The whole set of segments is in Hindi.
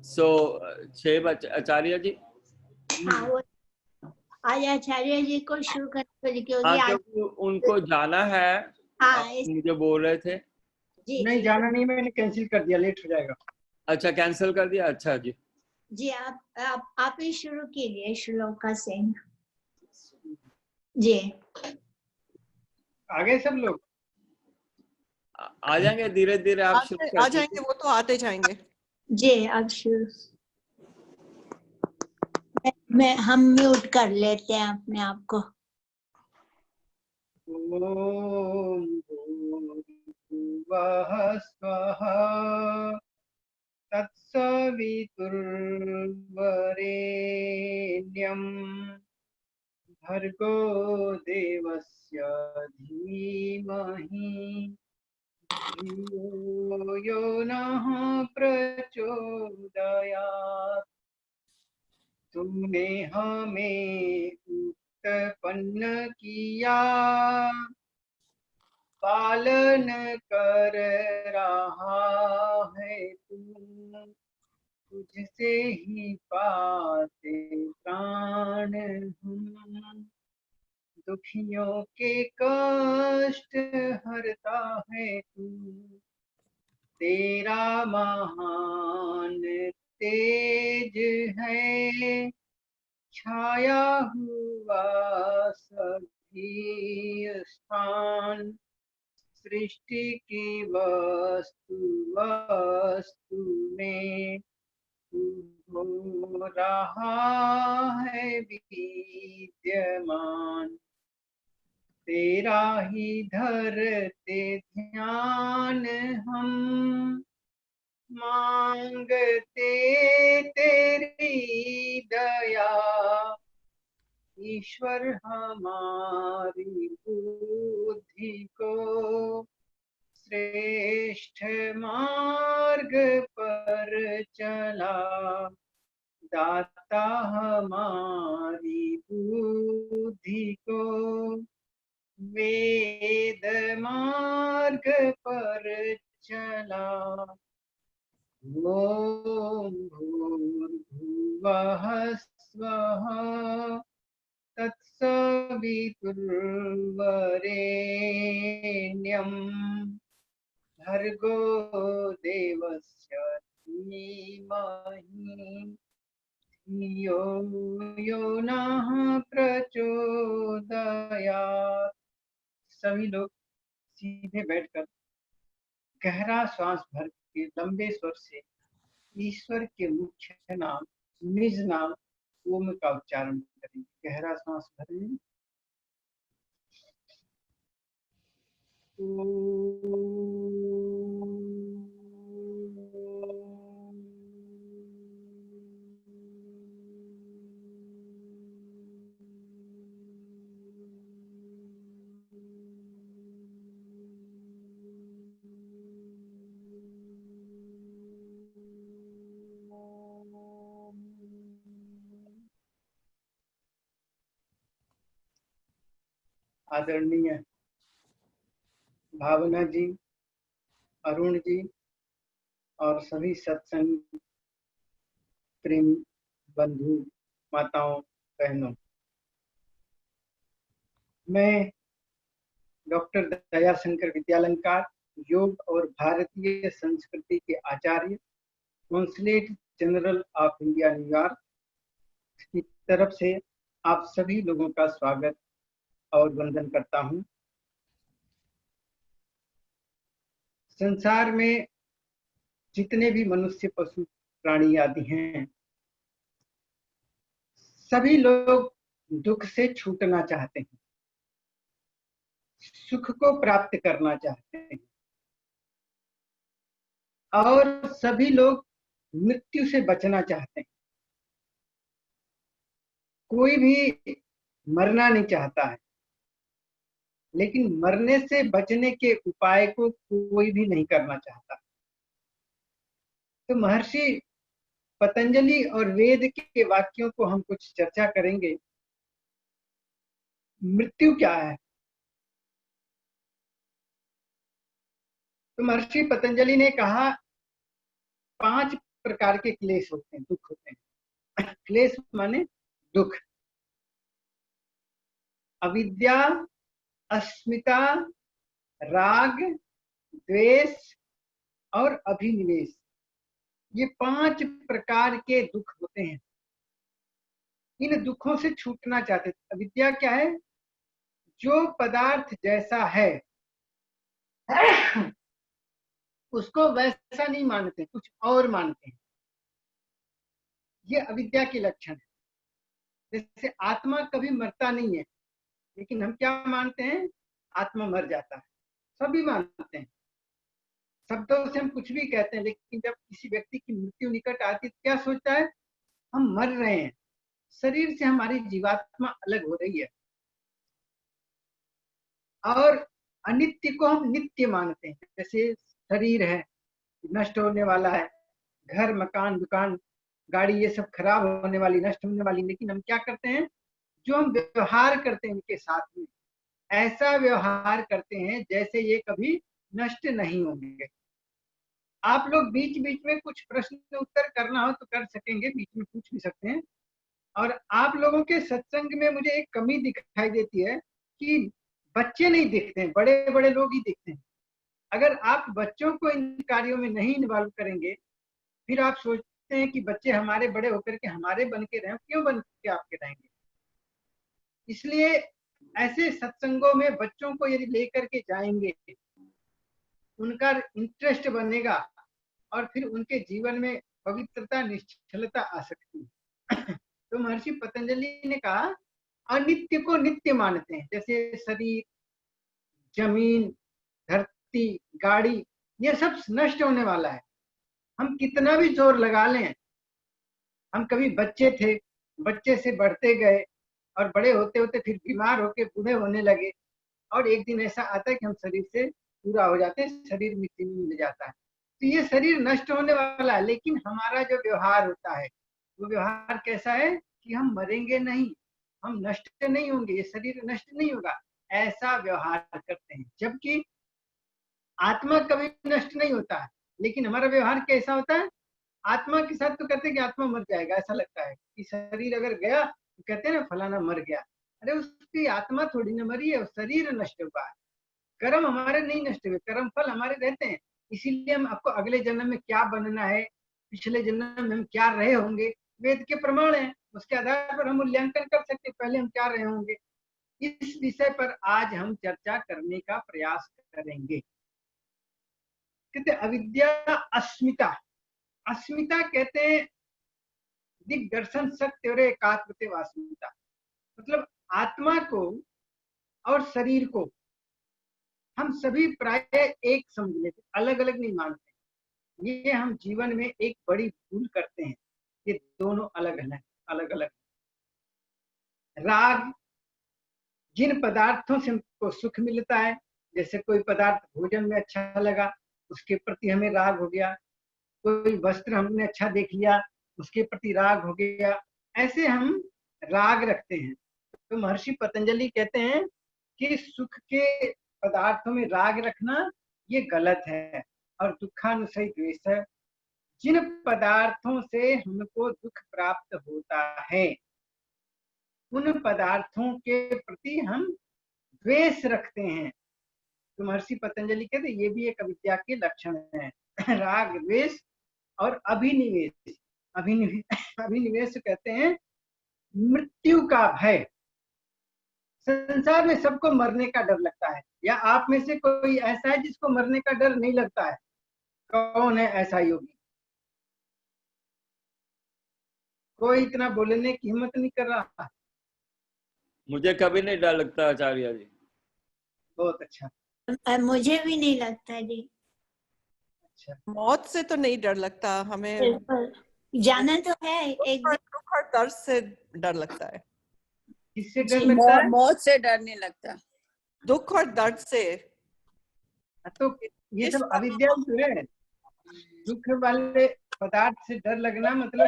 सो 6 बजे आचार्य जी। हाँ, वो आज आचार्य जी को शुरू करने क्योंकि हाँ, आज क्योंकि उनको जाना है। हाँ आप मुझे बोल रहे थे। जी नहीं जी जाना नहीं, मैंने कैंसिल कर दिया, लेट हो जाएगा। अच्छा, कैंसिल कर दिया। अच्छा जी। जी, आप ही शुरू कीजिए श्लोका से। जी आ गए सब लोग? आ जाएंगे धीरे धीरे, आप शुरू कर आ जाएंगे, दीजिए। वो तो आते जाएंगे। जी, अब शुरू। हम म्यूट कर लेते हैं अपने आप को। ओम भूर्भुवः स्वः तत्सवितुर्वरेण्यं भर्गो देवस्य धीमहि धियो यो नः प्रचोदयात्। तुमने हमें उत्पन्न किया, पालन कर रहा है तू, तुझसे ही पाते प्राण हम। दुखियों के कष्ट हरता है तू, तेरा महान तेज है छाया हुआ सभी स्थान। सृष्टि की वस्तु वस्तु में तू हो रहा है विद्यमान। तेरा ही धरते ध्यान हम, मांगते तेरी दया। ईश्वर हमारी बुद्धि को श्रेष्ठ मार्ग पर चला, दाता हमारी बुद्धि को वेद मार्ग पर चला। ओम भूर्भुवः स्वः तत्सवितुर्वरेण्यं भर्गो देवस्य धीमहि धियो यो नः प्रचोदयात्। सभी लोग सीधे बैठकर गहरा श्वास भर के लंबे स्वर से ईश्वर के मुख्य नाम निज नाम ओम का उच्चारण करें। गहरा श्वास भरें। आदरणीय भावना जी, अरुण जी और सभी सत्संग प्रेम बंधु माताओं बहनों, मैं डॉक्टर दयाशंकर विद्यालंकार, योग और भारतीय संस्कृति के आचार्य, consulate general of India New York की तरफ से आप सभी लोगों का स्वागत और वंदन करता हूं। संसार में जितने भी मनुष्य पशु प्राणी आदि हैं, सभी लोग दुख से छूटना चाहते हैं, सुख को प्राप्त करना चाहते हैं और सभी लोग मृत्यु से बचना चाहते हैं। कोई भी मरना नहीं चाहता है, लेकिन मरने से बचने के उपाय को कोई भी नहीं करना चाहता। तो महर्षि पतंजलि और वेद के वाक्यों को हम कुछ चर्चा करेंगे। मृत्यु क्या है? तो महर्षि पतंजलि ने कहा 5 प्रकार के क्लेश होते हैं, दुख होते हैं। क्लेश माने दुख। अविद्या, अस्मिता, राग, द्वेष और अभिनिवेश, ये 5 प्रकार के दुख होते हैं। इन दुखों से छूटना चाहते थे। अविद्या क्या है? जो पदार्थ जैसा है उसको वैसा नहीं मानते, कुछ और मानते हैं। ये अविद्या के लक्षण है। जैसे आत्मा कभी मरता नहीं है, लेकिन हम क्या मानते हैं? आत्मा मर जाता है। सभी मानते हैं, शब्दों से हम कुछ भी कहते हैं, लेकिन जब किसी व्यक्ति की मृत्यु निकट आती है तो क्या सोचता है? हम मर रहे हैं, शरीर से हमारी जीवात्मा अलग हो रही है। और अनित्य को हम नित्य मानते हैं। जैसे शरीर है, नष्ट होने वाला है, घर, मकान, दुकान, गाड़ी, ये सब खराब होने वाली, नष्ट होने वाली, लेकिन हम क्या करते हैं? जो हम व्यवहार करते हैं इनके साथ में, ऐसा व्यवहार करते हैं जैसे ये कभी नष्ट नहीं होंगे। आप लोग बीच बीच में कुछ प्रश्न उत्तर करना हो तो कर सकेंगे, बीच में पूछ भी सकते हैं। और आप लोगों के सत्संग में मुझे एक कमी दिखाई देती है कि बच्चे नहीं दिखते हैं, बड़े बड़े लोग ही दिखते हैं। अगर आप बच्चों को इन कार्यों में नहीं इन्वॉल्व करेंगे, फिर आप सोचते हैं कि बच्चे हमारे बड़े होकर के हमारे बन के रहें। क्यों बन के आपके रहेंगे? इसलिए ऐसे सत्संगों में बच्चों को यदि लेकर के जाएंगे, उनका इंटरेस्ट बनेगा और फिर उनके जीवन में पवित्रता, निश्चलता आ सकती है। तो महर्षि पतंजलि ने कहा अनित्य को नित्य मानते हैं। जैसे शरीर, जमीन, धरती, गाड़ी, ये सब नष्ट होने वाला है। हम कितना भी जोर लगा लें, हम कभी बच्चे थे, बच्चे से बढ़ते गए और बड़े होते होते फिर बीमार होके बूढ़े होने लगे, और एक दिन ऐसा आता है कि हम शरीर से पूरा हो जाते हैं, शरीर मिट्टी में मिल जाता है। तो ये शरीर नष्ट होने वाला है, लेकिन हमारा जो व्यवहार होता है वो व्यवहार कैसा है कि हम मरेंगे नहीं, हम नष्ट नहीं होंगे, ये शरीर नष्ट नहीं होगा, ऐसा व्यवहार करते हैं। जबकि आत्मा कभी नष्ट नहीं होता है, लेकिन हमारा व्यवहार कैसा होता है? आत्मा के साथ तो कहते हैं कि आत्मा मर जाएगा, ऐसा लगता है कि शरीर अगर गया तो कहते हैं ना फलाना मर गया। अरे उसकी आत्मा थोड़ी न मरी है, शरीर नष्ट हुआ है। कर्म हमारे नहीं नष्ट हुए, कर्म फल हमारे रहते हैं। इसीलिए हम आपको अगले जन्म में क्या बनना है, पिछले जन्म में हम क्या रहे होंगे, वेद के प्रमाण है, उसके आधार पर हम मूल्यांकन कर सकते हैं पहले हम क्या रहे होंगे। इस विषय पर आज हम चर्चा करने का प्रयास करेंगे। कहते अविद्या, अस्मिता। अस्मिता कहते हैं दिग्दर्शन सत्य और एकात्मते वास्मिता, मतलब आत्मा को और शरीर को हम सभी प्राय एक समझ लेते, अलग अलग नहीं मानते। ये हम जीवन में एक बड़ी भूल करते हैं, ये दोनों अलग अलग अलग अलग। राग, जिन पदार्थों से हमको सुख मिलता है, जैसे कोई पदार्थ भोजन में अच्छा लगा, उसके प्रति हमें राग हो गया, कोई वस्त्र हमने अच्छा देख लिया, उसके प्रति राग हो गया, ऐसे हम राग रखते हैं। तो महर्षि पतंजलि कहते हैं कि सुख के पदार्थों में राग रखना ये गलत है और दुखानुसई द्वेष है। जिन पदार्थों से हमको दुख प्राप्त होता है उन पदार्थों के प्रति हम द्वेष रखते हैं। तो महर्षि पतंजलि कहते ये भी एक अविद्या के लक्षण है। राग, द्वेष और अभिनिवेश। अभिनिवेश कहते हैं मृत्यु का भय। संसार में सबको मरने का डर लगता है, या आप में से कोई ऐसा है जिसको मरने का डर नहीं लगता है? कौन है ऐसा योगी? कोई इतना बोलने की हिम्मत नहीं कर रहा। मुझे कभी नहीं डर लगता आचार्य जी। बहुत अच्छा। मुझे भी नहीं लगता जी। अच्छा, मौत से तो नहीं डर लगता हमें, बिल्कुल जाना तो है एक दिन। दुख और दर्द से डर लगता है। किससे डर लगता है? मौत से डर नहीं लगता, दुख और दर्द से। तो ये सब अविद्या जो है, दुख वाले पदार्थ से डर लगना, मतलब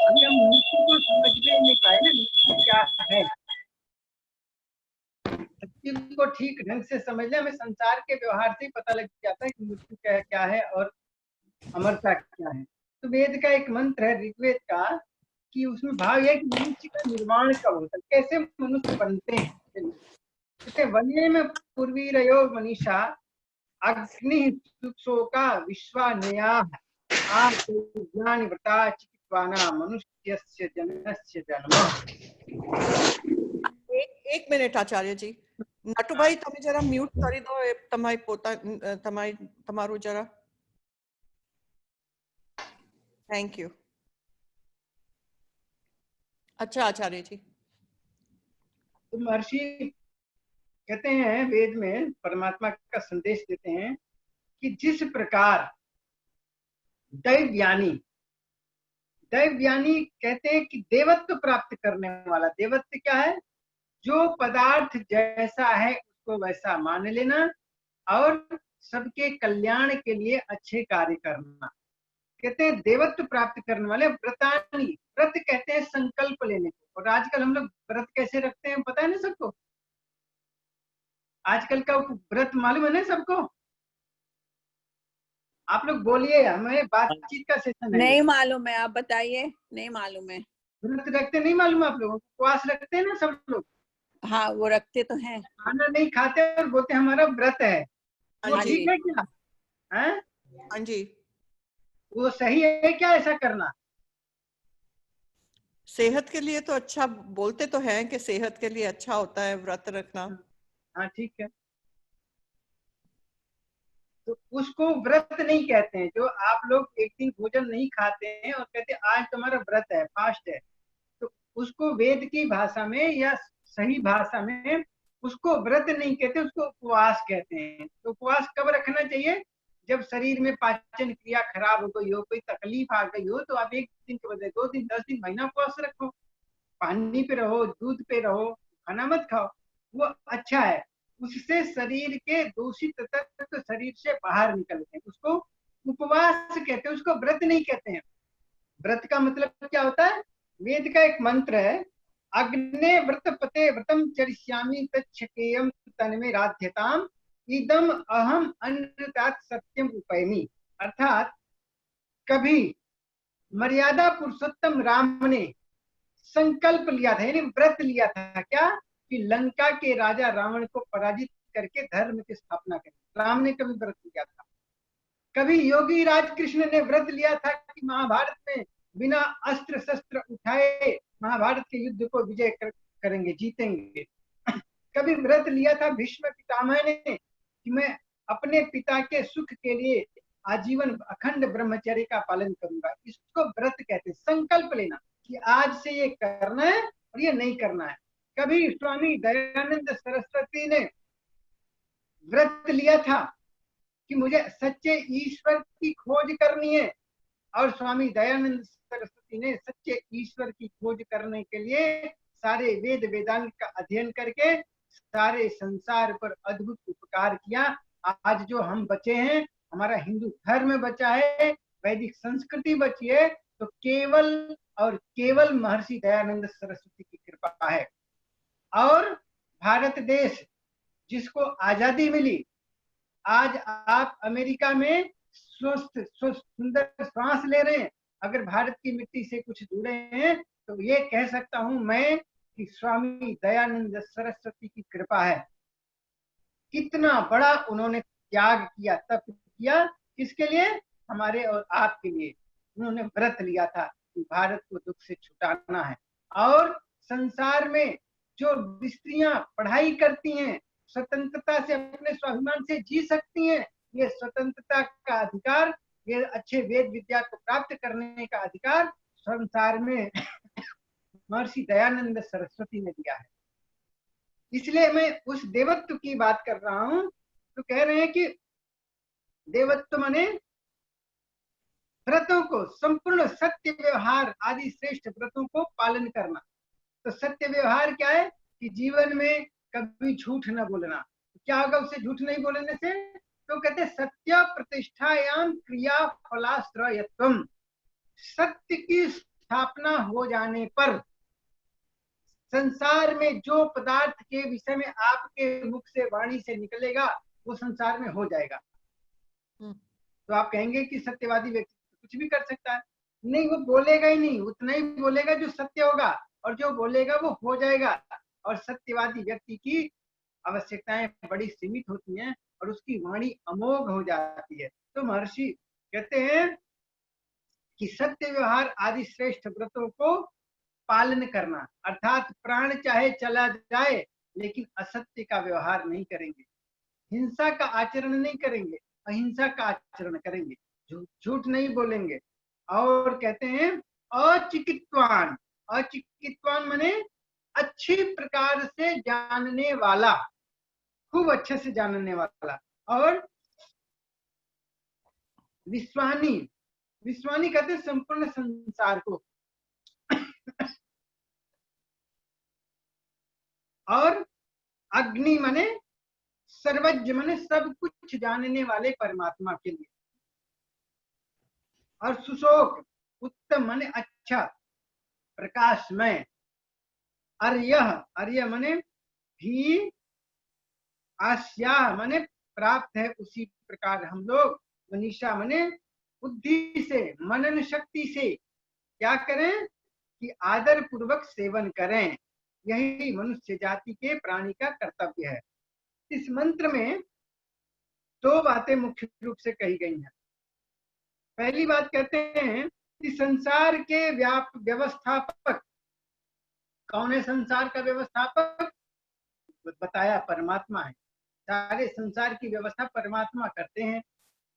अभी हम मृत्यु को समझ में नहीं पाए ना, मृत्यु क्या है। मृत्यु को ठीक ढंग से समझ ले, हमें संसार के व्यवहार से ही पता लग जाता है कि मृत्यु क्या है और अमरता क्या है। तो वेद का एक मंत्र है ऋग्वेद का, कि उसमें भाव है कि मनुष्य का निर्माण कब होता है, कैसे मनुष्य बनते हैं। कहते वन्य में पूर्वी रयो मनीषा अग्नि सुक्षोका विश्वानया ज्ञान व्रता चिकित्वाना मनुष्यस्य जनस्य जन्म। एक मिनिट आचार्य जी, नटुभाई તમે જરા મ્યુટ કરી દો એ તમારી તમારું જરા। Thank you. अच्छा आचार्य जी। तो महर्षि कहते हैं, वेद में परमात्मा का संदेश देते हैं कि जिस प्रकार दैवज्ञानी, दैवज्ञानी कहते हैं कि देवत्व प्राप्त करने वाला, देवत्व क्या है, जो पदार्थ जैसा है उसको वैसा मान लेना और सबके कल्याण के लिए अच्छे कार्य करना। कहते हैं देवत्व प्राप्त करने वाले व्रतानी, व्रत कहते हैं संकल्प लेने को। और आजकल हम लोग व्रत कैसे रखते हैं पता है ना सबको, आजकल का व्रत मालूम है ना सबको। आप लोग बोलिए, हमें बातचीत का सेशन है। नहीं मालूम है, आप बताइए। नहीं मालूम है। व्रत रखते नहीं मालूम आप लोगों को, उपवास रखते हैं ना सब लोग। हाँ वो रखते तो हैं। खाना नहीं खाते और बोलते हमारा व्रत है, वो हाँ ठीक जी। है क्या? हैं? हाँ जी, वो सही है क्या ऐसा करना? सेहत के लिए तो अच्छा, बोलते तो हैं कि सेहत के लिए अच्छा होता है व्रत रखना। हाँ ठीक है, तो उसको व्रत नहीं कहते हैं। जो आप लोग एक दिन भोजन नहीं खाते हैं और कहते हैं आज तुम्हारा व्रत है, फास्ट है, तो उसको वेद की भाषा में या सही भाषा में उसको व्रत नहीं कहते, उसको उपवास कहते हैं। तो उपवास कब रखना चाहिए? जब शरीर में पाचन क्रिया खराब हो गई हो, कोई तकलीफ आ गई हो, तो आप एक दिन के बजाय 2 दिन, 10 दिन, महीना उपवास रखो। पानी पे रहो, दूध पे रहो, खाना मत खाओ, वो अच्छा है। उससे शरीर के दूषित तत्व शरीर से बाहर निकलते हैं, उसको उपवास कहते हैं, उसको व्रत नहीं कहते हैं। व्रत का मतलब क्या होता है? वेद का एक मंत्र है, अग्ने व्रत पते व्रतम चरिष्यामि तच्छकेयम तन्मे राध्यताम इदम अहम अन्नतात सत्यम उपैमि। अर्थात कभी मर्यादा पुरुषोत्तम राम ने संकल्प लिया था, यानी व्रत लिया था, क्या कि लंका के राजा रावण को पराजित करके धर्म की स्थापना करें। राम ने कभी व्रत लिया था। कभी योगी राज कृष्ण ने व्रत लिया था कि महाभारत में बिना अस्त्र शस्त्र उठाए महाभारत के युद्ध को विजय करेंगे, जीतेंगे। कभी व्रत लिया था भीष्म पितामह ने कि मैं अपने पिता के सुख के लिए आजीवन अखंड ब्रह्मचर्य का पालन करूंगा। इसको व्रत कहते हैं, संकल्प लेना कि आज से ये करना है और ये नहीं करना है। कभी स्वामी दयानंद सरस्वती ने व्रत लिया था कि मुझे सच्चे ईश्वर की खोज करनी है, और स्वामी दयानंद सरस्वती ने सच्चे ईश्वर की खोज करने के लिए सारे वेद वेदांत का अध्ययन करके सारे संसार पर अद्भुत उपकार किया। आज जो हम बचे हैं, हमारा हिंदू धर्म बचा है, वैदिक संस्कृति बची है, तो केवल और केवल महर्षि दयानंद सरस्वती की कृपा है। और भारत देश जिसको आजादी मिली, आज आप अमेरिका में स्वस्थ सुंदर सांस ले रहे हैं। अगर भारत की मिट्टी से कुछ जुड़े हैं तो ये कह सकता हूं मैं कि स्वामी दयानंद सरस्वती की कृपा है। कितना बड़ा उन्होंने त्याग किया, तप किया, किसके लिए? हमारे और आपके लिए। उन्होंने व्रत लिया था कि भारत को दुख से छुटाना है। और संसार में जो स्त्रियां पढ़ाई करती हैं, स्वतंत्रता से अपने स्वाभिमान से जी सकती हैं, ये स्वतंत्रता का अधिकार, ये अच्छे वेद विद्या को प्राप्त करने का अधिकार संसार में महर्षि दयानंद सरस्वती ने दिया है। इसलिए मैं उस देवत्व की बात कर रहा हूं। तो कह रहे हैं कि देवत्व माने व्रतों को, संपूर्ण सत्य व्यवहार आदि श्रेष्ठ व्रतों को पालन करना। तो सत्य व्यवहार क्या है? कि जीवन में कभी झूठ न बोलना। क्या होगा उससे, झूठ नहीं बोलने से? तो कहते सत्य प्रतिष्ठायाम क्रिया फलाश्रयत्वम। सत्य की स्थापना हो जाने पर संसार में जो पदार्थ के विषय में आपके मुख से वाणी से निकलेगा वो संसार में हो जाएगा। तो आप कहेंगे कि सत्यवादी व्यक्ति कुछ भी कर सकता है। नहीं, वो बोलेगा ही नहीं, उतना ही बोलेगा जो सत्य होगा, और जो बोलेगा वो हो जाएगा। और सत्यवादी व्यक्ति की आवश्यकताएं बड़ी सीमित होती हैं और उसकी वाणी अमोघ हो जाती है। तो महर्षि कहते हैं कि सत्य व्यवहार आदि श्रेष्ठ व्रतों को पालन करना, अर्थात प्राण चाहे चला जाए लेकिन असत्य का व्यवहार नहीं करेंगे, हिंसा का आचरण नहीं करेंगे, अहिंसा का आचरण करेंगे, झूठ नहीं बोलेंगे। और कहते हैं अचिकित्वान, अचिकित्वान माने अच्छी प्रकार से जानने वाला, खूब अच्छे से जानने वाला। और विश्वानी, विश्वानी कहते हैं संपूर्ण संसार को। और अग्नि माने सर्वज्ञ माने सब कुछ जानने वाले परमात्मा के लिए। और सुशोक, उत्तम माने अच्छा, प्रकाशमय। अर्य, अर्य माने भी, आस्या माने प्राप्त है उसी प्रकार हम लोग। मनीषा माने बुद्धि से, मनन शक्ति से क्या करें कि आदर पूर्वक सेवन करें। यही मनुष्य जाति के प्राणी का कर्तव्य है। इस मंत्र में दो बातें मुख्य रूप से कही गई हैं। पहली बात कहते हैं कि संसार के व्यवस्थापक कौन है? संसार का व्यवस्थापक बताया परमात्मा है। सारे संसार की व्यवस्था परमात्मा करते हैं।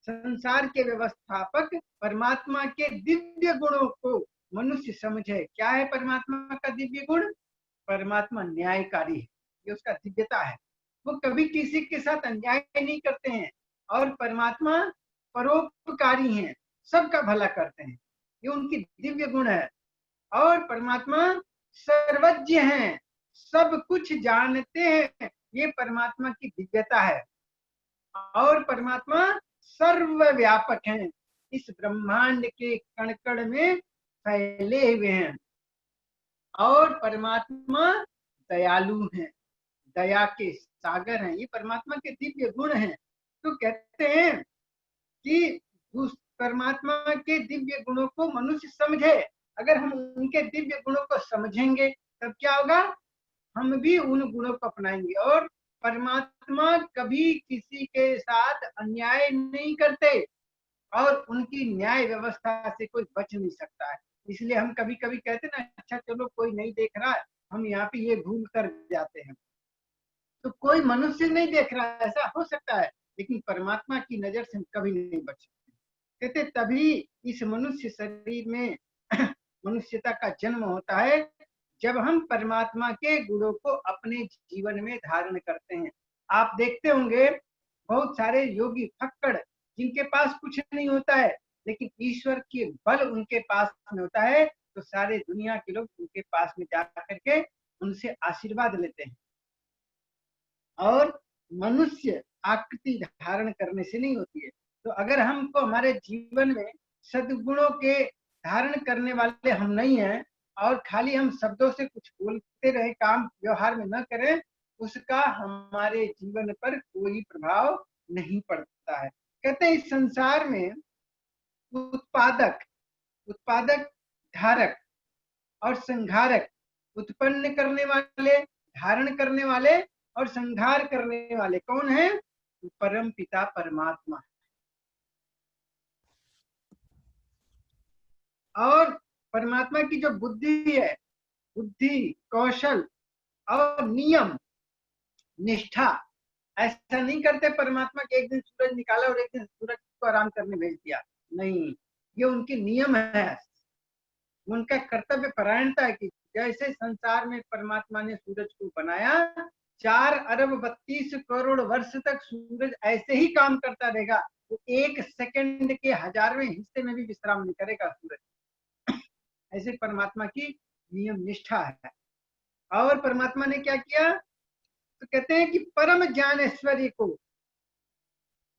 संसार के व्यवस्थापक परमात्मा के दिव्य गुणों को मनुष्य समझे। क्या है परमात्मा का दिव्य गुण? परमात्मा न्यायकारी है, ये उसका दिव्यता है। वो कभी किसी के साथ अन्याय नहीं करते हैं और परमात्मा परोपकारी हैं, सबका भला करते हैं, ये उनकी दिव्य गुण है। और परमात्मा सर्वज्ञ हैं, सब कुछ जानते हैं, ये परमात्मा की दिव्यता है। और परमात्मा सर्वव्यापक हैं, इस ब्रह्मांड के कण कण में फैले हुए हैं। और परमात्मा दयालु हैं, दया के सागर हैं, ये परमात्मा के दिव्य गुण हैं। तो कहते हैं कि उस परमात्मा के दिव्य गुणों को मनुष्य समझे। अगर हम उनके दिव्य गुणों को समझेंगे तब क्या होगा? हम भी उन गुणों को अपनाएंगे। और परमात्मा कभी किसी के साथ अन्याय नहीं करते और उनकी न्याय व्यवस्था से कोई बच नहीं सकता है। इसलिए हम कभी कभी कहते ना, अच्छा चलो कोई नहीं देख रहा है, हम यहाँ पे ये भूल कर जाते हैं। तो कोई मनुष्य नहीं देख रहा है, ऐसा हो सकता है, लेकिन परमात्मा की नजर से हम कभी नहीं बच सकते। कहते तभी इस मनुष्य शरीर में मनुष्यता का जन्म होता है जब हम परमात्मा के गुणों को अपने जीवन में धारण करते हैं। आप देखते होंगे बहुत सारे योगी फक्कड़ जिनके पास कुछ नहीं होता है, लेकिन ईश्वर के बल उनके पास में होता है, तो सारे दुनिया के लोग उनके पास में जा करके उनसे आशीर्वाद लेते हैं। और मनुष्य आकृति धारण करने से नहीं होती है। तो अगर हमको हमारे जीवन में सद्गुणों के धारण करने वाले हम नहीं हैं और खाली हम शब्दों से कुछ बोलते रहे, काम व्यवहार में न करें, उसका हमारे जीवन पर कोई प्रभाव नहीं पड़ता है। कहते हैं इस संसार में उत्पादक, उत्पादक, धारक और संहारक, उत्पन्न करने वाले, धारण करने वाले और संहार करने वाले कौन है? परम पिता परमात्मा। और परमात्मा की जो बुद्धि है, बुद्धि, कौशल और नियम, निष्ठा, ऐसा नहीं करते परमात्मा के एक दिन सूरज निकाला और एक दिन सूरज को आराम करने भेज दिया, नहीं, ये उनके नियम है, उनका कर्तव्य परायणता है कि जैसे संसार में परमात्मा ने सूरज को बनाया, 4 अरब 32 करोड़ वर्ष तक सूरज ऐसे ही काम करता रहेगा, तो 1 सेकंड के 1000वें हिस्से में भी विश्राम नहीं करेगा सूरज। ऐसे परमात्मा की नियम निष्ठा है। और परमात्मा ने क्या किया? तो कहते हैं कि परम ज्ञानेश्वरी को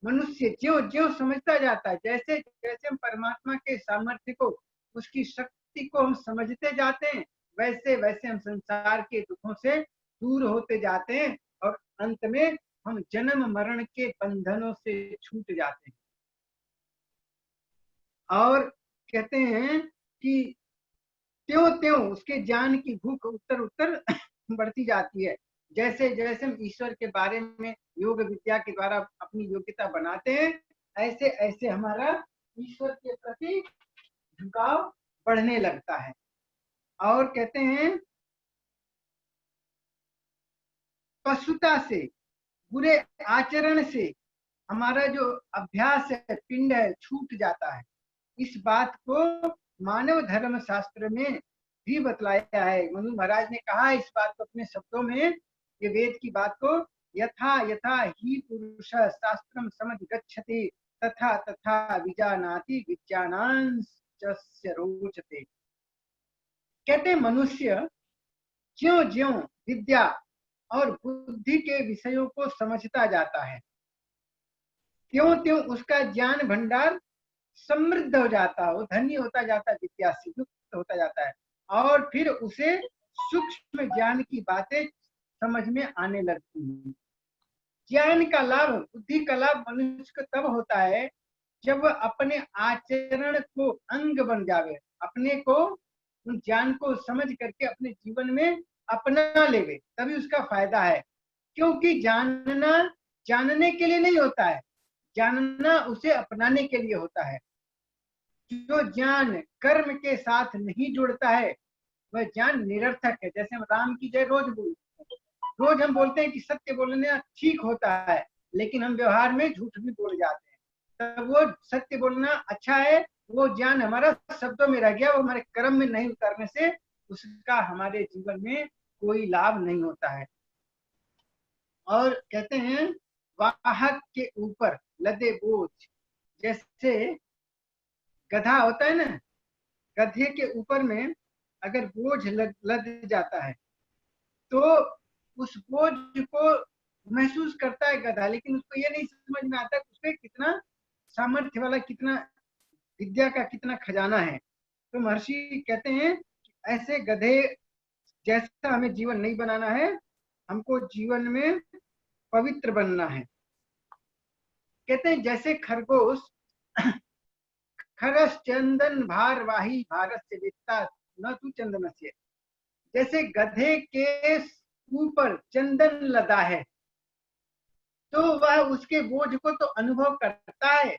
मनुष्य ज्यों ज्यों समझता जाता है, जैसे जैसे हम परमात्मा के सामर्थ्य को, उसकी शक्ति को हम समझते जाते हैं, वैसे वैसे हम संसार के दुखों से दूर होते जाते हैं और अंत में हम जन्म मरण के बंधनों से छूट जाते हैं। और कहते हैं कि त्यों त्यों उसके ज्ञान की भूख उत्तर उत्तर बढ़ती जाती है। जैसे जैसे हम ईश्वर के बारे में योग विद्या के द्वारा अपनी योग्यता बनाते हैं, ऐसे ऐसे हमारा ईश्वर के प्रति झुकाव बढ़ने लगता है। और कहते हैं पशुता से, बुरे आचरण से हमारा जो अभ्यास है, पिंड है, छूट जाता है। इस बात को मानव धर्म शास्त्र में भी बतलाया है। मनु महाराज ने कहा इस बात को अपने शब्दों में, ये वेद की बात को, यथा यथा ही पुरुष शास्त्रम समझ गच्छति तथा तथा विजानाति विज्ञानांश्च रोचते। कहते मनुष्य ज्यों ज्यों विद्या और बुद्धि के विषयों को समझता जाता है, त्यों त्यों उसका ज्ञान भंडार समृद्ध हो जाता है, वो धनी होता जाता है, विद्या से युक्त होता जाता है, और फिर उसे सूक्ष्म ज्ञान की बातें समझ में आने लगती हैं। ज्ञान का लाभ, बुद्धि का लाभ मनुष्य को तब होता है जब वह अपने आचरण को अंग बन जावे, अपने को उन ज्ञान को समझ करके अपने जीवन में अपना लेवे, तभी उसका फायदा है। क्योंकि जानना जानने के लिए नहीं होता है, जानना उसे अपनाने के लिए होता है। जो ज्ञान कर्म के साथ नहीं जुड़ता है वह ज्ञान निरर्थक है। जैसे हम राम की जय रोज बोलते हैं, रोज हम बोलते हैं कि सत्य बोलना ठीक होता है, लेकिन हम व्यवहार में झूठ भी बोल जाते हैं। तब वो सत्य बोलना अच्छा है, वो ज्ञान हमारा शब्दों में रह गया, वो हमारे कर्म में नहीं उतरने से उसका हमारे जीवन में कोई लाभ नहीं होता है। और कहते हैं वाहक के ऊपर लदे बोझ, जैसे गधा होता है ना, गधे के ऊपर में अगर बोझ लद जाता है तो उस बोझ को महसूस करता है गधा, लेकिन उसको ये नहीं समझ में आता उसपे कितना सामर्थ्य वाला, कितना विद्या का कितना खजाना है। तो महर्षि कहते हैं ऐसे गधे जैसा हमें जीवन नहीं बनाना है, हमको जीवन में पवित्र बनना है। कहते हैं जैसे खरगोश खरस चंदन भारवाही भारत से वित्ता न तू चंदन से, जैसे गधे के ऊपर चंदन लदा है तो वह उसके बोझ को तो अनुभव करता है,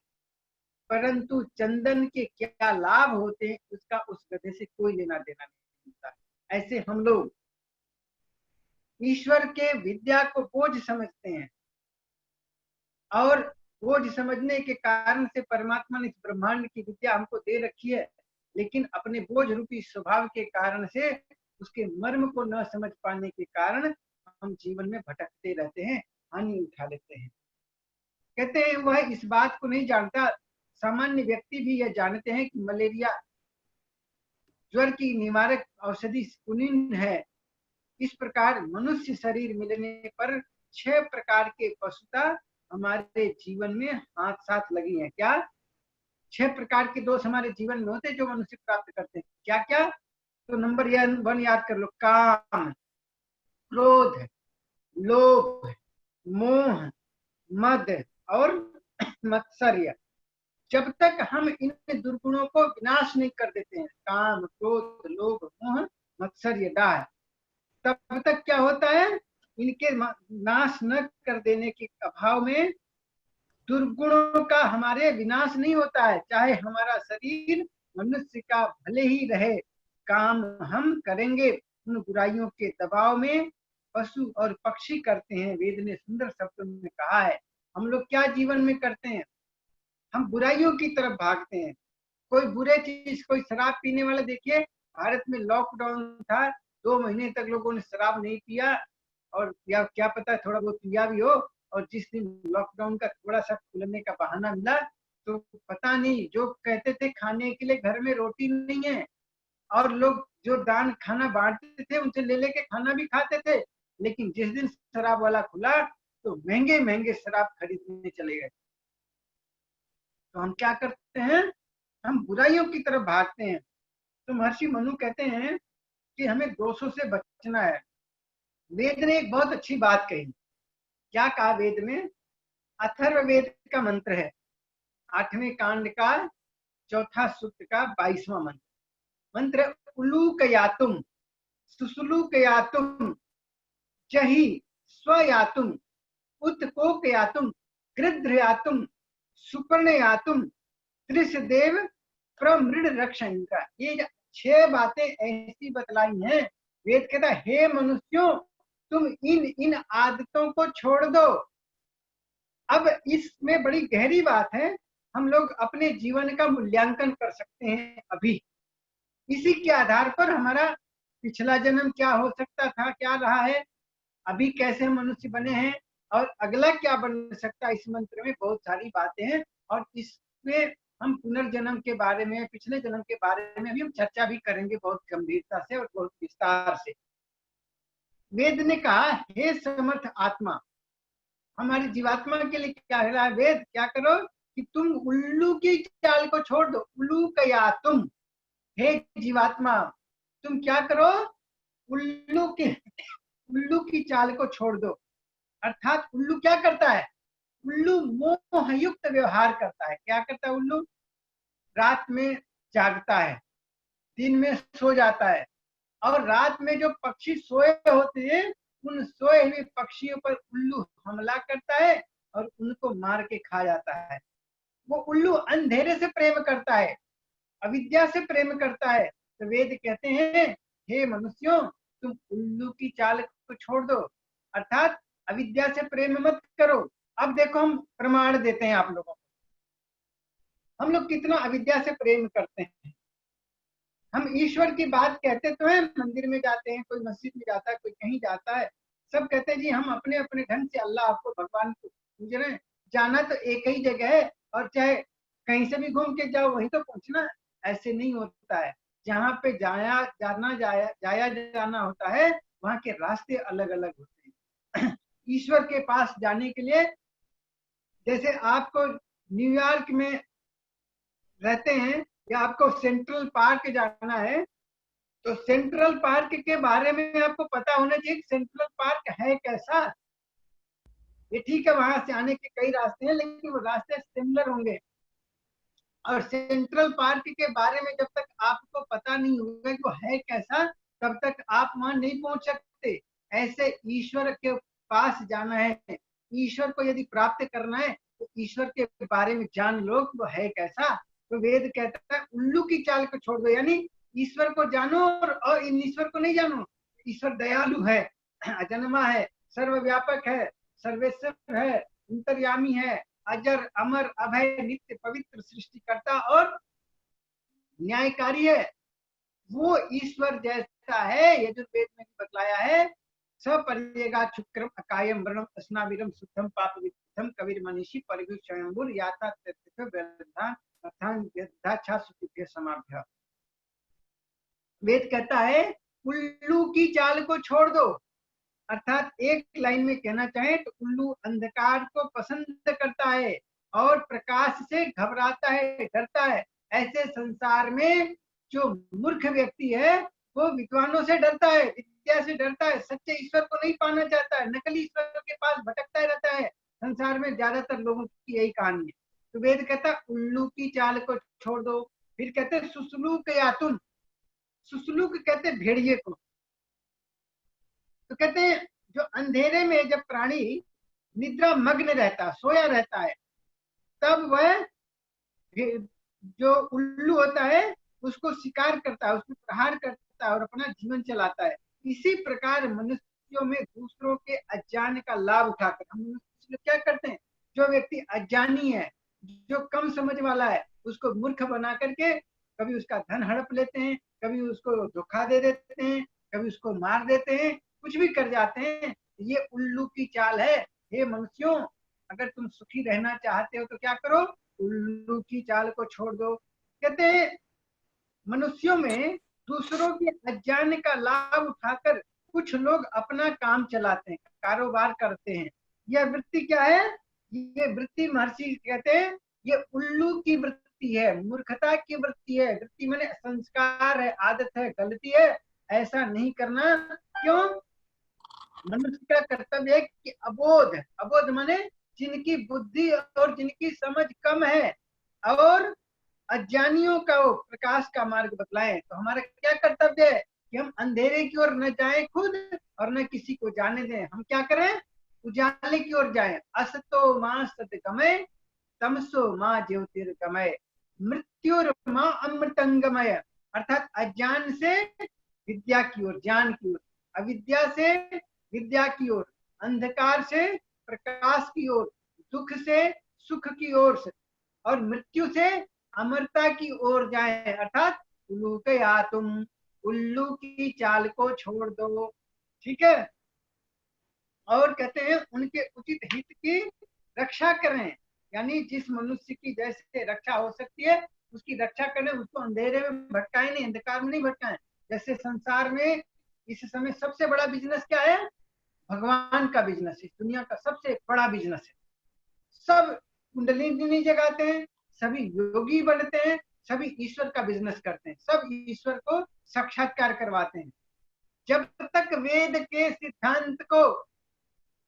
परंतु चंदन के क्या लाभ होते हैं उसका उस गधे से कोई लेना देना नहीं होता। ऐसे हम लोग ईश्वर के विद्या को बोझ समझते हैं, और बोझ समझने के कारण से परमात्मा ने इस ब्रह्मांड की विद्या हमको दे रखी है, लेकिन अपने बोझ रूपी स्वभाव के कारण से, उसके मर्म को न समझ पाने के कारण हम जीवन में भटकते रहते हैं, हानि उठा लेते हैं। कहते हैं वह इस बात को नहीं जानता, सामान्य व्यक्ति भी यह जानते हैं कि मलेरिया ज्वर की निवारक औषधि कुनिन है। इस प्रकार मनुष्य शरीर मिलने पर 6 प्रकार के पशुता हमारे जीवन में हाथ साथ लगी है। क्या 6 प्रकार के दोष हमारे जीवन में होते जो मनुष्य प्राप्त करते हैं? क्या क्या? तो नंबर 1 याद कर लो, काम, क्रोध, लोभ, मोह, मद और मत्सर्य। जब तक हम इन दुर्गुणों को विनाश नहीं कर देते हैं, काम, क्रोध, लोभ, मोह, मत्सर्य, डाह, तब तक क्या होता है, इनके नाश न कर देने के अभाव में दुर्गुणों का हमारे विनाश नहीं होता है। चाहे हमारा शरीर मनुष्य का भले ही रहे, काम हम करेंगे उन बुराइयों के दबाव में पशु और पक्षी करते हैं। वेद ने सुंदर शब्दों में कहा है। हम लोग क्या जीवन में करते हैं, हम बुराइयों की तरफ भागते हैं। कोई बुरे चीज, कोई शराब पीने वाला, देखिए भारत में लॉकडाउन था, 2 महीने तक लोगों ने शराब नहीं पिया, और या क्या पता थोड़ा बहुत पिया भी हो, और जिस दिन लॉकडाउन का थोड़ा सा खुलने का बहाना मिला तो पता नहीं, जो कहते थे खाने के लिए घर में रोटी नहीं है, और लोग जो दान खाना बांटते थे उनसे ले लेके खाना भी खाते थे, लेकिन जिस दिन शराब वाला खुला तो महंगे महंगे शराब खरीदने चले गए। तो हम क्या करते हैं, हम बुराइयों की तरफ भागते हैं। तो महर्षि मनु कहते हैं कि हमें दोषों से बचना है। वेद ने एक बहुत अच्छी बात कही। क्या कहा वेद में? अथर्ववेद का मंत्र है, 8वें कांड का चौथा सूक्त का 22वां मंत्र है उलूकयातुम, सुसुलूकयातुम, जहि स्वयातुम, उत्कोकयातुम, गृध्रयातुम, सुपर्णयातुम, त्रिशदेव प्रमृड रक्षंका। ये 6 बातें ऐसी बतलाई हैं। वेद कहता है हे मनुष्यों, तुम इन इन आदतों को छोड़ दो। अब इसमें बड़ी गहरी बात है, हम लोग अपने जीवन का मूल्यांकन कर सकते हैं अभी। इसी के आधार पर हमारा पिछला जन्म क्या हो सकता था, क्या रहा है, अभी कैसे हम मनुष्य बने हैं और अगला क्या बन सकता है। इस मंत्र में बहुत सारी बातें हैं और इसमें हम पुनर्जन्म के बारे में, पिछले जन्म के बारे में भी हम चर्चा भी करेंगे बहुत गंभीरता से और बहुत विस्तार से। वेद ने कहा हे समर्थ आत्मा, हमारी जीवात्मा के लिए क्या है रहा है वेद, क्या करो कि तुम उल्लू की चाल को छोड़ दो। उल्लू कया तुम, हे जीवात्मा तुम क्या करो, उल्लू की चाल को छोड़ दो। अर्थात उल्लू क्या करता है, उल्लू मोहयुक्त व्यवहार करता है। क्या करता है उल्लू, रात में जागता है, दिन में सो जाता है, और रात में जो पक्षी सोए होते हैं उन सोए हुए पक्षियों पर उल्लू हमला करता है और उनको मार के खा जाता है। वो उल्लू अंधेरे से प्रेम करता है, अविद्या से प्रेम करता है। तो वेद कहते हैं हे मनुष्यों, तुम उल्लू की चाल को छोड़ दो, अर्थात अविद्या से प्रेम मत करो। अब देखो हम प्रमाण देते हैं आप लोगों को, हम लोग कितना अविद्या से प्रेम करते हैं। हम ईश्वर की बात कहते तो हैं, मंदिर में जाते हैं, कोई मस्जिद में जाता है, कोई कहीं जाता है, सब कहते हैं जी हम अपने अपने ढंग से अल्लाह आपको भगवान को पूज रहे हैं। जाना तो एक ही जगह है और चाहे कहीं से भी घूम के जाओ वहीं तो पहुंचना है, ऐसे नहीं होता है। जहाँ पे जाया जाना होता है वहाँ के रास्ते अलग अलग होते हैं। ईश्वर के पास जाने के लिए, जैसे आपको न्यूयॉर्क में रहते हैं या आपको सेंट्रल पार्क जाना है, तो सेंट्रल पार्क के बारे में आपको पता होना चाहिए कि सेंट्रल पार्क है कैसा। ये ठीक है वहां से आने के कई रास्ते हैं, लेकिन वो रास्ते सिमिलर होंगे। और सेंट्रल पार्क के बारे में जब तक आपको पता नहीं होगा कि वो है कैसा, तब तक आप वहां नहीं पहुंच सकते। ऐसे ईश्वर के पास जाना है, ईश्वर को यदि प्राप्त करना है तो ईश्वर के बारे में जान लो कि वो है कैसा। तो वेद कहता है उल्लू की चाल को छोड़ दो, यानी ईश्वर को जानो और इन ईश्वर को नहीं जानो। ईश्वर दयालु है, अजन्मा है, सर्वव्यापक है, सर्वेश्वर है, अंतर्यामी है, अजर अमर अभय नित्य पवित्र सृष्टिकर्ता और न्यायकारी है। वो ईश्वर जैसा है यजुर्वेद में भी बतलाया है। सपर्यगा शुक्रम अकायम वर्णम अस्नाविरम शुद्धम पाप विद्धम कबीर मनीषी परिगु स्वयंभुर याता तत्व व्यर्था अर्थान यद्धाच्छा सुतिभ्य समाभ्य। वेद कहता है उल्लू की चाल को छोड़ दो, अर्थात एक लाइन में कहना चाहे तो उल्लू अंधकार को पसंद करता है और प्रकाश से घबराता है, डरता है। ऐसे संसार में जो मूर्ख व्यक्ति है वो विद्वानों से डरता है, विद्या से डरता है, सच्चे ईश्वर को नहीं पाना चाहता है, नकली ईश्वर के पास भटकता रहता है। संसार में ज्यादातर लोगों की यही कहानी है। तो वेद कहता है उल्लू की चाल को छोड़ दो। फिर कहते हैं सुसलूक यातुन, सुसलूक कहते हैं भेड़िए को। तो कहते हैं जो अंधेरे में जब प्राणी निद्रा मग्न रहता, सोया रहता है, तब वह जो उल्लू होता है उसको शिकार करता है, उसको प्रहार करता है और अपना जीवन चलाता है। इसी प्रकार मनुष्यों में दूसरों के अज्ञान का लाभ उठाकर हम मनुष्य क्या करते हैं, जो व्यक्ति अज्ञानी है, जो कम समझ वाला है, उसको मूर्ख बना करके कभी उसका धन हड़प लेते हैं, कभी उसको धोखा दे देते हैं, कभी उसको मार देते हैं, कुछ भी कर जाते हैं। ये उल्लू की चाल है। हे मनुष्यों, अगर तुम सुखी रहना चाहते हो तो क्या करो, उल्लू की चाल को छोड़ दो। कहते हैं मनुष्यों में दूसरों के अज्ञान का लाभ उठाकर कुछ लोग अपना काम चलाते हैं, कारोबार करते हैं। यह वृत्ति क्या है, ये वृत्ति महर्षि कहते हैं ये उल्लू की वृत्ति है, मूर्खता की वृत्ति है। वृत्ति माने संस्कार है, आदत है, गलती है, ऐसा नहीं करना। क्यों? मनुष्य का कर्तव्य है कि अबोध माने जिनकी बुद्धि और जिनकी समझ कम है और अज्ञानियों का वो प्रकाश का मार्ग बतलाएं। तो हमारा क्या कर्तव्य है कि हम अंधेरे की ओर न जाएं खुद और न किसी को जाने दें। हम क्या करें? उजाले की ओर जाएं। असतो मां सतगमय तमसो मां ज्योतिर्गमय मृत्युर मां अमृतंगमय। अर्थात अज्ञान से विद्या की ओर, ज्ञान की ओर, अविद्या से विद्या की ओर, अंधकार से प्रकाश की ओर, दुख से सुख की ओर से और मृत्यु से अमरता की ओर जाए। अर्थात उल्लू के या तुम, उल्लू की चाल को छोड़ दो। ठीक है। और कहते हैं उनके उचित हित की रक्षा करें, यानी जिस मनुष्य की जैसे रक्षा हो सकती है उसकी रक्षा करें, उसको अंधेरे में भटकाएं नहीं, अंधकार में नहीं भटकाएं। जैसे संसार में इस समय सबसे बड़ा बिजनेस क्या है? भगवान का बिजनेस। इस दुनिया का सबसे बड़ा बिजनेस है। सब कुंडलिनी जगाते हैं, सभी योगी बनते हैं, सभी ईश्वर का बिजनेस करते हैं, सब ईश्वर को साक्षात्कार करवाते हैं। जब तक वेद के सिद्धांत को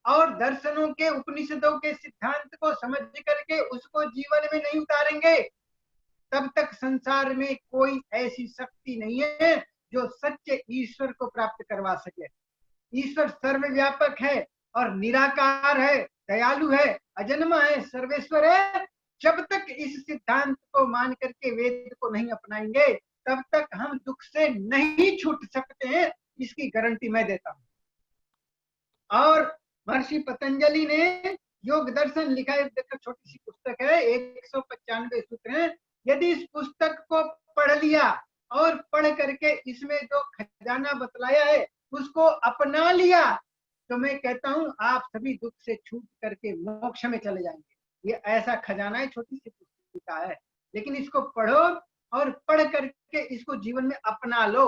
और दर्शनों के, उपनिषदों के सिद्धांत को समझ करके उसको जीवन में नहीं उतारेंगे, तब तक संसार में कोई ऐसी शक्ति नहीं है जो सच्चे ईश्वर को प्राप्त करवा सके। ईश्वर सर्वव्यापक है और निराकार है, दयालु है, अजन्मा है, सर्वेश्वर है। जब तक इस सिद्धांत को मान करके वेद को नहीं अपनाएंगे तब तक हम दुख से नहीं छूट सकते हैं, इसकी गारंटी मैं देता हूं। और महर्षि पतंजलि ने योग दर्शन लिखा है, देखो छोटी सी पुस्तक है, 195 सूत्र हैं। यदि इस पुस्तक को पढ़ लिया और पढ़ करके इसमें जो खजाना बतलाया है उसको अपना लिया तो मैं कहता हूं आप सभी दुख से छूट करके मोक्ष में चले जाएंगे। ये ऐसा खजाना है, छोटी सी पुस्तिका है, लेकिन इसको पढ़ो और पढ़ करके इसको जीवन में अपना लो।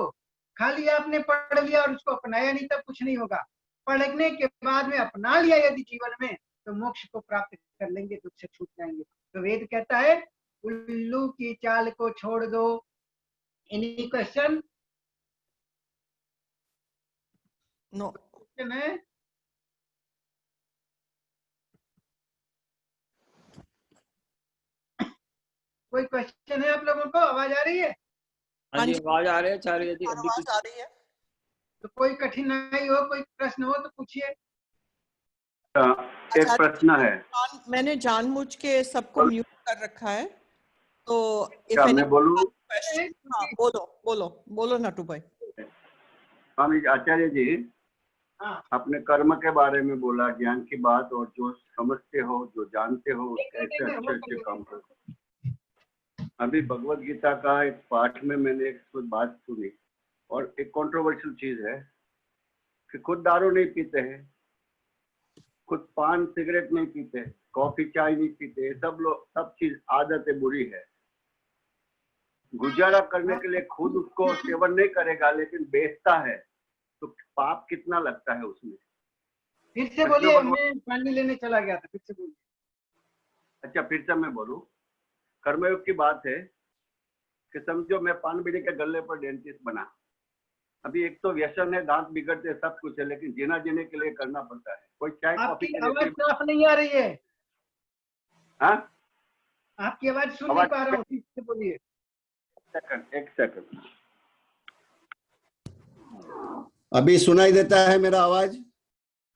खाली आपने पढ़ लिया और उसको अपनाया नहीं तब कुछ नहीं होगा। पढ़ने के बाद में अपना लिया यदि जीवन में तो मोक्ष को प्राप्त कर लेंगे, दुख से छूट जाएंगे। तो वेद कहता है उल्लू की चाल को छोड़ दो। Any question? नो। क्वेश्चन है? कोई क्वेश्चन है आप लोगों को? आवाज आ रही है? हाँ जी, आवाज आ रही है आचार्य जी। अभी आवाज आ रही है। तो कोई कठिनाई हो, कोई प्रश्न हो तो पूछिए। एक प्रश्न है। मैंने जानबूझ के सबको म्यूट कर रखा है, तो क्या मैं बोलूं? हाँ, बोलो बोलो बोलो नटू भाई। स्वामी आचार्य जी, हाँ, आपने कर्म के बारे में बोला, ज्ञान की बात, और जो समझते हो, जो जानते हो, कैसे अच्छे अच्छे काम करते। अभी भगवत गीता का एक पाठ में मैंने एक बात सुनी और एक कंट्रोवर्शियल चीज है कि खुद दारू नहीं पीते हैं, खुद पान सिगरेट नहीं पीते, कॉफी चाय नहीं पीते, सब लोग, सब चीज आदतें बुरी है। गुजारा करने के लिए खुद उसको सेवन नहीं करेगा लेकिन बेचता है, तो पाप कितना लगता है उसमें? फिर से बोलिए, मैं पानी लेने चला गया था, फिर से बोलिए। अच्छा, फिर से मैं बोलूं। कर्मयोग की बात है कि समझो मैं पान बीड़ी के गले पर डेंटिस्ट बना। अभी एक तो व्यसन है, दांत बिगड़ते, सब कुछ है, लेकिन जीना जीने के लिए करना पड़ता है। कोई चाय कॉफी आपकी आवाज साफ नहीं आ रही है। हाँ, आपकी आवाज सुन नहीं पा रहा हूँ, फिर से बोलिए। एक सेकंड। अभी सुनाई देता है मेरा आवाज?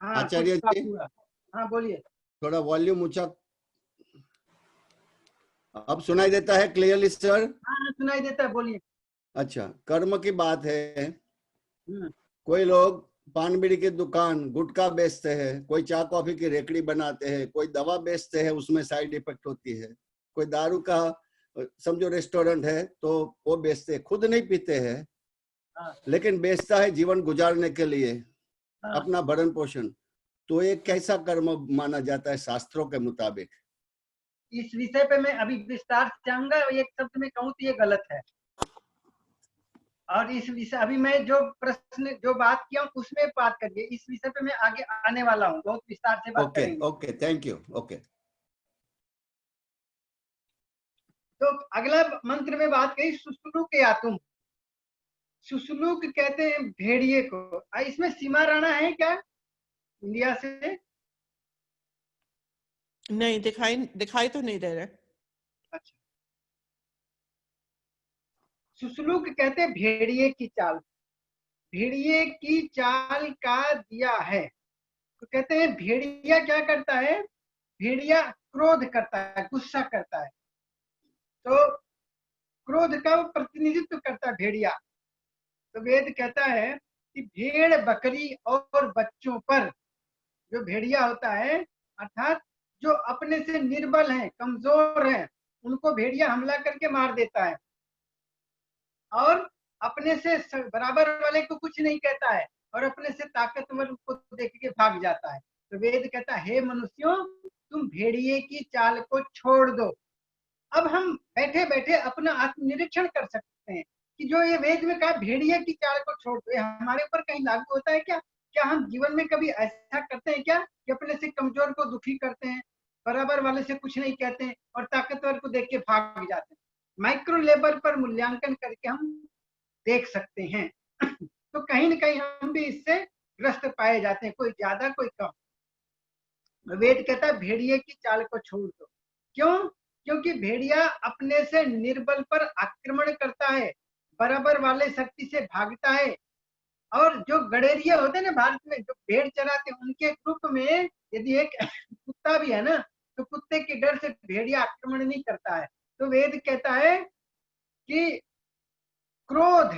हाँ, आचार्य कुछ जी, साफ हुआ। हाँ बोलिए। थोड़ा वॉल्यूम ऊंचा। अब सुनाई देता है क्लियरली सर? हाँ सुनाई देता है, बोलिए। अच्छा, कर्म की बात है। हम्म, कोई लोग पान बीड़ी की दुकान, गुटखा बेचते हैं, कोई चाय कॉफी की रेकड़ी बनाते हैं, कोई दवा बेचते हैं, उसमें साइड इफेक्ट होती है, कोई दारू का समझो रेस्टोरेंट है तो वो बेचते हैं, खुद नहीं पीते हैं हाँ, लेकिन बेचता है जीवन गुजारने के लिए, हाँ। अपना भरण पोषण। तो ये कैसा कर्म माना जाता है शास्त्रों के मुताबिक? इस विषय पे मैं अभी विस्तार से जाऊंगा। एक शब्द में कहूँ तो ये गलत है। और इस विषय, अभी मैं जो प्रश्न, जो बात किया हूँ उसमें बात करिए। इस विषय पे मैं आगे आने वाला हूँ, बहुत विस्तार से बात ओके करेंगे। Okay, thank you. ओके, तो अगला मंत्र में बात कही सुश्रुक या तुम। सुश्रुक कहते हैं भेड़िए को। इसमें सीमा राणा है क्या इंडिया से? नहीं, दिखाई तो नहीं दे रहे। अच्छा, सुश्लोक कहते हैं भेड़िए की चाल, भेड़िए की चाल का दिया है। तो कहते हैं भेड़िया क्या करता है, भेड़िया क्रोध करता है, गुस्सा करता है, तो क्रोध का प्रतिनिधित्व करता है भेड़िया। तो वेद कहता है कि भेड़ बकरी और बच्चों पर, जो भेड़िया होता है अर्थात जो अपने से निर्बल हैं, कमजोर हैं, उनको भेड़िया हमला करके मार देता है, और अपने से बराबर वाले को कुछ नहीं कहता है, और अपने से ताकतवर को देख के भाग जाता है। तो वेद कहता है हे मनुष्यों, तुम भेड़िए की चाल को छोड़ दो। अब हम बैठे बैठे अपना आत्मनिरीक्षण कर सकते हैं कि जो ये वेद में कहा भेड़िए की चाल को छोड़ दो, हमारे ऊपर कहीं लागू होता है क्या? क्या हम जीवन में कभी ऐसा करते हैं क्या कि अपने से कमजोर को दुखी करते हैं, बराबर वाले से कुछ नहीं कहते हैं, और ताकतवर को देख के भाग जाते हैं? माइक्रो लेवल पर मूल्यांकन करके हम देख सकते हैं। तो कहीं ना कहीं हम भी इससे ग्रस्त पाए जाते हैं, कोई ज्यादा कोई कम। वेद कहता है भेड़िए की चाल को छोड़ दो। क्यों? क्योंकि भेड़िया अपने से निर्बल पर आक्रमण करता है, बराबर वाले शक्ति से भागता है, और जो गडेरिया होते हैं ना भारत में, जो भेड़ चराते हैं, उनके ग्रुप में यदि एक कुत्ता भी है ना, तो कुत्ते के डर से भेड़िया आक्रमण नहीं करता है। तो वेद कहता है कि क्रोध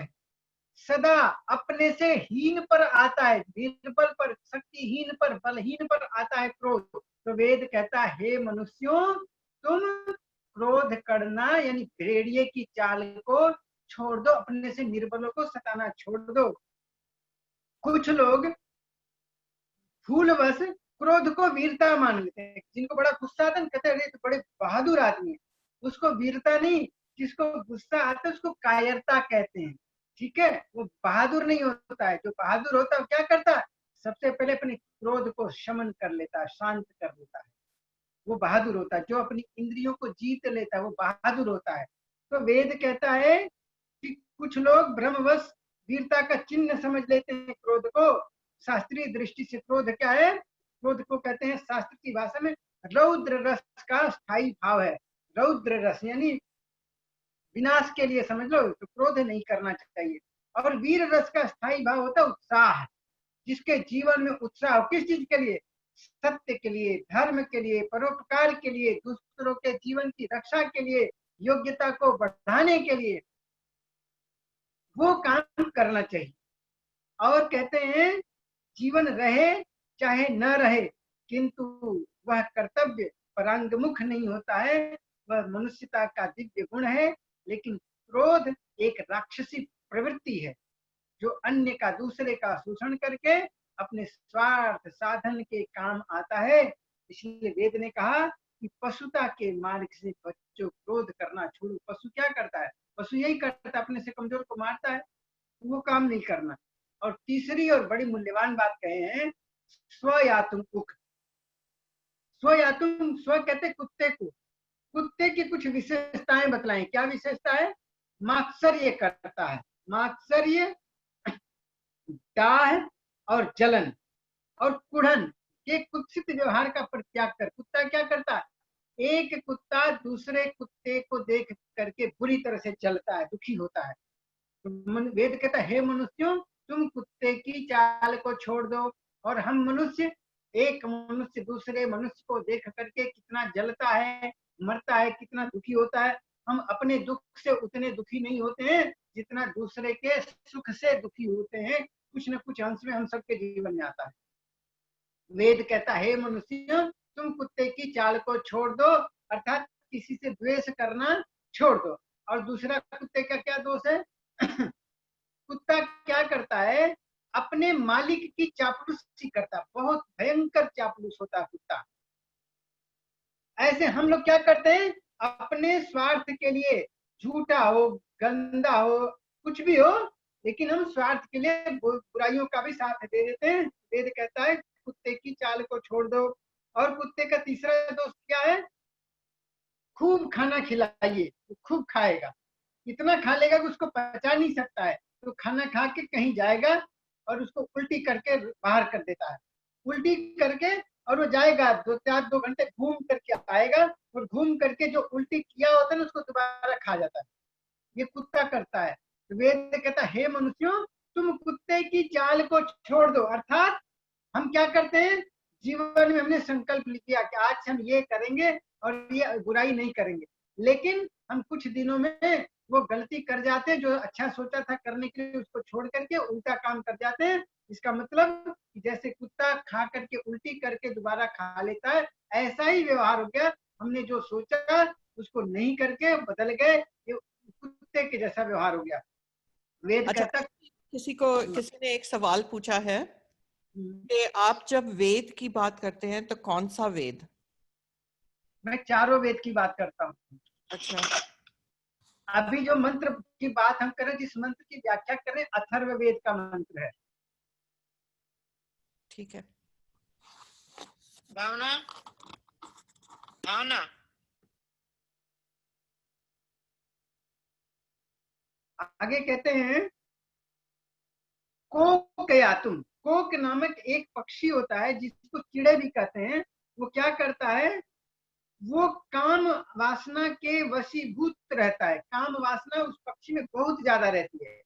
सदा अपने से हीन पर आता है, निर्बल पर, शक्तिहीन पर, बलहीन पर आता है क्रोध। तो वेद कहता है हे मनुष्यों, तुम क्रोध करना यानी भेड़िए की चाल को छोड़ दो, अपने से निर्बलों को सताना छोड़ दो। कुछ लोग भूलवश क्रोध को वीरता मान लेते हैं, जिनको बड़ा गुस्सा आता है कहते हैं तो बड़े बहादुर आदमी है, उसको वीरता नहीं, जिसको गुस्सा आता है उसको कायरता कहते हैं। ठीक है, वो बहादुर नहीं होता है। जो बहादुर होता है वो क्या करता है, सबसे पहले अपने क्रोध को शमन कर लेता है, शांत कर लेता है, वो बहादुर होता है। जो अपनी इंद्रियों को जीत लेता है वो बहादुर होता है। तो वेद कहता है कि कुछ लोग भ्रमवश वीरता का चिन्ह समझ लेते हैं क्रोध को। शास्त्रीय दृष्टि से क्रोध क्या है? क्रोध को कहते हैं शास्त्र की भाषा में रौद्र रस का स्थायी भाव है। रौद्र रस यानी विनाश के लिए समझ लो, तो क्रोध नहीं करना चाहिए। और वीर रस का स्थायी भाव होता है उत्साह, जिसके जीवन में उत्साह हो, किस चीज के लिए? सत्य के लिए, धर्म के लिए, परोपकार के लिए, दूसरों के जीवन की रक्षा के लिए, योग्यता को बढ़ाने के लिए, वो काम करना चाहिए। और कहते हैं जीवन रहे चाहे न रहे, किंतु वह कर्तव्य परांगमुख नहीं होता है, वह मनुष्यता का दिव्य गुण है। लेकिन क्रोध एक राक्षसी प्रवृत्ति है, जो अन्य का, दूसरे का शोषण करके अपने स्वार्थ साधन के काम आता है। इसलिए वेद ने कहा कि पशुता के मार्ग से बच्चों, क्रोध करना छोड़ो। पशु क्या करता है? पशु यही करता है, अपने से कमजोर को मारता है, वो काम नहीं करना। और तीसरी और बड़ी मूल्यवान बात कहे हैं, स्वयातुम उख। स्वयातुम, स्व कहते कुत्ते को, कुत्ते की कुछ विशेषताएं बतलाएं। क्या विशेषता है? मात्सर्य करता है, मात्सर्य, दाह और जलन और कुढ़न, ये कुत्सित व्यवहार का परित्याग कर कुत्ता क्या करता है? एक कुत्ता दूसरे कुत्ते को देख करके बुरी तरह से जलता है, दुखी होता है। तो वेद कहता है हे मनुष्यों, तुम कुत्ते की चाल को छोड़ दो। और हम मनुष्य, एक मनुष्य दूसरे मनुष्य को देख करके कितना जलता है, मरता है, कितना दुखी होता है। हम अपने दुख से उतने दुखी नहीं होते हैं जितना दूसरे के सुख से दुखी होते हैं। कुछ न कुछ अंश में हम सबके जीवन में आता है। वेद कहता है हे मनुष्य, तुम कुत्ते की चाल को छोड़ दो, अर्थात किसी से द्वेष करना छोड़ दो। और दूसरा, कुत्ते का क्या दोष है? कुत्ता क्या करता है? अपने मालिक की चापलूसी करता, बहुत भयंकर चापलूस होता है कुत्ता। ऐसे हम लोग क्या करते हैं? अपने स्वार्थ के लिए, झूठा हो, गंदा हो, कुछ भी हो, लेकिन हम स्वार्थ के लिए बुराइयों का भी साथ दे देते हैं। वेद कहता है कुत्ते की चाल को छोड़ दो। और कुत्ते का तीसरा दोष क्या है? खूब खाना खिलाइए, तो खूब खाएगा, इतना खा लेगा कि उसको पचा नहीं सकता है, तो खाना खा के कहीं जाएगा और उसको उल्टी करके बाहर कर देता है। उल्टी करके और वो जाएगा, 2 घंटे घूम करके आएगा, और घूम करके जो उल्टी किया होता है ना उसको दोबारा खा जाता है। ये कुत्ता करता है। तो वेद कहता है हे मनुष्यों तुम कुत्ते की चाल को छोड़ दो। अर्थात हम क्या करते हैं, जीवन में हमने संकल्प लिया कि आज से हम ये करेंगे और ये बुराई नहीं करेंगे, लेकिन हम कुछ दिनों में वो गलती कर जाते हैं, जो अच्छा सोचा था करने के लिए उसको छोड़ करके उल्टा काम कर जाते हैं। इसका मतलब कि जैसे कुत्ता खा करके उल्टी करके दोबारा खा लेता है, ऐसा ही व्यवहार हो गया। हमने जो सोचा उसको नहीं करके बदल गए, कुत्ते के जैसा व्यवहार हो गया। वेद अच्छा, कहता किसी ने एक सवाल पूछा है कि आप जब वेद की बात करते हैं तो कौन सा वेद? मैं चारों वेद की बात करता हूँ। अच्छा, अभी जो मंत्र की बात हम करें, जिस मंत्र की व्याख्या करें, अथर्ववेद का मंत्र है। ठीक है। भावना भावना आगे कहते हैं कोकयातुम। कोक नामक एक पक्षी होता है जिसको चिड़े भी कहते हैं। वो क्या करता है, वो काम वासना के वशीभूत रहता है। काम वासना उस पक्षी में बहुत ज्यादा रहती है।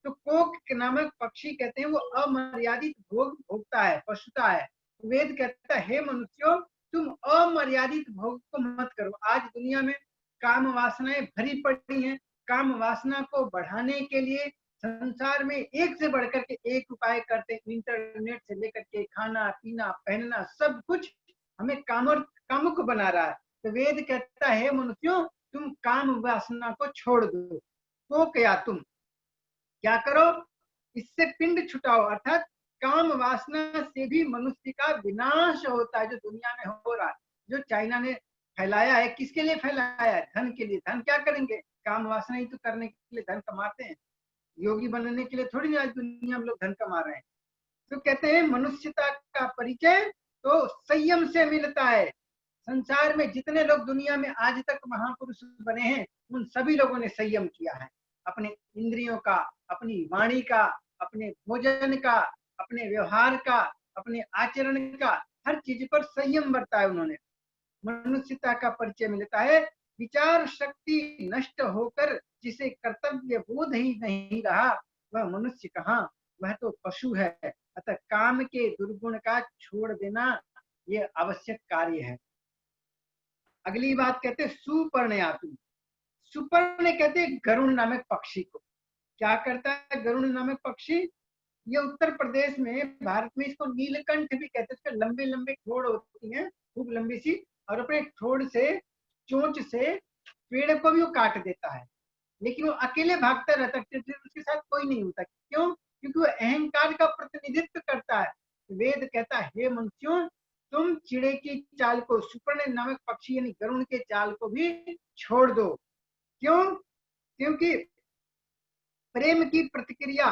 तो कोक नामक पक्षी कहते हैं वो अमर्यादित भोग भोगता है, पशुता है। वेद कहता है हे मनुष्यों तुम अमर्यादित भोग को मत करो। आज दुनिया में काम वासनाएं भरी पड़ी हैं। काम वासना को बढ़ाने के लिए संसार में एक से बढ़कर के एक उपाय करते हैं। इंटरनेट से लेकर के खाना पीना पहनना सब कुछ हमें कामुक बना रहा है। तो वेद कहता है मनुष्यों तुम काम वासना को छोड़ दो। तो क्या तुम क्या करो, इससे पिंड छुटाओ। अर्थात काम वासना से भी मनुष्य का विनाश होता है, जो दुनिया में हो रहा है, जो चाइना ने फैलाया है। किसके लिए फैलाया है? धन के लिए। धन क्या करेंगे, काम वासना ही तो करने के लिए धन कमाते हैं। योगी बनने के लिए थोड़ी ना आज दुनिया में लोग धन कमा रहे हैं। तो कहते हैं मनुष्यता का परिचय तो संयम से मिलता है। संसार में जितने लोग दुनिया में आज तक महापुरुष बने हैं, उन सभी लोगों ने संयम किया है। अपने इंद्रियों का, अपनी वाणी का, अपने भोजन का, अपने व्यवहार का, अपने आचरण का, हर चीज पर संयम बरता है उन्होंने। मनुष्यता का परिचय मिलता है। विचार शक्ति नष्ट होकर जिसे कर्तव्य बोध ही नहीं रहा, वह मनुष्य कहाँ, वह तो पशु है। अतः काम के दुर्गुण का छोड़ देना यह आवश्यक कार्य है। अगली बात कहते हैं सुपर्णयातु। सुपर्ण कहते हैं गरुण नामक पक्षी को। क्या करता है गरुण नामक पक्षी? ये उत्तर प्रदेश में, भारत में इसको नीलकंठ भी कहते हैं। इसके लंबे लंबे ठोड़ होती हैं, खूब लंबी सी, और अपने ठोड़ से, चोंच से पेड़ को भी वो काट देता है। लेकिन वो अकेले भागता रहता है, उसके साथ कोई नहीं होता। क्यों? क्योंकि वो अहंकार का प्रतिनिधित्व करता है। वेद कहता है हे मनुष्यों तुम चिड़े की चाल को, सुपर्ण नामक पक्षी यानी गरुण के चाल को भी छोड़ दो। क्यों? क्योंकि प्रेम की प्रतिक्रिया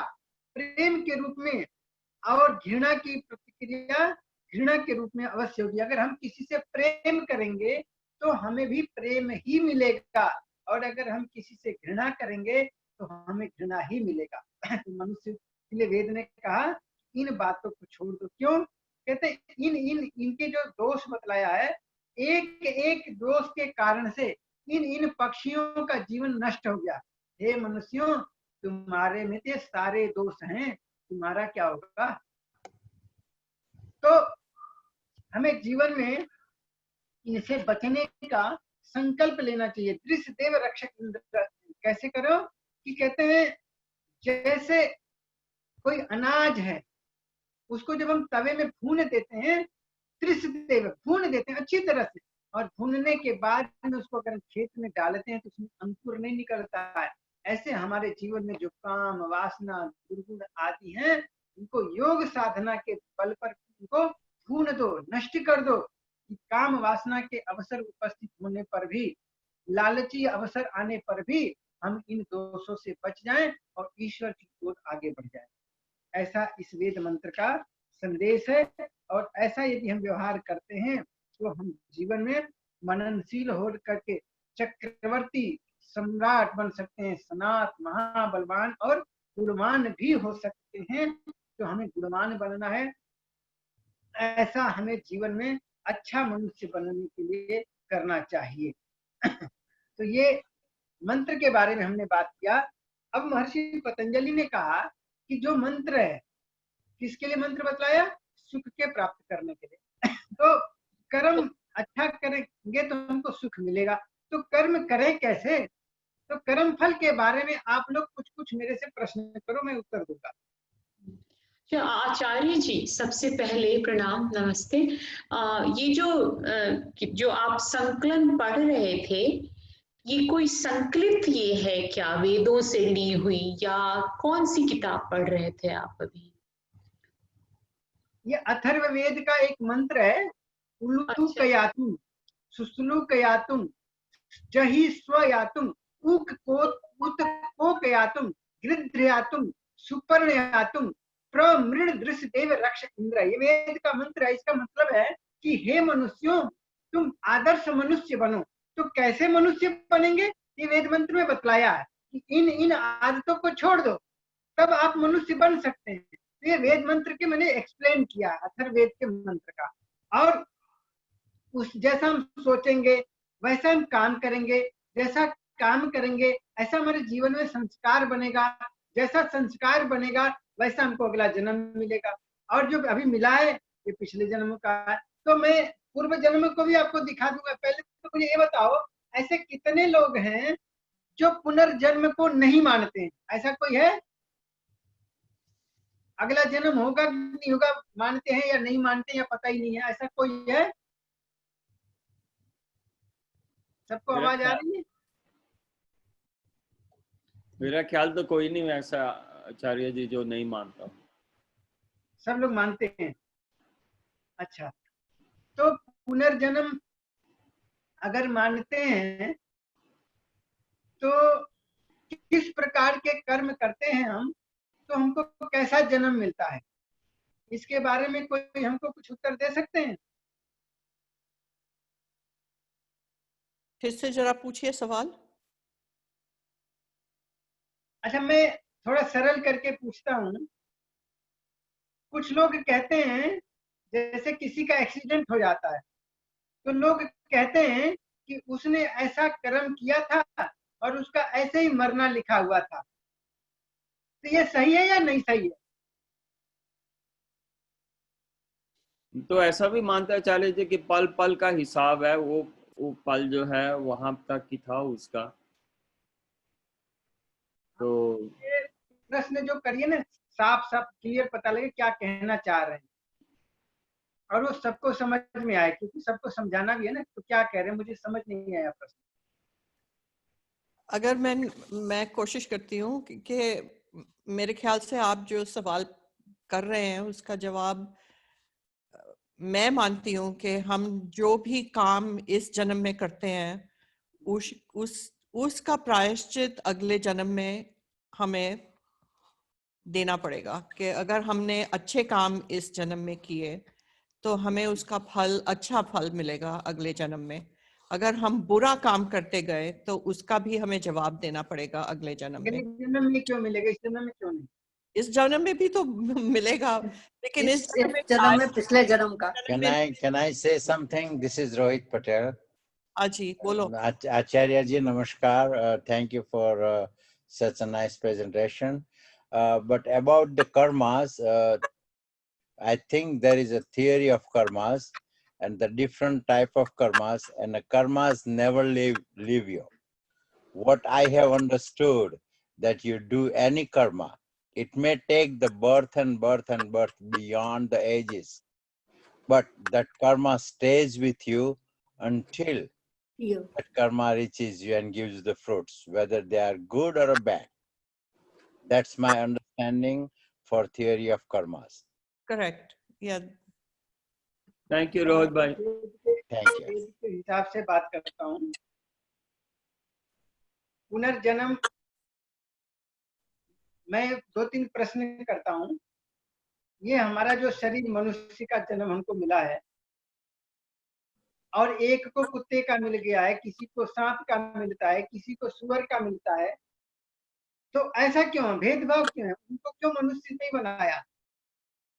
प्रेम के रूप में और घृणा की प्रतिक्रिया घृणा के रूप में अवश्य होगी। अगर हम किसी से प्रेम करेंगे तो हमें भी प्रेम ही मिलेगा, और अगर हम किसी से घृणा करेंगे तो हमें घृणा ही मिलेगा। मनुष्य के लिए वेद ने कहा इन बातों को छोड़ दो। क्यों? कहते इनके जो दोष बतलाया है, एक एक दोष के कारण से इन पक्षियों का जीवन नष्ट हो गया। हे मनुष्यों तुम्हारे में तो सारे दोष हैं, तुम्हारा क्या होगा? तो हमें जीवन में इनसे बचने का संकल्प लेना चाहिए। दृश्य देव रक्षक इंद्र। कैसे करो कि कहते हैं जैसे कोई अनाज है, उसको जब हम तवे में भून देते हैं, दृश्य देव भून देते हैं अच्छी तरह से, और भूनने के बाद में उसको अगर खेत में डालते हैं तो उसमें अंकुर नहीं निकलता है। ऐसे हमारे जीवन में जो काम वासना दुर्गुण आदि हैं, इनको योग साधना के बल पर इनको भून दो, नष्ट कर दो। कि काम वासना के अवसर उपस्थित होने पर भी, लालची अवसर आने पर भी हम इन दोषों से बच जाएं और ईश्वर की ओर आगे बढ़ जाएं। ऐसा इस वेद मंत्र का संदेश है। और ऐसा यदि हम व्यवहार करते हैं तो हम जीवन में मननशील हो करके चक्रवर्ती सम्राट बन सकते हैं, सनात महाबलवान और गुणवान भी हो सकते हैं। तो हमें गुणवान बनना है, ऐसा हमें जीवन में अच्छा मनुष्य बनने के लिए करना चाहिए। तो ये मंत्र के बारे में हमने बात किया। अब महर्षि पतंजलि ने कहा कि जो मंत्र है, किसके लिए मंत्र बतलाया? सुख के प्राप्त करने के लिए। तो कर्म अच्छा करेंगे तो हमको सुख मिलेगा, तो कर्म करें कैसे? तो कर्म फल के बारे में आप लोग कुछ कुछ मेरे से प्रश्न करो, मैं उत्तर दूंगा। तो आचार्य जी, सबसे पहले प्रणाम, नमस्ते। ये जो आप संकलन पढ़ रहे थे, ये कोई संकलित ये है क्या, वेदों से ली हुई, या कौन सी किताब पढ़ रहे थे आप अभी? ये अथर्ववेद का एक मंत्र है, उलुकयातुम, सुसलुकयातुम, जहि स्वयातुम, उक को उत कोकयातुम, गृध्रयातुम, सुपर्णयातुम, प्रमृण दृश्य देव रक्ष इंद्र। ये वेद का मंत्र है। इसका मतलब है कि हे मनुष्यों, तुम आदर्श मनुष्य बनो। तो कैसे मनुष्य बनेंगे? ये वेद मंत्र में बतलाया है कि इन इन आदतों को छोड़ दो, तब आप मनुष्य बन सकते हैं। तो ये वेद मंत्र के मैंने एक्सप्लेन किया, अथर्ववेद के मंत्र का। और उस जैसा हम सोचेंगे वैसा हम काम करेंगे, जैसा काम करेंगे ऐसा हमारे जीवन में संस्कार बनेगा, जैसा संस्कार बनेगा वैसा हमको अगला जन्म मिलेगा। और जो अभी मिला है ये पिछले जन्म का है। तो मैं पूर्व जन्म को भी आपको दिखा दूंगा। पहले तो मुझे ये बताओ, ऐसे कितने लोग हैं जो पुनर्जन्म को नहीं मानते हैं? ऐसा कोई है? अगला जन्म होगा कि नहीं होगा मानते हैं या नहीं मानते हैं या पता ही नहीं है, ऐसा कोई है? सबको आवाज आ रही है? मेरा ख्याल तो कोई नहीं ऐसा आचार्य जी जो नहीं मानता। सब लोग मानते हैं। अच्छा, तो पुनर्जन्म अगर मानते हैं तो किस प्रकार के कर्म करते हैं हम, तो हमको कैसा जन्म मिलता है? इसके बारे में कोई हमको कुछ उत्तर दे सकते हैं? फिर से जरा पूछिए सवाल। अच्छा, मैं थोड़ा सरल करके पूछता हूँ। कुछ लोग कहते हैं जैसे किसी का एक्सीडेंट हो जाता है तो लोग कहते हैं कि उसने ऐसा कर्म किया था और उसका ऐसे ही मरना लिखा हुआ था। तो ये सही है या नहीं सही है? तो ऐसा भी मानता है आचार्य जी कि पल पल का हिसाब है, वो पल जो है वहां तक ही था उसका। तो ये प्रश्न जो करिए ना, साफ साफ क्लियर पता लगे क्या कहना चाह रहे हैं और वो सबको समझ में आए, क्योंकि सबको समझाना भी है ना। तो क्या कह रहे हैं मुझे समझ नहीं आया प्रश्न। अगर मैं कोशिश करती हूँ कि मेरे ख्याल से आप जो सवाल कर रहे हैं उसका जवाब मैं मानती हूँ कि हम जो भी काम इस जन्म में करते हैं उसका प्रायश्चित अगले जन्म में हमें देना पड़ेगा। कि अगर हमने अच्छे काम इस जन्म में किए तो हमें उसका फल, अच्छा फल मिलेगा अगले जन्म में। अगर हम बुरा काम करते गए तो उसका भी हमें जवाब देना पड़ेगा अगले जन्म में। अगले जन्म में क्यों मिलेगा, इस जन्म में क्यों नहीं? इस जन्म में भी तो मिलेगा, लेकिन इस जन्म में पिछले जन्म का। Can I say something? This is Rohit Patel. जी बोलो। Acharya ji, namaskar. Thank you for such a nice presentation. But about the karmas, I think there is a theory of karmas and the different type of karmas, and the karmas never leave you. What I have understood, that you do any karma, it may take the birth and birth and birth beyond the ages, but that karma stays with you until that karma reaches you and gives the fruits, whether they are good or bad. That's my understanding for theory of karmas. Correct. Yeah. Thank you Rohit भाई। Thank you. के हिसाब से बात करता हूँ। पुनर्जन्म, मैं 2-3 प्रश्न करता हूँ। ये हमारा जो शरीर मनुष्य का जन्म हमको मिला है और एक को कुत्ते का मिल गया है, किसी को सांप का मिलता है, किसी को सुअर का मिलता है। तो ऐसा क्यों है? भेदभाव क्यों है? उनको क्यों मनुष्य नहीं बनाया?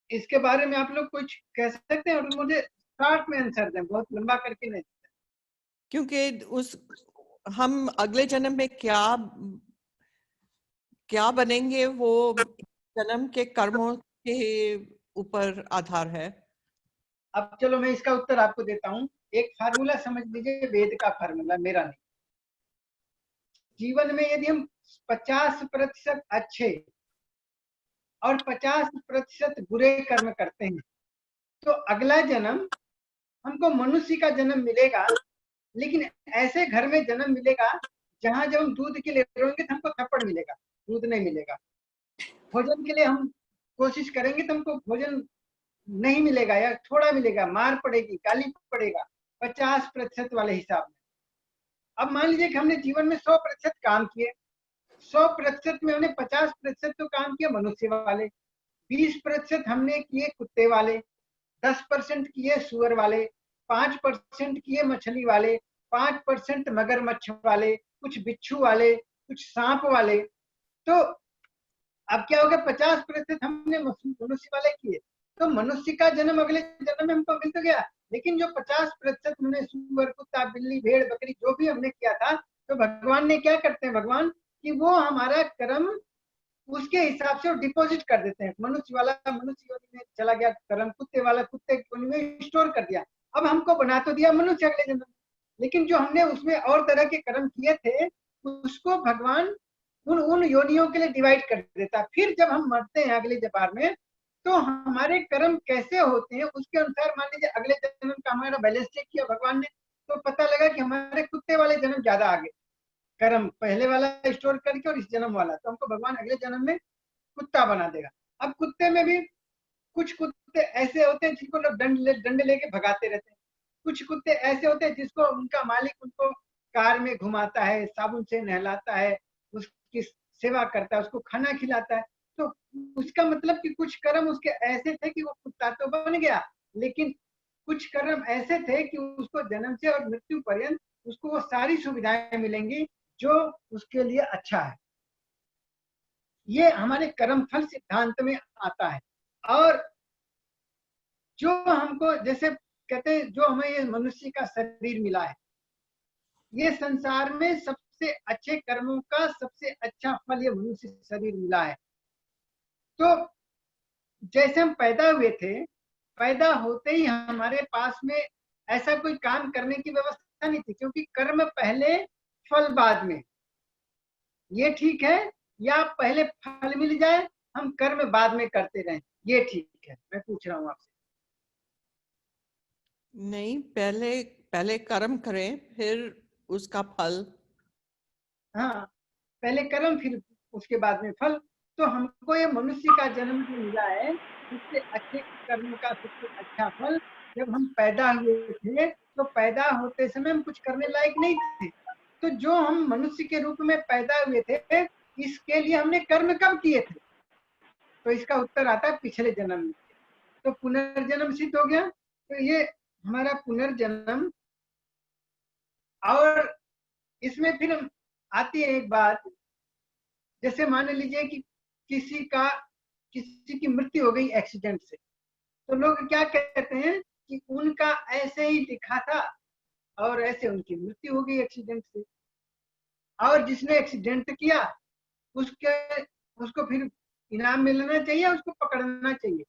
इसके बारे में आप लोग कुछ कह सकते हैं और मुझे शॉर्ट में आंसर दें, बहुत लंबा करके नहीं। क्योंकि हम अगले जन्म में क्या क्या बनेंगे वो जन्म के कर्मों के ऊपर आधार है। अब चलो मैं इसका उत्तर आपको देता हूँ। एक फार्मूला समझ लीजिए, वेद का फार्मूला, मेरा नहीं। जीवन में यदि हम 50% अच्छे और 50% बुरे कर्म करते हैं तो अगला जन्म हमको मनुष्य का जन्म मिलेगा, लेकिन ऐसे घर में जन्म मिलेगा जहां जब हम दूध के लिए रोएंगे तो हमको थप्पड़ मिलेगा, दूध नहीं मिलेगा। भोजन के लिए हम कोशिश करेंगे तो हमको भोजन नहीं मिलेगा या थोड़ा मिलेगा, मार पड़ेगी, गाली पड़ेगा, 50% वाले हिसाब में। अब मान लीजिए कि हमने जीवन में 100% काम किए, 100% में हमने 50% तो काम किया मनुष्य वाले, 20% हमने किए कुत्ते वाले, 10% किए सुअर वाले, 5% किए मछली वाले, 5% मगरमच्छ वाले, कुछ बिच्छू वाले, कुछ सांप वाले। तो अब क्या हो गया, 50% हमने मनुष्य वाले किए, तो मनुष्य का जन्म अगले जन्म में हमको मिल तो गया, लेकिन जो 50% हमने सुअर, कुत्ता, बिल्ली, भेड़, बकरी जो भी हमने किया था, तो भगवान ने क्या करते हैं, भगवान कि वो हमारा कर्म उसके हिसाब से डिपॉजिट कर देते हैं। मनुष्य वाला मनुष्य योनि में चला गया कर्म, कुत्ते वाला कुत्ते योनि में स्टोर कर दिया। अब हमको बना तो दिया मनुष्य अगले जन्म, लेकिन जो हमने उसमें और तरह के कर्म किए थे उसको भगवान उन योनियों के लिए डिवाइड कर देता। फिर जब हम मरते हैं अगले जबार में, तो हमारे कर्म कैसे होते हैं उसके अनुसार, मान लीजिए अगले जन्म का हमारा बैलेंस चेक किया भगवान ने, तो पता लगा कि हमारे कुत्ते वाले जन्म ज्यादा आगे कर्म, पहले वाला स्टोर करके और इस जन्म वाला, तो हमको भगवान अगले जन्म में कुत्ता बना देगा। अब कुत्ते में भी कुछ कुत्ते ऐसे होते हैं जिनको लोग डंडे लेके भगाते रहते हैं, कुछ कुत्ते ऐसे होते हैं जिसको उनका मालिक उनको कार में घुमाता है, साबुन से नहलाता है, उसकी सेवा करता है, उसको खाना खिलाता है। तो उसका मतलब कि कुछ कर्म उसके ऐसे थे कि वो कुत्ता तो बन गया, लेकिन कुछ कर्म ऐसे थे कि उसको जन्म से और मृत्यु पर्यंत उसको वो सारी सुविधाएं मिलेंगी जो उसके लिए अच्छा है। ये हमारे कर्म फल सिद्धांत में आता है। और जो हमको जैसे कहते हैं, जो हमें ये मनुष्य का शरीर मिला है, ये संसार में सबसे अच्छे कर्मों का सबसे अच्छा फल ये मनुष्य शरीर मिला है। तो जैसे हम पैदा हुए थे, पैदा होते ही हमारे पास में ऐसा कोई काम करने की व्यवस्था नहीं थी, क्योंकि कर्म पहले फल बाद में। ये ठीक है, या पहले फल मिल जाए हम कर्म बाद में करते रहें, ये ठीक है? मैं पूछ रहा हूँ आपसे। नहीं, पहले कर्म करें फिर उसका फल। हाँ, पहले कर्म फिर उसके बाद में फल। तो हमको ये मनुष्य का जन्म जो मिला है, उससे अच्छे कर्म का सबसे अच्छा फल, जब हम पैदा हुए थे तो पैदा होते समय हम कुछ करने लायक नहीं थे, तो जो हम मनुष्य के रूप में पैदा हुए थे इसके लिए हमने कर्म कब किए थे? तो इसका उत्तर आता है पिछले जन्म में। तो पुनर्जन्म सिद्ध हो गया। तो ये हमारा पुनर्जन्म। और इसमें फिर आती है एक बात, जैसे मान लीजिए कि किसी की मृत्यु हो गई एक्सीडेंट से, तो लोग क्या कहते हैं कि उनका ऐसे ही लिखा था और ऐसे उनकी मृत्यु हो गई एक्सीडेंट से। और जिसने एक्सीडेंट किया उसको फिर इनाम मिलना चाहिए, उसको पकड़ना चाहिए।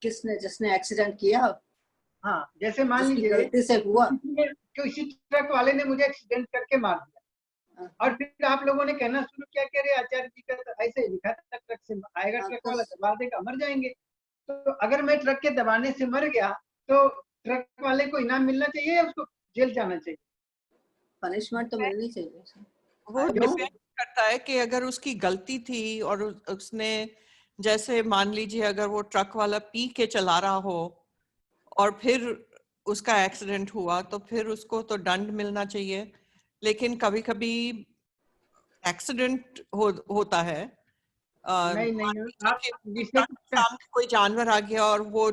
जिसने एक्सीडेंट किया, हाँ, जैसे मान लीजिए गलती से हुआ, किसी ट्रक वाले ने मुझे एक्सीडेंट करके मार दिया, और फिर आप लोगों ने कहना शुरू किया कि अरे आचार्य जी का तो ऐसे ही लिखा था, ट्रक से आएगा, ट्रक वाला दबा देगा, मर जाएंगे। तो अगर मैं ट्रक के दबाने से मर गया तो ट्रक वाले को इनाम मिलना चाहिए या उसको जेल जाना चाहिए? पनिशमेंट तो मिलनी चाहिए। वो डिपेंड करता है कि अगर उसकी गलती थी और उसने, जैसे मान लीजिए अगर वो ट्रक वाला पी के चला रहा हो और फिर उसका एक्सीडेंट हुआ तो फिर उसको तो दंड मिलना चाहिए। लेकिन कभी कभी एक्सीडेंट होता है, नहीं, आप विषय सामने कोई जानवर आ गया और वो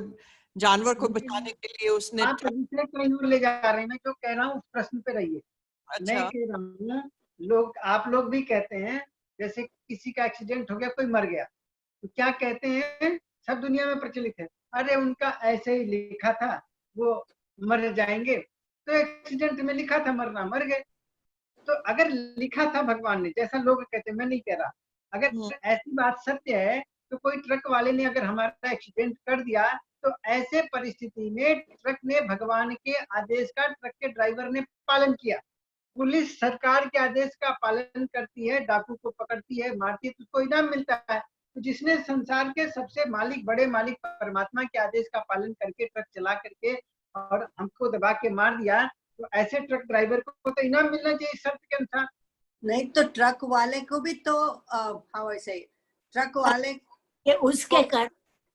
जानवर को बचाने के लिए उसने आप विषय कहीं और ले जा रहे हैं। मैं जो कह रहा हूँ उस प्रश्न पे रहिए। अच्छा। मैं कह रहा हूँ आप लोग भी कहते हैं, जैसे किसी का एक्सीडेंट हो गया, कोई मर गया, तो क्या कहते हैं, सब दुनिया में प्रचलित है, अरे उनका ऐसे ही लिखा था, वो मर जाएंगे, तो एक्सीडेंट में लिखा था मरना, मर गए। तो अगर लिखा था भगवान ने, जैसा लोग कहते हैं, मैं नहीं कह रहा, अगर ऐसी बात सत्य है तो कोई ट्रक वाले ने अगर हमारा एक्सीडेंट कर दिया तो ऐसे परिस्थिति में ट्रक ने भगवान के आदेश का ट्रक के ड्राइवर ने पालन किया। पुलिस सरकार के आदेश का पालन करती है, डाकू को पकड़ती है, मारती है तो उसको इनाम मिलता है। तो जिसने संसार के सबसे मालिक, बड़े मालिक परमात्मा के आदेश का पालन करके ट्रक चला करके और हमको दबा के मार दिया, तो ऐसे ट्रक ड्राइवर को तो इनाम मिलना चाहिए शर्त के अनुसार। नहीं तो ट्रक वाले को भी तो हाउ आई से, ट्रक वाले ये उसके कर्म,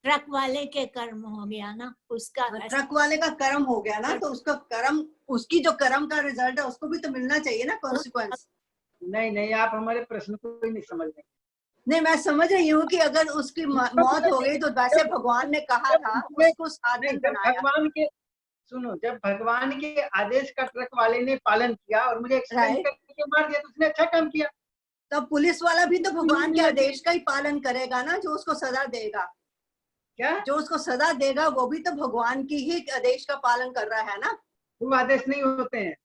ट्रक वाले के कर्म हो गया ना, उसका ट्रक वाले का कर्म हो गया ना, तो उसका कर्म, उसकी जो कर्म का रिजल्ट है उसको भी तो मिलना चाहिए ना, कॉन्सिक्वेंस। नहीं नहीं, आप हमारे प्रश्न को ही नहीं समझ रहे। नहीं, मैं समझ रही हूँ कि अगर उसकी मौत हो गई तो वैसे भगवान ने कहा था उसको साधन बनाया। भगवान के सुनो, जब भगवान के आदेश का ट्रक वाले ने पालन किया और मुझे एक्सीडेंट करके मार दिया तो उसने अच्छा काम किया। तब पुलिस वाला भी तो भगवान के आदेश का ही पालन करेगा ना, जो उसको सजा देगा। क्या? जो उसको सजा देगा वो भी तो भगवान की ही आदेश का पालन कर रहा है ना। वो आदेश नहीं होते हैं।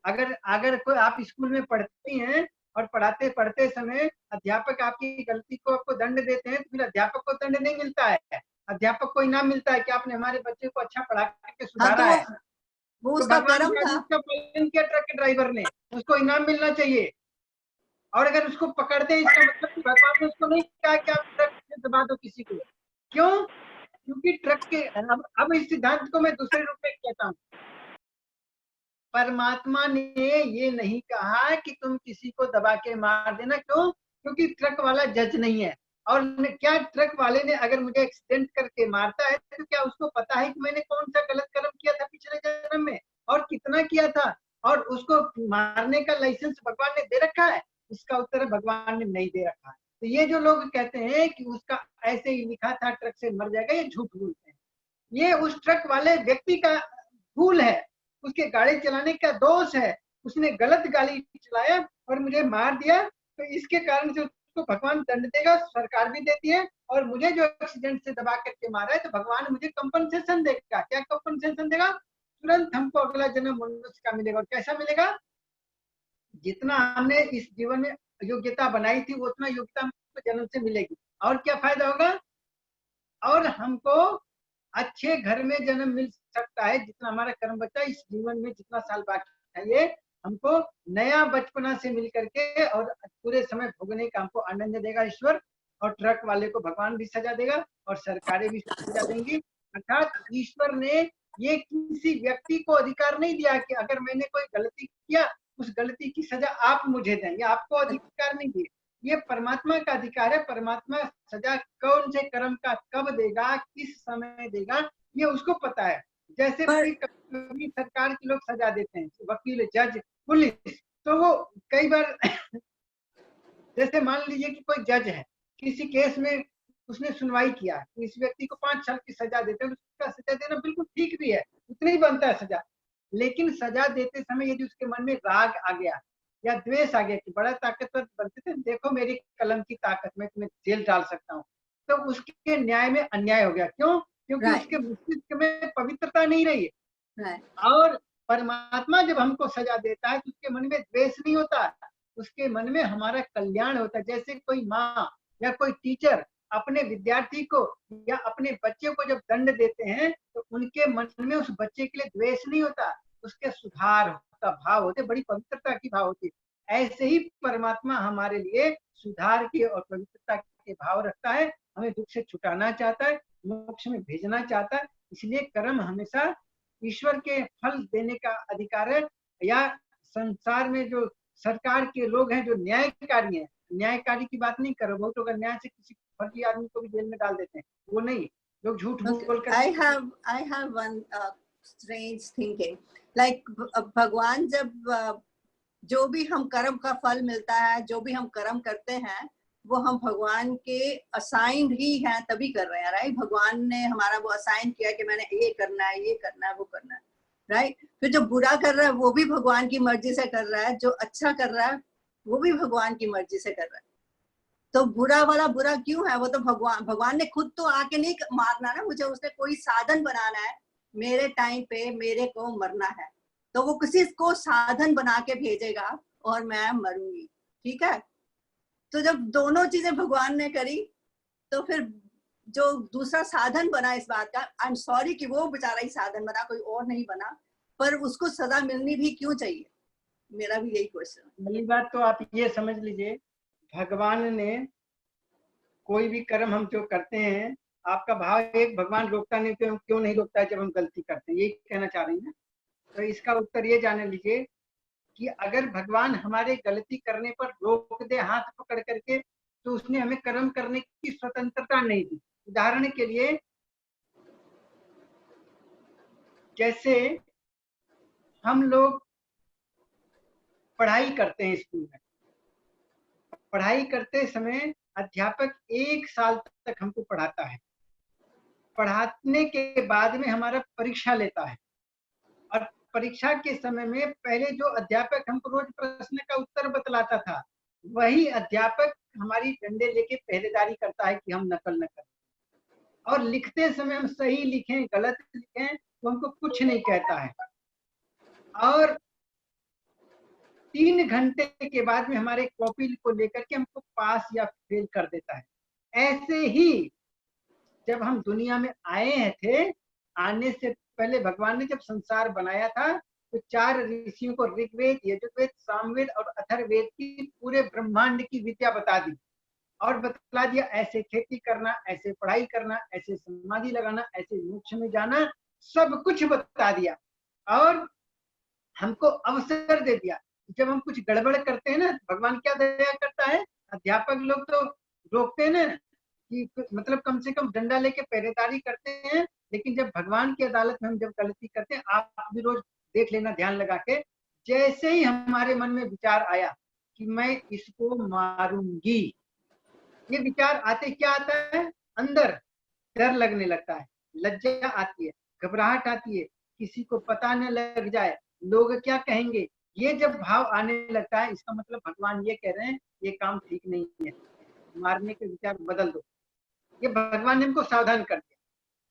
अगर कोई, आप स्कूल में पढ़ती हैं और पढ़ाते पढ़ते समय अध्यापक आपकी गलती को आपको दंड देते हैं, तो फिर अध्यापक को दंड नहीं मिलता है, अध्यापक को इनाम मिलता है कि आपने हमारे बच्चे को अच्छा पढ़ा करके सुधारा है। वो उसका कर्म था। उसका पालन किया ट्रक के ड्राइवर ने, उसको इनाम मिलना चाहिए। और अगर उसको पकड़ते इसका मतलब भगवान ने उसको नहीं कहा कि आप ट्रक से दबा दो किसी को। क्यों? क्योंकि ट्रक के अब इस सिद्धांत को मैं दूसरे रूप में कहता हूँ। परमात्मा ने ये नहीं कहा कि तुम किसी को दबा के मार देना। क्यों? क्योंकि ट्रक वाला जज नहीं है। और क्या ट्रक वाले ने अगर मुझे एक्सीडेंट करके मारता है तो क्या उसको पता है कि मैंने कौन सा गलत कर्म किया था पिछले जन्म में और कितना किया था, और उसको मारने का लाइसेंस भगवान ने दे रखा है? इसका उत्तर भगवान ने नहीं दे रखा है। तो ये जो लोग कहते हैं कि उसका ऐसे ही लिखा था ट्रक से मर जाएगा, ये झूठ बोलते हैं। ये उस ट्रक वाले व्यक्ति का भूल है, उसके गाड़ी चलाने का दोष है, उसने गलत गाड़ी चलाया और मुझे मार दिया, तो इसके कारण से उसको भगवान दंड देगा, सरकार भी देती है। और मुझे जो एक्सीडेंट से दबा करके मारा है तो भगवान मुझे कंपनसेशन देगा। क्या कंपनसेशन देगा? तुरंत हमको अगला जन्म मनुष्य का मिलेगा। और कैसा मिलेगा? जितना हमने इस जीवन में योग्यता बनाई थी वो उतना योग्यता हमको जन्म से मिलेगी। और क्या फायदा होगा? और हमको अच्छे घर में जन्म मिल सकता है, जितना हमारा कर्म बचा इस जीवन में, जितना साल बाकी है, ये हमको नया बचपना से मिल करके और पूरे समय भोगने का हमको आनंद देगा ईश्वर। और ट्रक वाले को भगवान भी सजा देगा और सरकारें भी सजा देंगी। अर्थात ईश्वर ने ये किसी व्यक्ति को अधिकार नहीं दिया कि अगर मैंने कोई गलती किया उस गलती की सजा आप मुझे दें, ये आपको अधिकार नहीं दिए। ये परमात्मा का अधिकार है। परमात्मा सजा कौन से कर्म का कब देगा, किस समय देगा, ये उसको पता है। जैसे कभी सरकार के लोग सजा देते हैं, वकील, जज, पुलिस, तो वो कई बार जैसे मान लीजिए कि कोई जज है, किसी केस में उसने सुनवाई किया, तो इस व्यक्ति को 5 साल की सजा देते हैं, उसका सजा देना बिल्कुल ठीक भी है, उतना ही बनता है सजा। लेकिन सजा देते समय यदि उसके मन में राग आ गया या द्वेष आ गया कि बड़ा ताकतवर बनते थे, देखो मेरी कलम की ताकत में तुम्हें जेल डाल सकता हूँ, तो उसके न्याय में अन्याय हो गया। क्यों? क्योंकि उसके मस्तिष्क में पवित्रता नहीं रही है। और परमात्मा जब हमको सजा देता है तो उसके मन में द्वेष नहीं होता, उसके मन में हमारा कल्याण होता है। जैसे कोई माँ या कोई टीचर अपने विद्यार्थी को या अपने बच्चे को जब दंड देते हैं तो उनके मन में उस बच्चे के लिए द्वेष नहीं होता, उसके सुधार का भाव होते, बड़ी पवित्रता की भाव होती है। ऐसे ही परमात्मा हमारे लिए सुधार की और पवित्रता के भाव रखता है, हमें दुख से छुटाना चाहता है, मोक्ष में भेजना चाहता है। इसलिए कर्म हमेशा ईश्वर के फल देने का अधिकार है। या संसार में जो सरकार के लोग हैं जो न्यायकारी हैं, न्यायकारी की बात नहीं करो, बहुत लोग अन्याय से किसी फर्जी आदमी को भी जेल में डाल देते हैं, वो नहीं, लोग झूठ बोलकर। I have one strange thinking, like भगवान जब जो भी हम कर्म का फल मिलता है, जो भी हम कर्म करते हैं, वो हम भगवान के असाइंड ही हैं तभी कर रहे हैं, राइट? भगवान ने हमारा वो असाइन किया कि मैंने ये करना है, ये करना है, वो करना है, राइट? फिर जो बुरा कर रहा है वो भी भगवान की मर्जी से कर रहा है, जो अच्छा कर रहा है वो भी भगवान की मर्जी से कर रहा है। तो बुरा वाला बुरा क्यों है? वो तो भगवान ने खुद तो आके नहीं मारना ना मुझे, उसने कोई साधन बनाना है, मेरे टाइम पे मेरे को मरना है, तो वो किसी को साधन बना के भेजेगा और मैं मरूंगी, ठीक है। तो जब दोनों चीजें भगवान ने करी तो फिर जो दूसरा साधन बना इस बात का, आई एम सॉरी कि वो बेचारा ही साधन बना, कोई और नहीं बना, पर उसको सजा मिलनी भी क्यों चाहिए, मेरा भी यही क्वेश्चन। पहली बात तो आप ये समझ लीजिए, भगवान ने कोई भी कर्म हम जो करते हैं, आपका भाव एक, भगवान रोकता नहीं, क्यों नहीं रोकता है जब हम गलती करते हैं, यही कहना चाह रही हैं। तो इसका उत्तर ये जान लीजिए कि अगर भगवान हमारे गलती करने पर रोक दे हाथ पकड़ करके, तो उसने हमें कर्म करने की स्वतंत्रता नहीं दी। उदाहरण के लिए, जैसे हम लोग पढ़ाई करते हैं स्कूल में, पढ़ाई करते समय अध्यापक 1 साल तक हमको पढ़ाता है, पढ़ाने के बाद में हमारा परीक्षा लेता है, और परीक्षा के समय में पहले जो अध्यापक हमको रोज प्रश्न का उत्तर बतलाता था, वही अध्यापक हमारी डंडे लेके पहरेदारी करता है कि हम नकल न करें, और लिखते समय हम सही लिखें गलत लिखें तो हमको कुछ नहीं कहता है, और 3 घंटे के बाद में हमारे कॉपी को लेकर के हमको पास या फेल कर देता है। ऐसे ही जब हम दुनिया में आए थे, आने से पहले भगवान ने जब संसार बनाया था, तो 4 ऋषियों को ऋग्वेद, यजुर्वेद, सामवेद और अथर्ववेद की पूरे ब्रह्मांड की विद्या बता दी, और बतला दिया ऐसे खेती करना, ऐसे पढ़ाई करना, ऐसे समाधि लगाना, ऐसे मोक्ष में जाना, सब कुछ बता दिया, और हमको अवसर दे दिया। जब हम कुछ गड़बड़ करते हैं ना, भगवान क्या दया करता है, अध्यापक लोग तो रोकते हैं ना कि मतलब कम से कम डंडा लेके पहरेदारी करते हैं, लेकिन जब भगवान की अदालत में हम जब गलती करते हैं, आप भी रोज देख लेना ध्यान लगा के, जैसे ही हमारे मन में विचार आया कि मैं इसको मारूंगी, ये विचार आते क्या आता है, अंदर डर लगने लगता है, लज्जा आती है, घबराहट आती है, किसी को पता न लग जाए, लोग क्या कहेंगे, ये जब भाव आने लगता है, इसका मतलब भगवान ये कह रहे हैं ये काम ठीक नहीं है, मारने के विचार बदल दो। ये भगवान ने हमको सावधान कर दिया।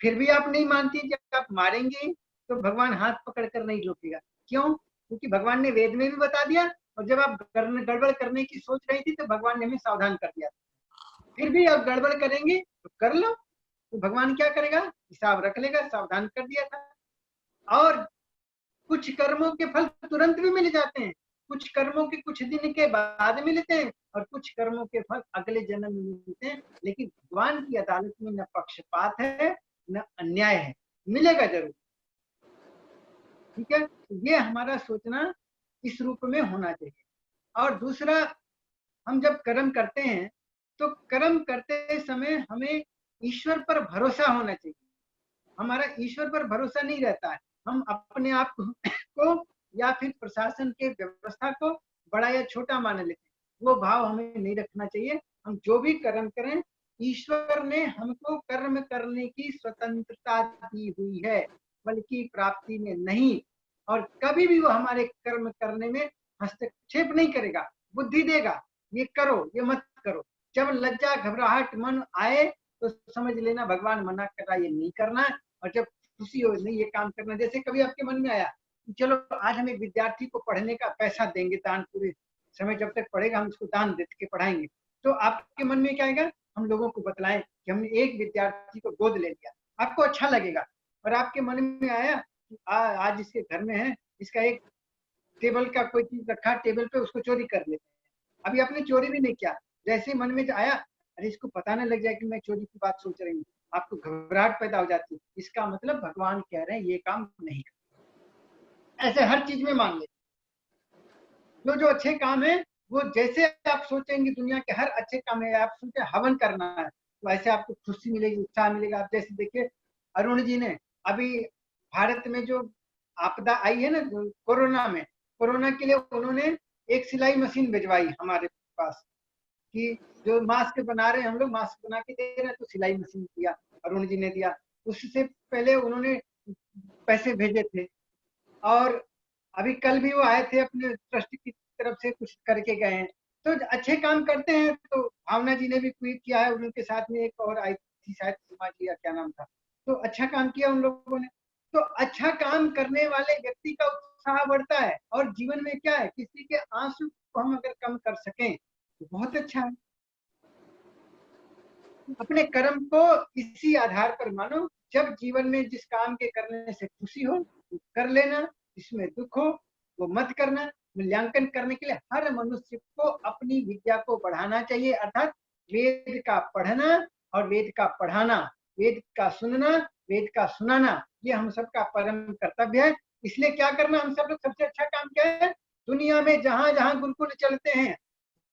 फिर भी आप नहीं मानती, जब आप मारेंगे तो भगवान हाथ पकड़ कर नहीं रोकेगा। क्यों? क्योंकि भगवान ने वेद में भी बता दिया, और जब आप गड़बड़ करने की सोच रही थी तो भगवान ने हमें सावधान कर दिया। फिर भी आप गड़बड़ करेंगे तो कर लो, तो भगवान क्या करेगा, हिसाब रख लेगा, सावधान कर दिया था। और कुछ कर्मों के फल तुरंत भी मिल जाते हैं, कुछ कर्मों के कुछ दिन के बाद मिलते हैं, और कुछ कर्मों के फल अगले जन्म में मिलते हैं। लेकिन भगवान की अदालत में न पक्षपात है न अन्याय है, मिलेगा जरूर, ठीक है। ये हमारा सोचना इस रूप में होना चाहिए। और दूसरा, हम जब कर्म करते हैं तो कर्म करते समय हमें ईश्वर पर भरोसा होना चाहिए। हमारा ईश्वर पर भरोसा नहीं रहता है, हम अपने आप को या फिर प्रशासन के व्यवस्था को बड़ा या छोटा मान लेते हैं, वो भाव हमें नहीं रखना चाहिए। हम जो भी कर्म करें, ईश्वर ने हमको कर्म करने की स्वतंत्रता दी हुई है, बल्कि प्राप्ति में नहीं, और कभी भी वो हमारे कर्म करने में हस्तक्षेप नहीं करेगा, बुद्धि देगा, ये करो ये मत करो। जब लज्जा घबराहट मन आए तो समझ लेना भगवान मना कर रहा है ये नहीं करना, और जब खुशी हो नहीं ये काम करना, जैसे कभी आपके मन में आया चलो आज हम एक विद्यार्थी को पढ़ने का पैसा देंगे, दान, पूरे समय जब तक पढ़ेगा हम उसको दान दे के पढ़ाएंगे, तो आपके मन में क्या आएगा, हम लोगों को बतलाएं कि हमने एक विद्यार्थी को गोद ले लिया, आपको अच्छा लगेगा। और आपके मन में आया कि आज इसके घर में है, इसका एक टेबल का कोई चीज रखा, टेबल पे उसको चोरी कर लेते हैं। अभी आपने चोरी भी नहीं किया, जैसे मन में आया अरे इसको पता न लग जाए कि मैं चोरी की बात सोच रही हूँ, आपको घबराहट पैदा हो जाती है। इसका मतलब भगवान कह रहे हैं ये काम नहीं करना। ऐसे हर चीज में मान ले, जो अच्छे काम है वो जैसे आप सोचेंगे, दुनिया के हर अच्छे काम है, आप सोचे हवन करना है तो ऐसे आपको खुशी मिलेगी, उत्साह मिलेगा। आप जैसे देखिए अरुण जी ने अभी भारत में जो आपदा आई है ना कोरोना में, कोरोना के लिए उन्होंने एक सिलाई मशीन भिजवाई हमारे पास कि जो मास्क बना रहे हैं हम लोग, मास्क बना के दे रहे हैं, तो सिलाई मशीन दिया, अरुण जी ने दिया। उससे पहले उन्होंने पैसे भेजे थे, और अभी कल भी वो आए थे, अपने ट्रस्ट की तरफ से कुछ करके गए हैं। तो अच्छे काम करते हैं। तो भावना जी ने भी ट्वीट किया है, उनके साथ में एक और आई थी शायद, सीमा जी या क्या नाम था, तो अच्छा काम किया उन लोगों ने। तो अच्छा काम करने वाले व्यक्ति का उत्साह बढ़ता है। और जीवन में क्या है, किसी के आंसू को हम अगर कम कर सकें तो बहुत अच्छा है। अपने कर्म को इसी आधार पर मानो, जब जीवन में जिस काम के करने से खुशी हो वो कर लेना, इसमें दुख हो वो मत करना। मूल्यांकन करने के लिए हर मनुष्य को अपनी विद्या को बढ़ाना चाहिए, अर्थात वेद का पढ़ना और वेद का पढ़ाना, वेद का सुनना, वेद का सुनाना, ये हम सबका परम कर्तव्य है। इसलिए क्या करना, हम सब लोग सबसे अच्छा काम क्या है, दुनिया में जहां जहां गुरुकुल चलते हैं,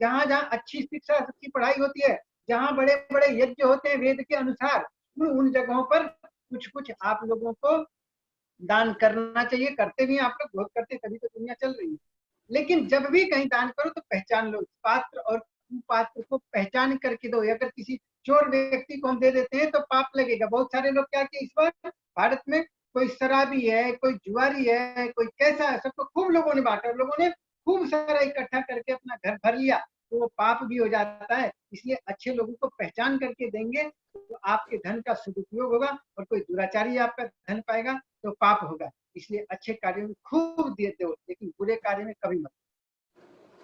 जहां जहां अच्छी शिक्षा, अच्छी पढ़ाई होती है, जहां बड़े बड़े यज्ञ होते हैं वेद के अनुसार, उन जगहों पर कुछ कुछ आप लोगों को दान करना चाहिए। करते भी आप लोग, बहुत करते, तभी तो दुनिया चल रही है। लेकिन जब भी कहीं दान करो तो पहचान लो, पात्र और कुपात्र को पहचान करके दो। अगर किसी चोर व्यक्ति को हम दे देते हैं तो पाप लगेगा। बहुत सारे लोग क्या किए इस बार भारत में, कोई शराबी है, कोई जुआरी है, कोई कैसा है, सबको खूब लोगों ने बांटा, लोगों ने खूब सारा इकट्ठा करके अपना घर भर लिया, तो वो पाप भी हो जाता है। इसलिए अच्छे लोगों को पहचान करके देंगे तो आपके धन का सदुपयोग होगा, और कोई दुराचारी आपका धन पाएगा तो पाप होगा। इसलिए अच्छे कार्यों में खूब दे दो, लेकिन बुरे कार्य में कभी मत।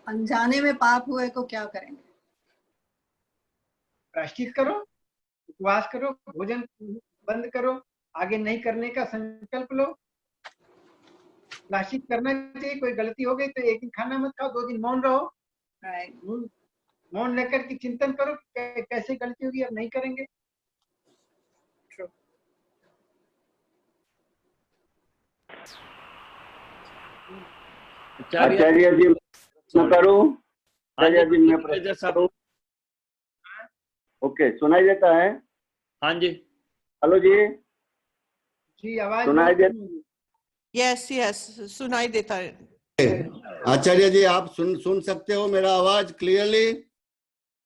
अनजाने में पाप हुए को क्या करेंगे? प्रायश्चित करो, उपवास करो, भोजन बंद करो, आगे नहीं करने का संकल्प लो। प्रायश्चित करना चाहिए। कोई गलती हो गई तो एक दिन खाना मत खाओ, 2 दिन मौन रहो, मौन लेकर के चिंतन करो कैसे गलती होगी, अब नहीं करेंगे। आचार्य जी मैं करूं? आचार्य जी मैं प्रश्न करूं? ओके, सुनाई देता है? हाँ जी। हेलो जी, जी आवाज सुनाई दे? यस यस, सुनाई देता है। आचार्य जी आप सुन सकते हो मेरा आवाज क्लियरली?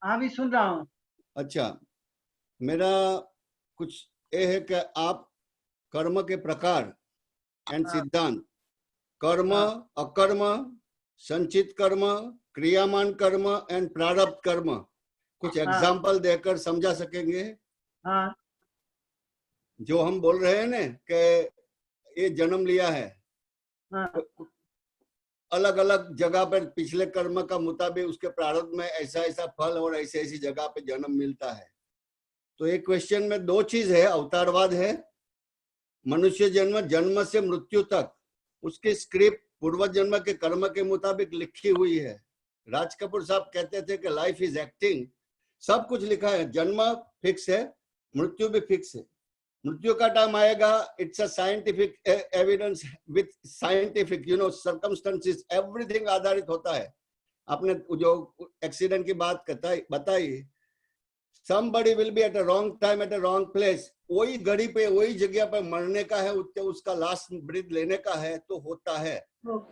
हाँ भी सुन रहा हूँ। अच्छा, मेरा कुछ ये है कि आप कर्म के प्रकार एंड सिद्धांत, कर्म, अकर्म, संचित कर्म, क्रियामान कर्म एंड प्रारब्ध कर्म, कुछ एग्जाम्पल देकर समझा सकेंगे? हाँ। जो हम बोल रहे हैं ना कि ये जन्म लिया है, अलग अलग जगह पर पिछले कर्म का मुताबिक उसके प्रारब्ध में ऐसा ऐसा फल और ऐसी ऐसी जगह पे जन्म मिलता है। तो एक क्वेश्चन में 2 चीज है, अवतारवाद है, मनुष्य जन्म, जन्म से मृत्यु तक उसकी स्क्रिप्ट पूर्व जन्म के कर्म के मुताबिक लिखी हुई है। राज कपूर साहब कहते थे कि लाइफ इज एक्टिंग, सब कुछ लिखा है, जन्म फिक्स है, मृत्यु भी फिक्स है। मृत्यु का टाइम आएगा, it's a scientific evidence with scientific circumstances, everything आधारित होता है। आपने जो एक्सीडेंट की बात बताई, somebody will be at a wrong time at a wrong place, वही घड़ी पे वही जगह पे मरने का है, उसका लास्ट ब्रीथ लेने का है तो होता है।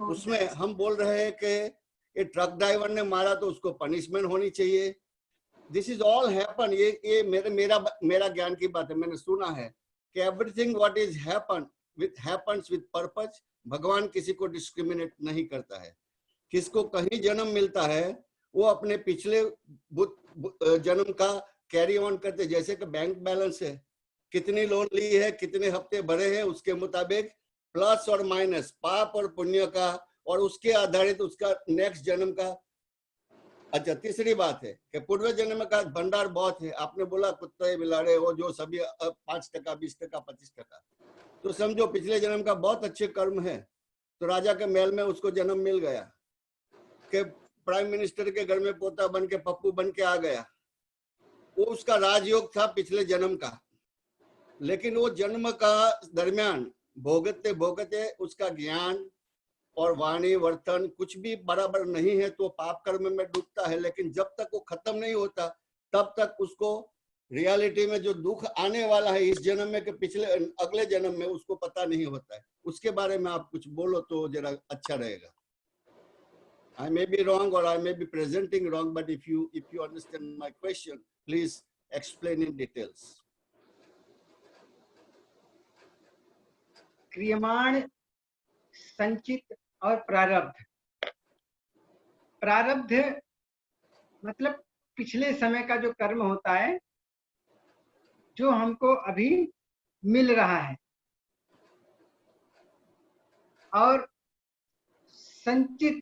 उसमें हम बोल रहे हैं कि ये ट्रक ड्राइवर ने मारा तो उसको पनिशमेंट होनी चाहिए। दिस इज ऑल हैपन, ये मेरा ज्ञान की बात है, मैंने सुना है कि everything what is happens with purpose. भगवान किसी को डिस्क्रिमिनेट नहीं करता है। किसको कहीं जन्म मिलता है वो अपने पिछले जन्म का कैरी ऑन करते, जैसे कि बैंक बैलेंस है, कितनी लोन ली है, कितने हफ्ते भरे हैं, उसके मुताबिक प्लस और माइनस, पाप और पुण्य का, और उसके आधारित उसका नेक्स्ट जन्म का। अच्छा, तीसरी बात है कि पूर्व जन्म का भंडार बहुत है। आपने बोला कुत्ते बिलाड़े हो जो सभी 5%, 20%, 25%, तो समझो पिछले जन्म का बहुत अच्छे कर्म है, तो राजा के महल में उसको जन्म मिल गया, कि प्राइम मिनिस्टर के घर में पोता बन के पप्पू बन के आ गया, वो उसका राजयोग था पिछले जन्म का। लेकिन वो जन्म का दरमियान भोगते भोगते उसका ज्ञान और वाणी वर्तन कुछ भी बराबर नहीं है तो पाप कर्म में डूबता है। लेकिन जब तक वो खत्म नहीं होता तब तक उसको रियलिटी में जो दुख आने वाला है इस जन्म में के पिछले अगले जन्म में, उसको पता नहीं होता है। उसके बारे में आप कुछ बोलो तो जरा अच्छा रहेगा। I may be wrong or I may be presenting wrong, but if you understand my question, please explain in details. क्रियमाण, संचित और प्रारब्ध। प्रारब्ध मतलब पिछले समय का जो कर्म होता है जो हमको अभी मिल रहा है, और संचित,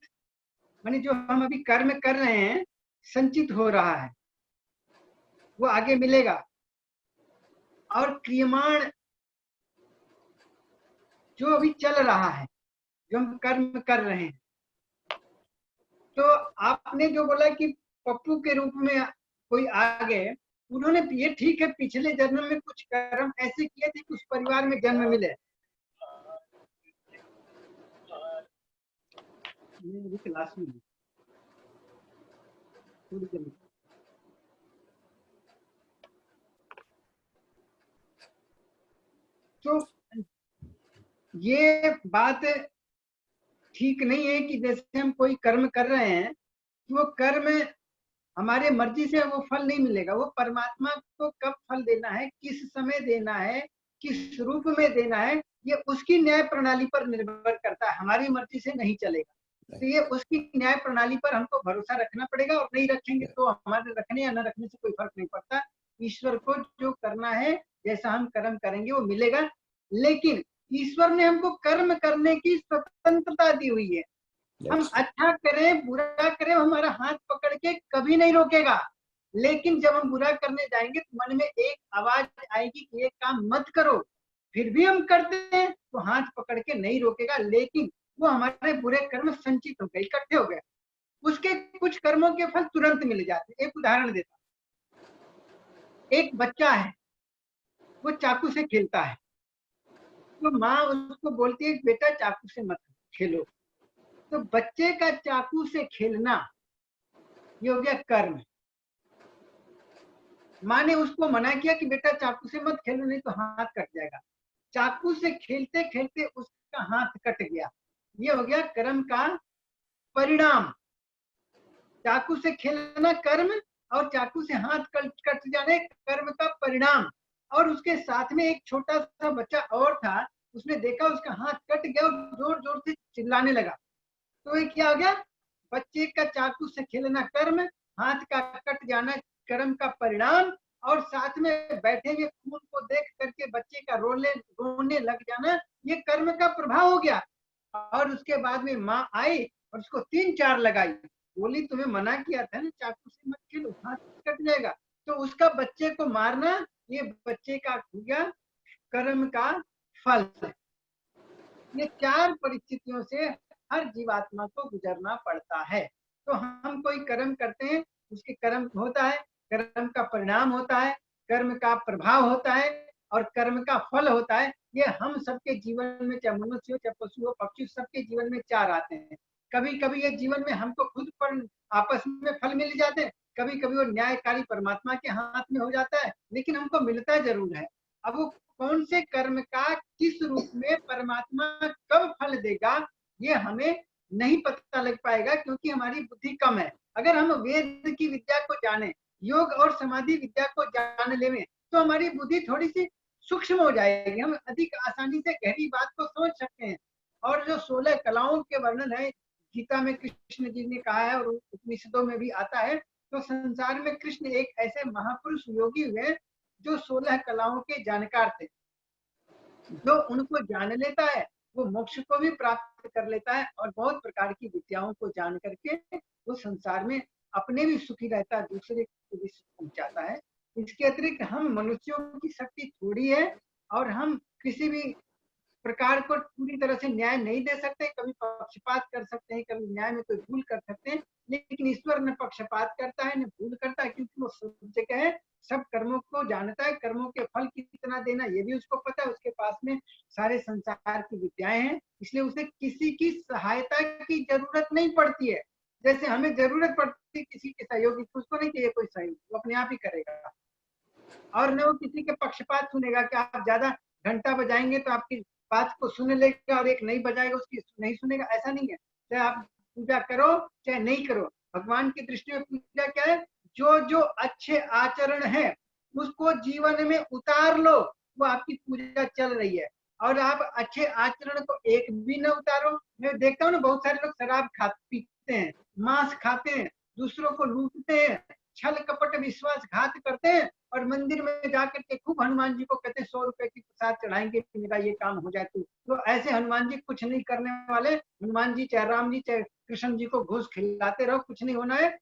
माने जो हम अभी कर्म कर रहे हैं संचित हो रहा है, वो आगे मिलेगा। और क्रियमाण जो अभी चल रहा है, जो हम कर्म कर रहे हैं, तो आपने जो बोला कि पप्पू के रूप में कोई आ गए, उन्होंने ये ठीक है पिछले जन्म में कुछ कर्म ऐसे किए थे कि उस परिवार में जन्म मिले। क्लास में थोड़ी जल्दी, तो ये बात ठीक नहीं है कि जैसे हम कोई कर्म कर रहे हैं तो वो कर्म हमारे मर्जी से वो फल नहीं मिलेगा। वो परमात्मा को कब फल देना है, किस समय देना है, किस रूप में देना है, ये उसकी न्याय प्रणाली पर निर्भर करता है, हमारी मर्जी से नहीं चलेगा। तो ये उसकी न्याय प्रणाली पर हमको भरोसा रखना पड़ेगा, और नहीं रखेंगे तो हमारे रखने या न रखने से कोई फर्क नहीं पड़ता। ईश्वर को जो करना है, जैसा हम कर्म करेंगे वो मिलेगा। लेकिन ईश्वर ने हमको कर्म करने की स्वतंत्रता दी हुई है। हम अच्छा करें बुरा करें, हमारा हाथ पकड़ के कभी नहीं रोकेगा। लेकिन जब हम बुरा करने जाएंगे तो मन में एक आवाज आएगी कि ये काम मत करो, फिर भी हम करते हैं तो हाथ पकड़ के नहीं रोकेगा। लेकिन वो हमारे बुरे कर्म संचित हो गए, इकट्ठे हो गए, उसके कुछ कर्मों के फल तुरंत मिल जाते हैं। एक उदाहरण देता हूं। एक बच्चा है, वो चाकू से खेलता है, तो माँ उसको बोलती है बेटा चाकू से मत खेलो। तो बच्चे का चाकू से खेलना ये हो गया कर्म। माँ ने उसको मना किया कि बेटा चाकू से मत खेलो, नहीं तो हाथ कट जाएगा। चाकू से खेलते खेलते उसका हाथ कट गया, ये हो गया कर्म का परिणाम। चाकू से खेलना कर्म, और चाकू से हाथ कट जाने कर्म का परिणाम। और उसके साथ में एक छोटा सा बच्चा और था, उसने देखा उसका हाथ कट गया और जोर जोर से चिल्लाने लगा। तो ये क्या हो गया, बच्चे का चाकू से खेलना कर्म, हाथ का कट जाना कर्म का परिणाम, और साथ में बैठे हुए खून को देख करके बच्चे का रोने लग जाना, ये कर्म का प्रभाव हो गया। और उसके बाद में माँ आई और उसको 3-4 लगाई, बोली तुम्हें मना किया था ना चाकू से मत खेलो, हाथ कट जाएगा। तो उसका बच्चे को मारना ये बच्चे का हो गया कर्म का फल। ये 4 परिस्थितियों से हर जीवात्मा को गुजरना पड़ता है। तो हम कोई कर्म करते हैं, उसके कर्म होता है, कर्म का परिणाम होता है, कर्म का प्रभाव होता है, और कर्म का फल होता है। ये हम सबके जीवन में, चाहे मनुष्य हो चाहे पशु हो पक्षी, सबके जीवन में 4 आते हैं। कभी कभी ये जीवन में हमको खुद पर आपस में फल मिल जाते हैं, कभी कभी वो न्यायकारी परमात्मा के हाथ में हो जाता है, लेकिन हमको मिलता जरूर है। अब वो कौन से कर्म का किस रूप में परमात्मा कब फल देगा, ये हमें नहीं पता लग पाएगा, क्योंकि हमारी बुद्धि कम है। अगर हम वेद की विद्या को जाने, योग और समाधि विद्या को जान लें, तो हमारी बुद्धि थोड़ी सी सूक्ष्म हो जाएगी, हम अधिक आसानी से गहरी बात को समझ सकते हैं। और जो 16 कलाओं के वर्णन है, गीता में कृष्ण जी ने कहा है और उपनिषदों में भी आता है। तो संसार में कृष्ण एक ऐसे महापुरुष योगी हुए जो 16 कलाओं के जानकार थे। जो उनको जान लेता है वो मोक्ष को भी प्राप्त कर लेता है, और बहुत प्रकार की विद्याओं को जान करके वो संसार में अपने भी सुखी रहता है, दूसरे को भी सुख पहुंचाता है। इसके अतिरिक्त हम मनुष्यों की शक्ति थोड़ी है, और हम किसी भी प्रकार को पूरी तरह से न्याय नहीं दे सकते। कभी पक्षपात कर सकते हैं, कभी न्याय में कोई भूल कर सकते हैं, लेकिन ईश्वर न पक्षपात करता है न भूल करता है, क्योंकि वो सब जगह है, सब कर्मों को जानता है। कर्मों के फल कितना देना ये भी उसको पता है, उसके पास में सारे संसार की विद्याएं हैं, इसलिए उसे किसी की सहायता की जरूरत नहीं पड़ती है। जैसे हमें जरूरत पड़ती है किसी के सहयोग की, उसको नहीं चाहिए कोई सहयोग, वो अपने आप ही करेगा। और न वो किसी के पक्षपात सुनेगा कि आप ज्यादा घंटा बजाएंगे तो आपकी बात को सुन लेगा, और एक नहीं बजाएगा उसकी नहीं सुनेगा, ऐसा नहीं है। चाहे आप पूजा करो चाहे नहीं करो, भगवान की दृष्टि में पूजा क्या है, जो जो अच्छे आचरण है उसको जीवन में उतार लो, वो आपकी पूजा चल रही है। और आप अच्छे आचरण को एक भी न उतारो। मैं देखता हूँ ना, बहुत सारे लोग शराब पीते हैं, मांस खाते हैं, दूसरों को लूटते हैं, छल कपट विश्वासघात करते हैं, और मंदिर में जाकर के खूब हनुमान जी को कहते हैं 100 रुपए की प्रसाद चढ़ाएंगे, मेरा ये काम हो जाए। तो ऐसे हनुमान जी कुछ नहीं करने वाले। हनुमान जी चाहे राम जी चाहे कृष्ण जी को घूस खिलाते रहो, कुछ नहीं होना है।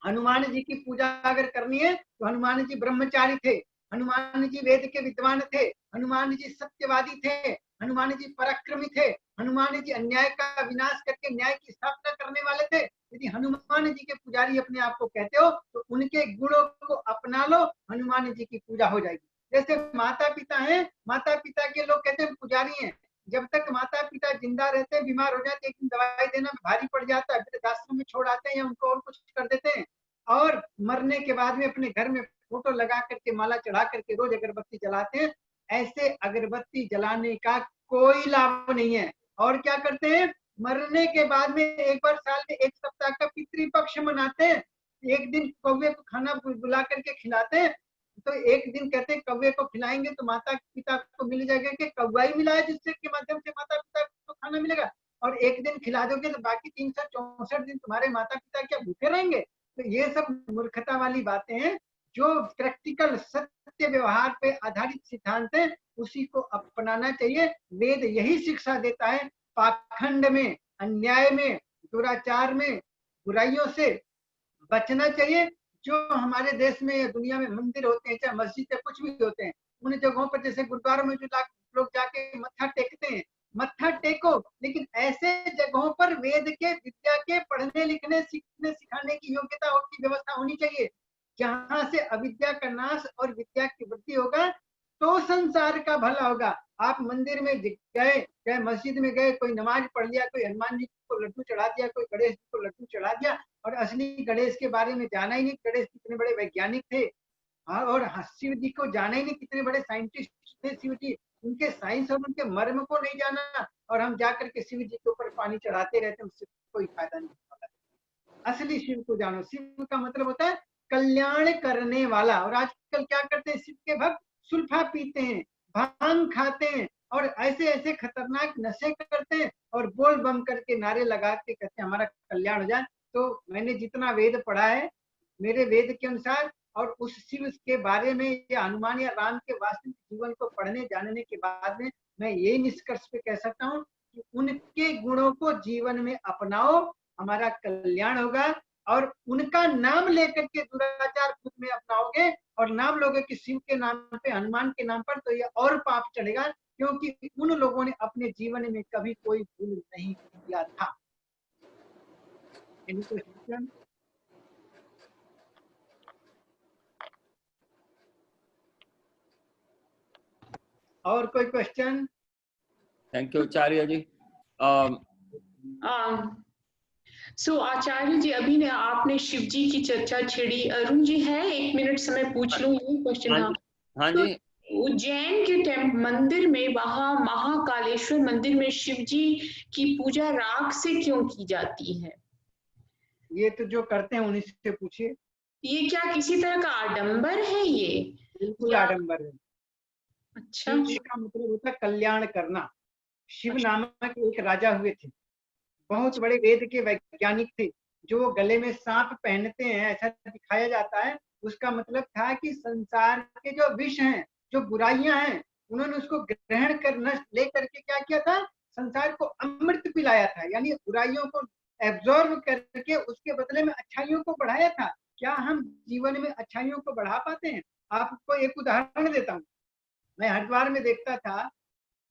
हनुमान जी की पूजा अगर करनी है तो हनुमान जी ब्रह्मचारी थे, हनुमान जी वेद के विद्वान थे, हनुमान जी सत्यवादी थे, हनुमान जी पराक्रमी थे, हनुमान जी अन्याय का विनाश करके न्याय की स्थापना करने वाले थे। यदि हनुमान जी के पुजारी अपने आप को कहते हो तो उनके गुणों को अपना लो, हनुमान जी की पूजा हो जाएगी। जैसे माता पिता हैं, माता पिता के लोग कहते हैं पुजारी हैं। जब तक माता पिता जिंदा रहते हैं, बीमार हो जाते हैं, एक दिन दवाई देना भारी पड़ जाता है, वृद्धाश्रम में छोड़ आते हैं या उनको और कुछ कर देते हैं, और मरने के बाद में अपने घर में फोटो लगा करके माला चढ़ा करके रोज अगरबत्ती जलाते हैं। ऐसे अगरबत्ती जलाने का कोई लाभ नहीं है। और क्या करते हैं, मरने के बाद में एक बार साल में 1 सप्ताह का पितृपक्ष मनाते हैं। एक दिन कौवे को खाना बुला करके खिलाते हैं। तो एक दिन कहते हैं कौवे को खिलाएंगे तो माता पिता को मिल जाएगा कि कौवा ही मिला है जिससे के माध्यम से माता पिता को खाना मिलेगा, और एक दिन खिला दोगे तो बाकी 364 दिन तुम्हारे माता पिता क्या भूखे रहेंगे? तो ये सब मूर्खता वाली बातें हैं। जो प्रैक्टिकल सत्य व्यवहार पे आधारित सिद्धांत है उसी को अपनाना चाहिए। वेद यही शिक्षा देता है, पाखंड में, अन्याय में, दुराचार में, बुराइयों से बचना चाहिए। जो हमारे देश में दुनिया में मंदिर होते हैं, चाहे मस्जिद या कुछ भी होते हैं, उन जगहों पर जैसे गुरुद्वारों में जो लोग जाके मत्था टेकते हैं, मत्था टेको, लेकिन ऐसे जगहों पर वेद के विद्या के पढ़ने लिखने सीखने सिखाने की योग्यता की व्यवस्था होनी चाहिए। जहां से अविद्या का नाश और विद्या की वृद्धि होगा तो संसार का भला होगा। आप मंदिर में गए, चाहे मस्जिद में गए, कोई नमाज पढ़ लिया, कोई हनुमान जी को लड्डू चढ़ा दिया, कोई गणेश जी को लड्डू चढ़ा दिया, और असली गणेश के बारे में जाना ही नहीं, गणेश कितने बड़े वैज्ञानिक थे, और शिव जी को जाना ही नहीं, कितने बड़े साइंटिस्ट थे शिव जी, उनके साइंस और उनके मर्म को नहीं जाना, और हम जाकर के शिव जी के ऊपर पानी चढ़ाते रहते हैं, उससे कोई फायदा नहीं होता। असली शिव को जानो। शिव का मतलब होता है कल्याण करने वाला। और आजकल क्या करते हैं शिव के भक्त, सुल्फा पीते हैं, भांग खाते हैं, और ऐसे ऐसे खतरनाक नशे करते हैं, और बोल बम करके नारे लगा के कहते हैं हमारा कल्याण हो जाए। तो मैंने जितना वेद पढ़ा है, मेरे वेद के अनुसार, और उस शिव के बारे में या हनुमान या राम के वास्तविक जीवन को पढ़ने जानने के बाद में मैं ये निष्कर्ष पे कह सकता हूँ कि उनके गुणों को जीवन में अपनाओ, हमारा कल्याण होगा। और उनका नाम लेकर के दुराचार खुद में अपनाओगे, और नाम लोगे कि शिव के नाम पे, हनुमान के नाम पर, तो ये और पाप चढ़ेगा, क्योंकि उन लोगों ने अपने जीवन में कभी कोई भूल नहीं किया था। और कोई क्वेश्चन? थैंक यू आचार्य जी। सो आचार्य जी, अभी ने आपने शिव जी की चर्चा छेड़ी। अरुण जी है, 1 मिनट समय पूछ लूं ये क्वेश्चन। हाँ जी। उज्जैन के मंदिर में, वहां महाकालेश्वर मंदिर में शिव जी की पूजा राख से क्यों की जाती है? ये तो जो करते हैं उन्हीं से पूछिए। ये क्या किसी तरह का आडंबर है? ये बिल्कुल आडंबर है। अच्छा। शिव का मतलब होता है कल्याण करना। शिव नामक एक राजा हुए थे, बहुत बड़े वेद के वैज्ञानिक थे, जो गले में सांप पहनते हैं, ऐसा दिखाया जाता है। उसका मतलब था कि संसार के जो विष हैं, जो बुराइयां हैं, उन्होंने उसको ग्रहण कर नष्ट लेकर के क्या किया था, संसार को अमृत पिलाया था, यानी बुराइयों को एब्जॉर्ब करके उसके बदले में अच्छाइयों को बढ़ाया था। क्या हम जीवन में अच्छाइयों को बढ़ा पाते हैं? आपको एक उदाहरण देता हूँ। मैं हरिद्वार में देखता था,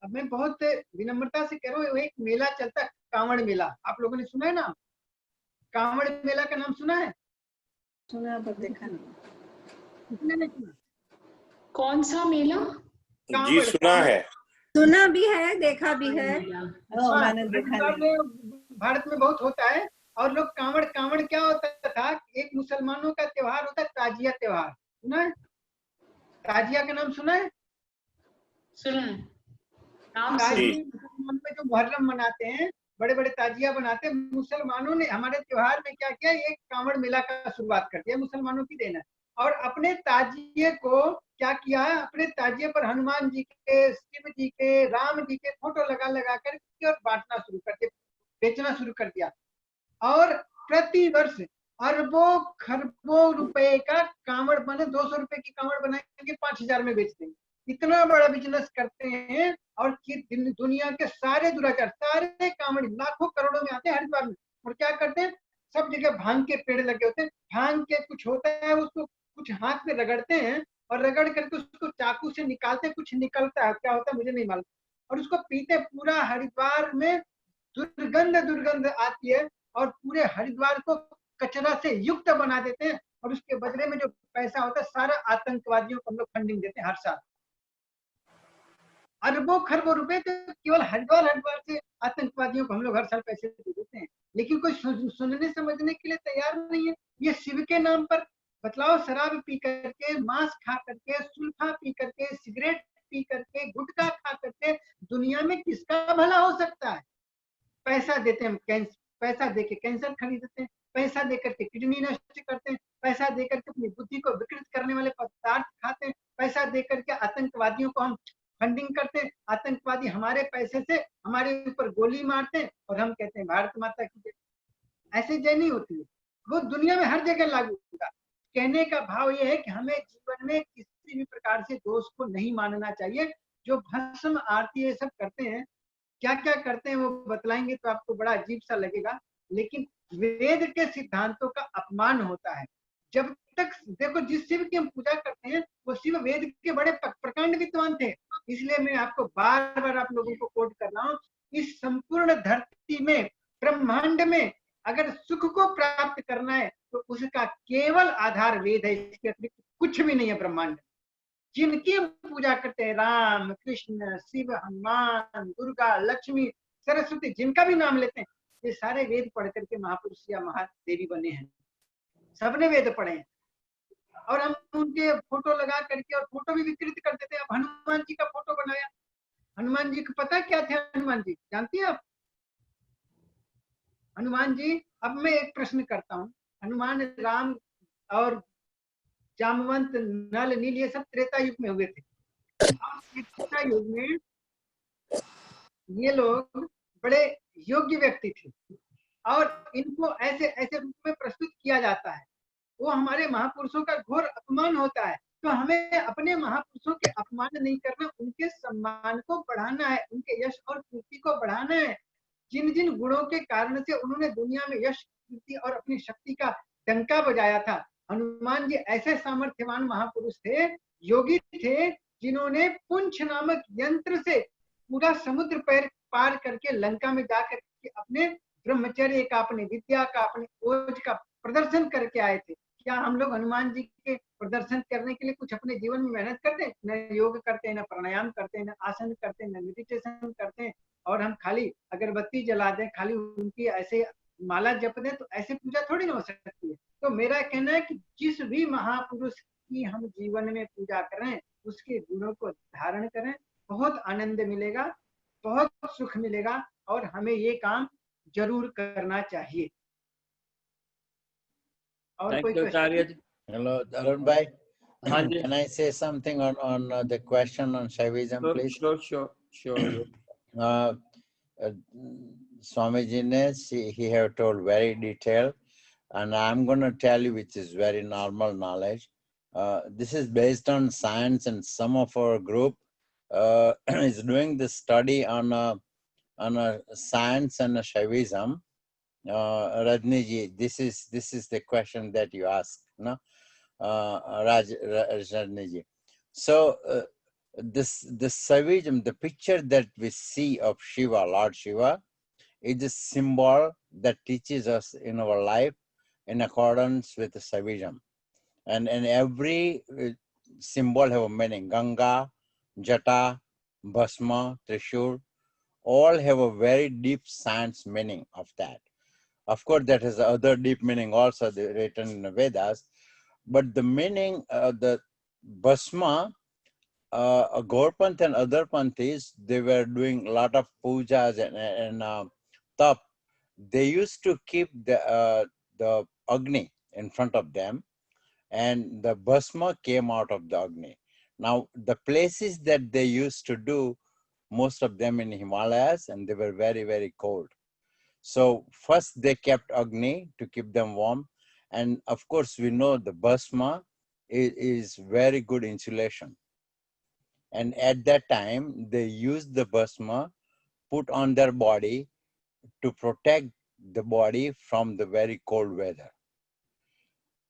अब मैं बहुत विनम्रता से कह रहा हूँ, एक मेला चलता है, कांवड़ मेला। आप लोगों ने सुना है ना? कांवड़ मेला का नाम सुना है? सुना पर देखा नहीं। किसने नहीं सुना? कौन सा मेला? जी सुना है, सुना भी है, देखा भी है। मैंने देखा नहीं। भारत में बहुत होता है। और लोग कांवड़, कांवड़ क्या होता था, एक मुसलमानों का त्योहार होता है ताजिया त्योहार। सुना है? ताजिया का नाम सुना है? सुना है। मुसलमान में जो मुहर्रम मनाते हैं, बड़े बड़े ताजिया बनाते हैं, मुसलमानों ने हमारे त्योहार में क्या किया, एक कांवड़ मेला का शुरुआत कर दिया, मुसलमानों की देना। और अपने ताजिए को क्या किया, अपने ताजिए पर हनुमान जी के, शिव जी के, राम जी के फोटो लगा लगा करके और बांटना शुरू कर दिया, बेचना शुरू कर दिया। और प्रति वर्ष अरबों खरबों रुपए का कांवड़ बने 200 रुपए की कांवड़ बनाएंगे 5000 में बेच देंगे। इतना बड़ा बिजनेस करते हैं। और दुनिया के सारे दुराचार, सारे कांवड़ लाखों करोड़ों में आते हैं हरिद्वार में। और क्या करते हैं, सब जगह भांग के पेड़ लगे होते हैं, भांग के कुछ होता है उसको कुछ हाथ में रगड़ते हैं और रगड़ करके उसको चाकू से निकालते हैं, कुछ निकलता है, क्या होता है मुझे नहीं मालूम, और उसको पीते। पूरा हरिद्वार में दुर्गंध आती है और पूरे हरिद्वार को कचरा से युक्त बना देते हैं। और उसके बदले में जो पैसा होता है सारा आतंकवादियों को हम लोग फंडिंग देते हैं हर साल। अरबों खरबों रुपए तो केवल हरिद्वार से आतंकवादियों को हम लोग हर साल पैसे दे देते हैं। लेकिन कोई सुनने समझने के लिए तैयार नहीं है। ये शिव के नाम पर बतलाओ, शराब पी करके, मांस खा करके, सुल्फा पी करके, सिगरेट पी करके, गुटखा खा करके दुनिया में किसका भला हो सकता है? पैसा देते हैं, पैसा देके कैंसर खरीदते हैं, पैसा देकर के किडनी नष्ट करते हैं, पैसा देकर के अपनी बुद्धि को विकृत करने वाले पदार्थ खाते हैं, पैसा देकर के आतंकवादियों को हम फंडिंग करते हैं। आतंकवादी हमारे पैसे से हमारे ऊपर गोली मारते हैं और हम कहते हैं भारत माता की जय। ऐसे जय नहीं होती है, वो दुनिया में हर जगह लागू होगा। कहने का भाव ये है कि हमें जीवन में किसी भी प्रकार से दोष को नहीं मानना चाहिए। जो भस्म आरती ये सब करते हैं, क्या क्या करते हैं वो बतलाएंगे तो आपको बड़ा अजीब सा लगेगा, लेकिन वेद के सिद्धांतों का अपमान होता है। जब तक देखो, जिस शिव की हम पूजा करते हैं वो शिव वेद के बड़े प्रकांड विद्वान थे। इसलिए मैं आपको बार बार आप लोगों को कोट कर रहा हूँ, इस संपूर्ण धरती में, ब्रह्मांड में अगर सुख को प्राप्त करना है तो उसका केवल आधार वेद है, इसके अतिरिक्त कुछ भी नहीं है ब्रह्मांड। जिनकी हम पूजा करते हैं, राम कृष्ण शिव हनुमान दुर्गा लक्ष्मी सरस्वती, जिनका भी नाम लेते हैं, ये सारे वेद पढ़ करके महापुरुष या महादेवी बने हैं। सबने वेद पढ़े हैं और हम उनके फोटो लगा करके और फोटो भी विकृत कर देते हैं। अब हनुमान जी का फोटो बनाया, हनुमान जी को पता क्या थे? हनुमान जी जानती है आप? हनुमान जी, अब मैं एक प्रश्न करता हूँ, हनुमान राम और जामवंत नल नील ये सब त्रेता युग में हुए थे। त्रेता युग में ये लोग बड़े योग्य व्यक्ति थे और इनको ऐसे ऐसे रूप में प्रस्तुत किया जाता है, वो हमारे महापुरुषों का घोर अपमान होता है। तो हमें अपने महापुरुषों के अपमान नहीं करना, उनके सम्मान को बढ़ाना है, उनके यश और कीर्ति को बढ़ाना है। जिन जिन गुणों के कारण से उन्होंने दुनिया में यश कीर्ति और अपनी शक्ति का डंका बजाया था। हनुमान जी ऐसे सामर्थ्यवान महापुरुष थे, योगी थे, जिन्होंने पुंछ नामक यंत्र से पूरा समुद्र पार करके लंका में जाकर के अपने ब्रह्मचर्य का, अपने विद्या का, अपने ओज का प्रदर्शन करके आए थे। क्या हम लोग हनुमान जी के प्रदर्शन करने के लिए कुछ अपने जीवन में मेहनत करते हैं? न योग करते हैं, न प्राणायाम करते हैं, न आसन करते हैं, न मेडिटेशन करते हैं, और हम खाली अगरबत्ती जला दें, खाली उनकी ऐसे माला जप दें, तो ऐसे पूजा थोड़ी ना हो सकती है। तो मेरा कहना है कि जिस भी महापुरुष की हम जीवन में पूजा करें, उसके गुणों को धारण करें, बहुत आनंद मिलेगा, बहुत सुख मिलेगा, और हमें ये काम जरूर करना चाहिए। और कोई क्वेश्चन? Hello, Arun bhai. हाँ जी। Can I say something on the question on Shaivism, please? Sure. Swamiji ne, he have told very detailed, and I'm going to tell you, which is very normal knowledge. This is based on science, and some of our group is doing this study on a science and a Shaivism. Rajni ji, this is the question that you asked, no? Rajni ji. So this Shaivism, the picture that we see of Shiva, Lord Shiva, is a symbol that teaches us in our life in accordance with the Shaivism. And every symbol have a meaning. Ganga, Jata, Bhasma, Trishul, all have a very deep science meaning of that. Of course, that has other deep meaning also written in the Vedas. But the meaning of the Bhasma, Gaurpanth and other Panthis, they were doing a lot of pujas and tap. They used to keep the Agni in front of them, and the Bhasma came out of the Agni. Now, the places that they used to do, most of them in Himalayas, and they were very, very cold. So first they kept Agni to keep them warm. And of course, we know the Bhasma is very good insulation. And at that time, they used the bhasma put on their body to protect the body from the very cold weather.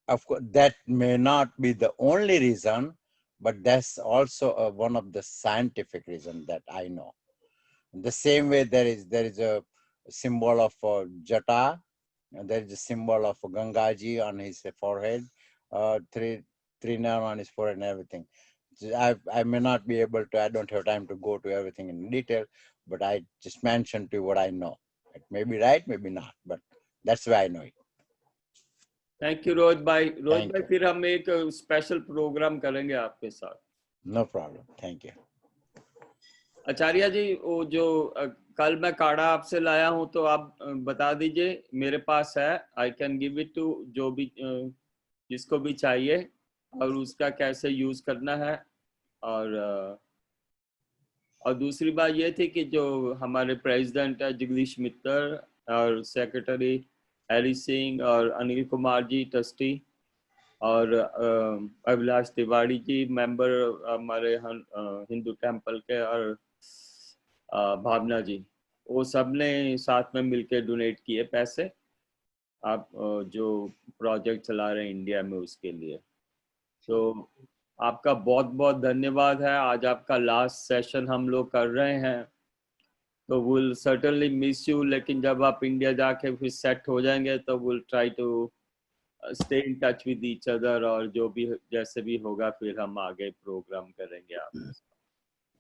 Of course, that may not be the only reason, but that's also one of the scientific reasons that I know. The same way there is a symbol of Jata, and there is a symbol of Gangaji on his forehead, Trinam on his forehead and everything. I may not be able to, I don't have time to go to everything in detail, but I just mentioned to you what I know. It may be right, maybe not, but that's why I know it. Thank you Rohit भाई. रोहित Thank भाई you. फिर हम एक स्पेशल प्रोग्राम करेंगे आपके साथ. No problem. Thank you. आचार्य जी, वो जो कल मैं काढ़ा आपसे लाया हूं, तो आप बता दीजिए. मेरे पास है, I can give it to जो भी जिसको भी चाहिए, और उसका कैसे यूज करना है. और दूसरी बात ये थी कि जो हमारे प्रेसिडेंट है जगदीश मित्तर, और सेक्रेटरी हरी सिंह, और अनिल कुमार जी ट्रस्टी, और अभिलाष तिवारी जी मेंबर हमारे हिंदू टेम्पल के, और भावना जी, वो सब ने साथ में मिलके डोनेट किए पैसे आप जो प्रोजेक्ट चला रहे हैं इंडिया में उसके लिए. तो आपका बहुत बहुत धन्यवाद है. आज आपका लास्ट सेशन हम लोग कर रहे हैं, तो विल सर्टेनली मिस यू, लेकिन जब आप इंडिया जाके फिर सेट हो जाएंगे तो will try to stay in touch with each other, और जो भी जैसे भी होगा फिर हम आगे प्रोग्राम करेंगे आपके साथ.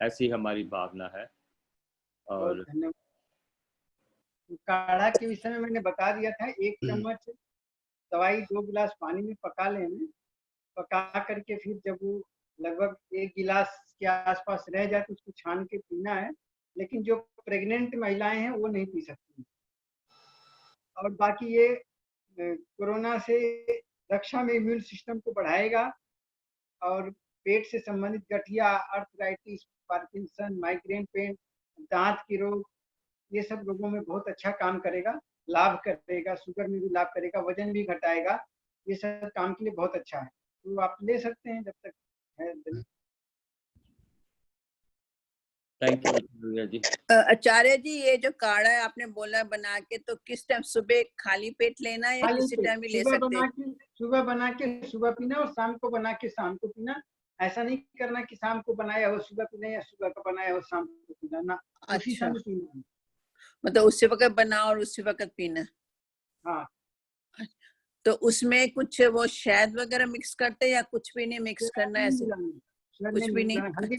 ऐसी हमारी भावना है. और काढ़ा के विषय में मैंने बता दिया था. 1 चम्मच दवाई 2 गिलास पानी में पका लेना. पका करके फिर जब वो लगभग 1 गिलास के आसपास रह जाए तो उसको छान के पीना है. लेकिन जो प्रेग्नेंट महिलाएं हैं वो नहीं पी सकती. और बाकी ये कोरोना से रक्षा में इम्यून सिस्टम को बढ़ाएगा, और पेट से संबंधित गठिया, आर्थराइटिस, पार्किंसन, माइग्रेन पेन, दांत की रोग, ये सब रोगों में बहुत अच्छा काम करेगा, लाभ करेगा. शुगर में भी लाभ करेगा, वजन भी घटाएगा. ये सब काम के लिए बहुत अच्छा है, तो आप ले सकते हैं जब तक है. थैंक यू जी. आचार्य जी, ये जो काढ़ा है आपने बोला बना के, तो किस टाइम, सुबह खाली पेट लेना है या किसी टाइम भी ले सकते हैं? सुबह बना के सुबह पीना, और शाम को बना के शाम को पीना. ऐसा नहीं करना कि शाम को बनाया हो सुबह पीना, या सुबह का बनाया हो शाम को पीना ना. उसी अच्छा, समय पीना. मतलब उसी वक्त बनाओ और उसी वक्त पीना. हाँ. तो उसमें कुछ वो शहद वगैरह मिक्स करते हैं या कुछ भी नहीं मिक्स करना है? ऐसे कुछ भी नहीं. हल्दी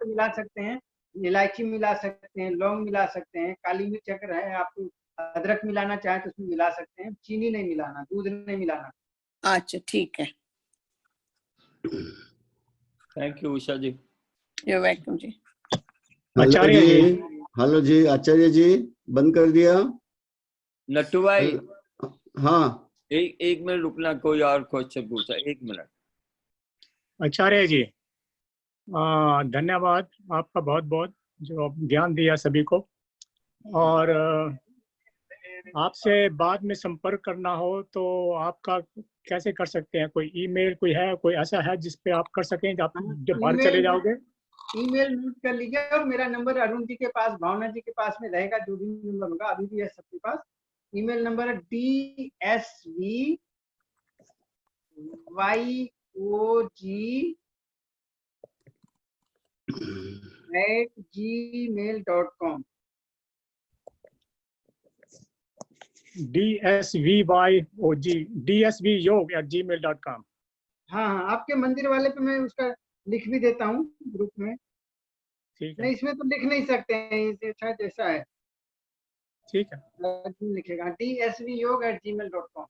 मिला सकते हैं, इलायची मिला सकते हैं, लौंग मिला सकते हैं, काली मिर्च अगर है, आप अदरक मिलाना चाहे तो उसमें मिला सकते हैं. चीनी नहीं मिलाना, दूध नहीं मिलाना. अच्छा, ठीक है. Thank you Usha ji. You welcome ji. Acharya ji, hello ji. Acharya ji बंद कर दिया. नट्टू भाई, हाँ, एक मिनट रुकना, कोई और क्वेश्चन पूछा. 1 मिनट. आचार्य जी, धन्यवाद आपका बहुत बहुत, जो ज्ञान दिया सभी को. और आपसे बाद में संपर्क करना हो तो आपका कैसे कर सकते हैं? कोई ईमेल कोई है, कोई ऐसा है जिस पे आप कर सकें जब बाहर चले जाओगे? ईमेल नोट कर लीजिए, और मेरा नंबर अरुण जी के पास, भावना जी के पास में रहेगा. जो भी नंबर होगा अभी भी है सबके पास. ईमेल नंबर है dsvyog@gmail.com. dsvyog@gmail.com. हाँ, आपके मंदिर वाले पे मैं उसका लिख भी देता हूँ ग्रुप में. ठीक है. नहीं, इसमें तो लिख नहीं सकते हैं, इसे अच्छा जैसा है. ठीक है, लिखेगा dsvyog@gmail.com.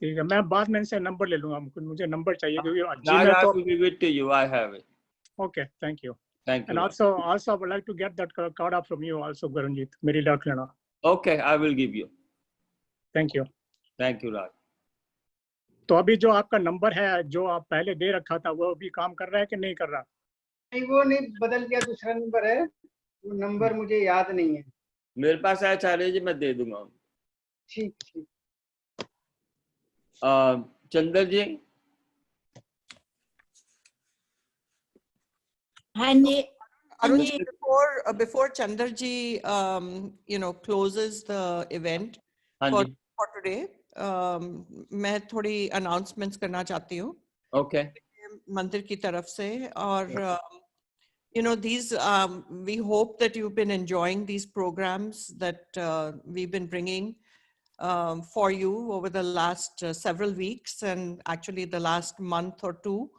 ठीक है. मैं बाद में इनसे नंबर ले लूंगा, मुझे नंबर चाहिए क्योंकि I Gmail have तो. to give it to you. I have it. Okay, thank you. Thank you. And also I would like to get that card from you also, Gurunjit. मेरी डाक लेना. Okay, I will give you. Thank you. Thank you, Raj. तो अभी जो आपका नंबर है जो आप पहले दे रखा था, वो अभी काम कर रहा है कि नहीं कर रहा? नहीं, वो नहीं, बदल गया, दूसरा नंबर है. वो नंबर मुझे याद नहीं है. मेरे पास है आचार्य जी, मैं दे दूंगा. ठीक ठीक. चंदर जी. हाँ जी. Arun ji, before Chandar ji, closes the event हाँ for जी. today, मैं थोड़ी announcements करना चाहती हूँ. Okay. मंदिर की तरफ से और these we hope that you've been enjoying these programs that we've been bringing for you over the last several weeks and actually the last month or two.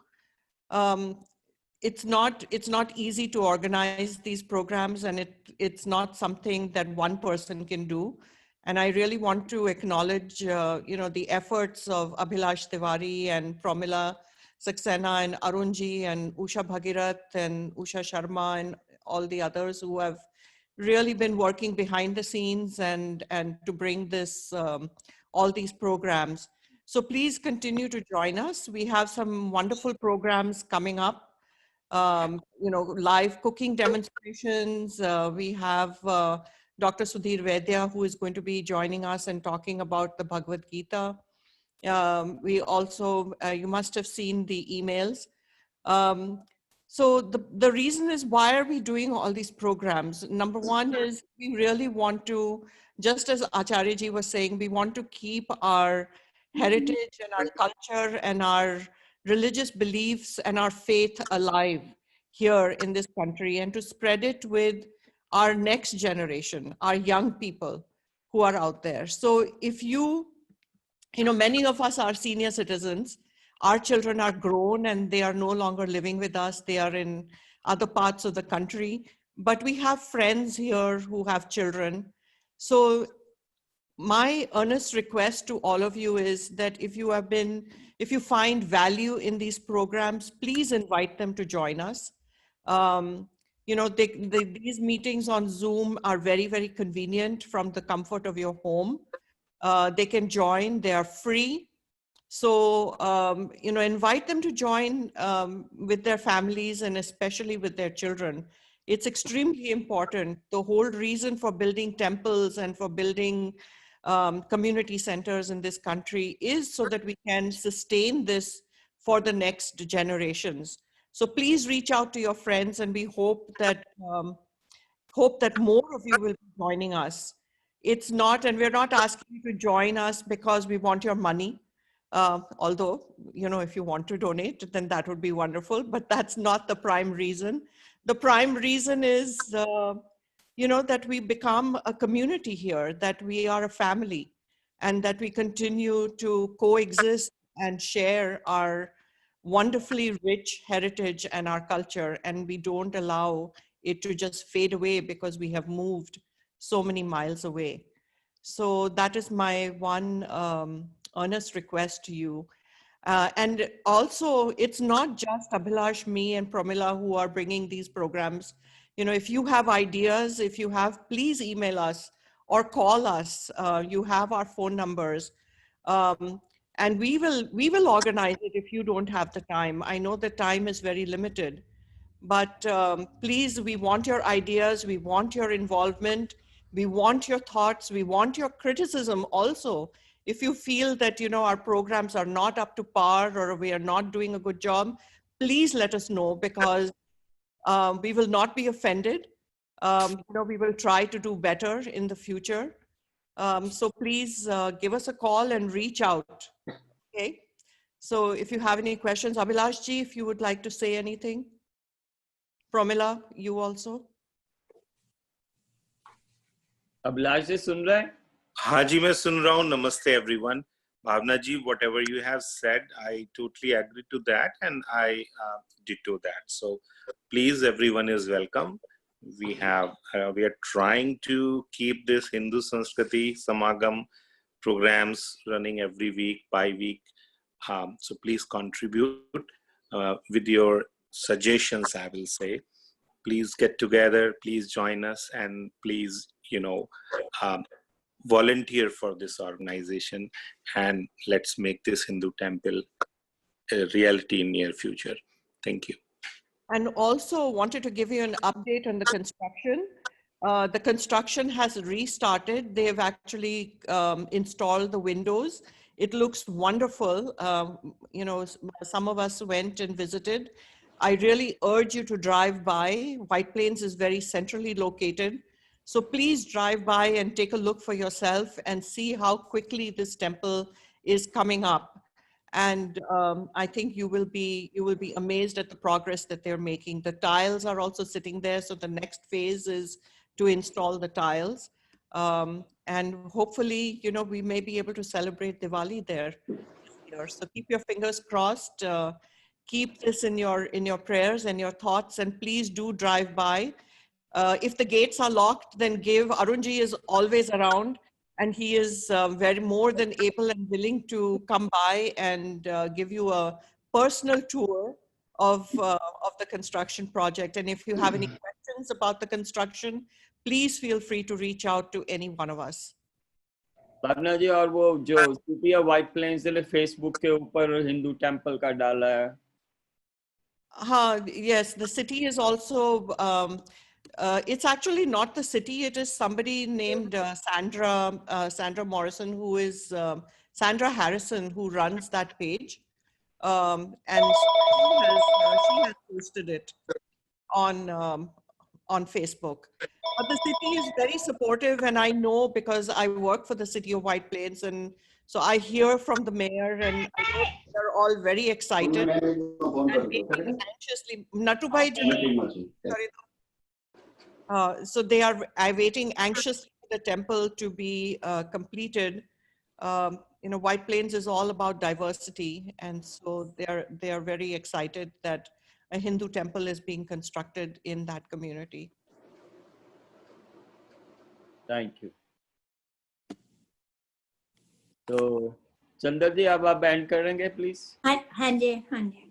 It's not easy to organize these programs, and it's not something that one person can do. And I really want to acknowledge the efforts of Abhilash Tiwari and Pramila Saxena and Arunji and Usha Bhagirath and Usha Sharma and all the others who have really been working behind the scenes and to bring this all these programs. So please continue to join us. We have some wonderful programs coming up. Live cooking demonstrations. We have Dr. Sudhir Vaidya, who is going to be joining us and talking about the Bhagavad Gita. We also, you must have seen the emails. So the reason is, why are we doing all these programs? Number one is we really want to, just as Acharya ji was saying, we want to keep our heritage and our culture and our religious beliefs and our faith alive here in this country, and to spread it with our next generation, our young people who are out there. So if many of us are senior citizens, our children are grown and they are no longer living with us. They are in other parts of the country, but we have friends here who have children. So my earnest request to all of you is that if you find value in these programs, please invite them to join us. These meetings on Zoom are very, very convenient from the comfort of your home. They can join, they are free. So, invite them to join with their families and especially with their children. It's extremely important. The whole reason for building temples and for building community centers in this country is so that we can sustain this for the next generations. So please reach out to your friends, and we hope that more of you will be joining us. It's not, and we're not asking you to join us because we want your money. Although, if you want to donate, then that would be wonderful, but that's not the prime reason. The prime reason is, that we become a community here, that we are a family, and that we continue to coexist and share our wonderfully rich heritage and our culture, and we don't allow it to just fade away because we have moved so many miles away. So that is my one earnest request to you. And also, it's not just Abhilash, me, and Pramila who are bringing these programs. If you have ideas, please email us or call us. You have our phone numbers. And we will organize it if you don't have the time. I know the time is very limited, but please, we want your ideas, we want your involvement, we want your thoughts, we want your criticism also. If you feel that our programs are not up to par or we are not doing a good job, please let us know, because we will not be offended. We will try to do better in the future. So please give us a call and reach out. Okay. So if you have any questions, Abhilash ji, if you would like to say anything. Pramila, you also. Abhilash जी सुन रहे हैं? हाँ जी, मैं सुन रहा हूँ. Namaste everyone. Bhavna ji, whatever you have said, I totally agree to that, and I ditto that. So please, everyone is welcome. We are trying to keep this Hindu Sanskriti Samagam programs running every week, by week. So please contribute with your suggestions, I will say. Please get together, please join us, and please, volunteer for this organization, and let's make this Hindu temple a reality in near future. Thank you. And also wanted to give you an update on the construction. The construction has restarted. They have actually installed the windows. It looks wonderful. You know, some of us went and visited. I really urge you to drive by. White Plains is very centrally located. So please drive by and take a look for yourself and see how quickly this temple is coming up. And I think you will be amazed at the progress that they're making. The tiles are also sitting there. So the next phase is to install the tiles. And hopefully, you know, we may be able to celebrate Diwali there this year. So keep your fingers crossed. Keep this in your prayers and your thoughts, and please do drive by. If the gates are locked, then Arunji is always around, and he is very more than able and willing to come by and give you a personal tour of the construction project. And if you have any questions about the construction, please feel free to reach out to any one of us. भावना जी, और वो जो सिटी ऑफ व्हाइट प्लेन्स ने फेसबुक के ऊपर हिंदू टेम्पल का डाला है. Yes, the city is also, it's actually not the city, it is somebody named Sandra Morrison, who is Sandra Harrison, who runs that page. And she has posted it on Facebook. But the city is very supportive, and I know because I work for the city of White Plains, and so I hear from the mayor, and I know they're all very excited and waiting anxiously. Natubhai, sorry. So they are waiting anxiously for the temple to be completed. You know, White Plains is all about diversity, and so they are very excited that a Hindu temple is being constructed in that community. Thank you. तो चंदर जी, अब आप एंड करेंगे प्लीज. हाँ जी, हाँ जी.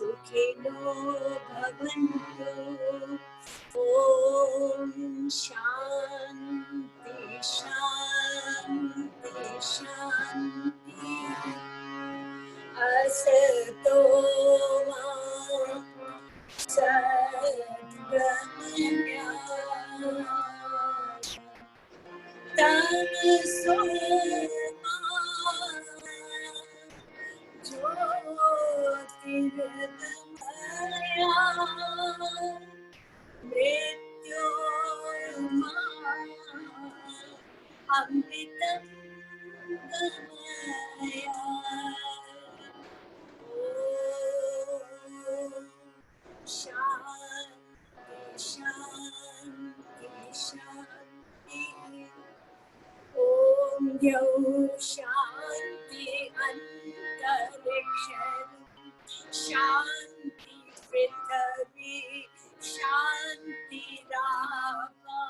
सुखिनो भवन्तु। ओम शांति शांति शांति। असतो मा सद्गमया तमसो मा ज्योतिर्गमया मृत्योर्मा अमृतं गमया। ओम शांति शांति शांति। ओम द्यौ शांति अंतरिक्षं शांति पृथ्वी शांति रापा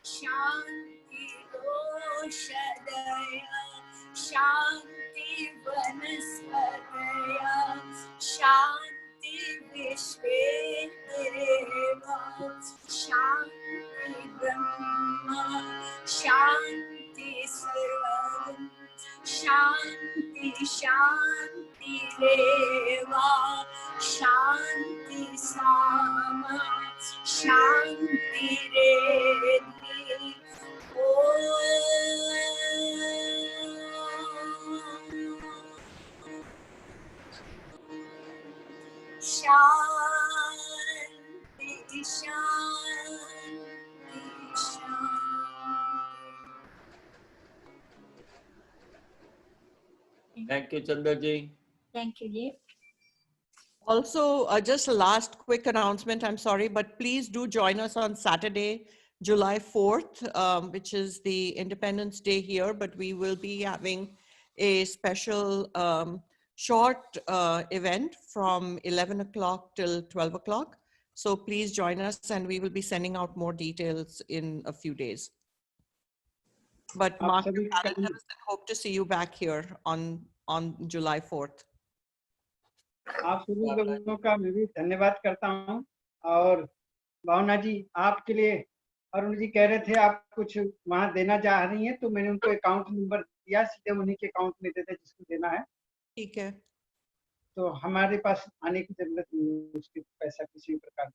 शांति रोषधय शांति वनस्पतय शांति विश्वे देवा शांति ब्रह्मा शांति सर्वं शांति शांति रेवा शांति सामा शांति रेधि। शांति शांति शांति। Thank you Chandra ji. Thank you ji. Also, just a last quick announcement. I'm sorry, but please do join us on Saturday, July 4th, which is the Independence Day here, but we will be having a special short event from 11 o'clock till 12 o'clock. So please join us and we will be sending out more details in a few days. But mark your calendars and hope to see you back here on July 4th. आप सभी लोगों का मैं भी धन्यवाद करता हूं। और भावना जी, आपके लिए अरुण जी कह रहे थे आप कुछ वहां देना चाह रही हैं, तो मैंने उनको अकाउंट नंबर दिया, सीधे उन्हीं के अकाउंट में देते जिसको देना है। ठीक है। तो हमारे पास आने की जरूरत नहीं है उसके पैसा किसी प्रकार।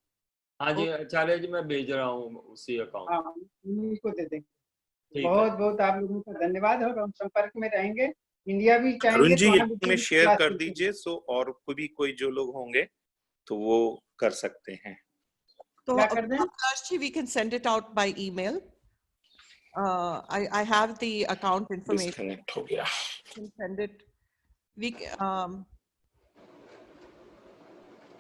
हाँ जी आचार्य जी, मैं भेज रहा हूँ उसी अकाउंट। हाँ, उन्हीं को दे देंगे। ठीक है। बहुत बहुत आप लोगों का धन्यवाद और हम संपर्क में रहेंगे। इंडिया भी अरुण चाहेंगे जी तो ये में शेयर कर दीजिए, सो और कोई जो लोग होंगे तो वो कर सकते हैं। So, Abhilash, we can send it out by email. I have the account information. Disconnect हो गया। Can send it.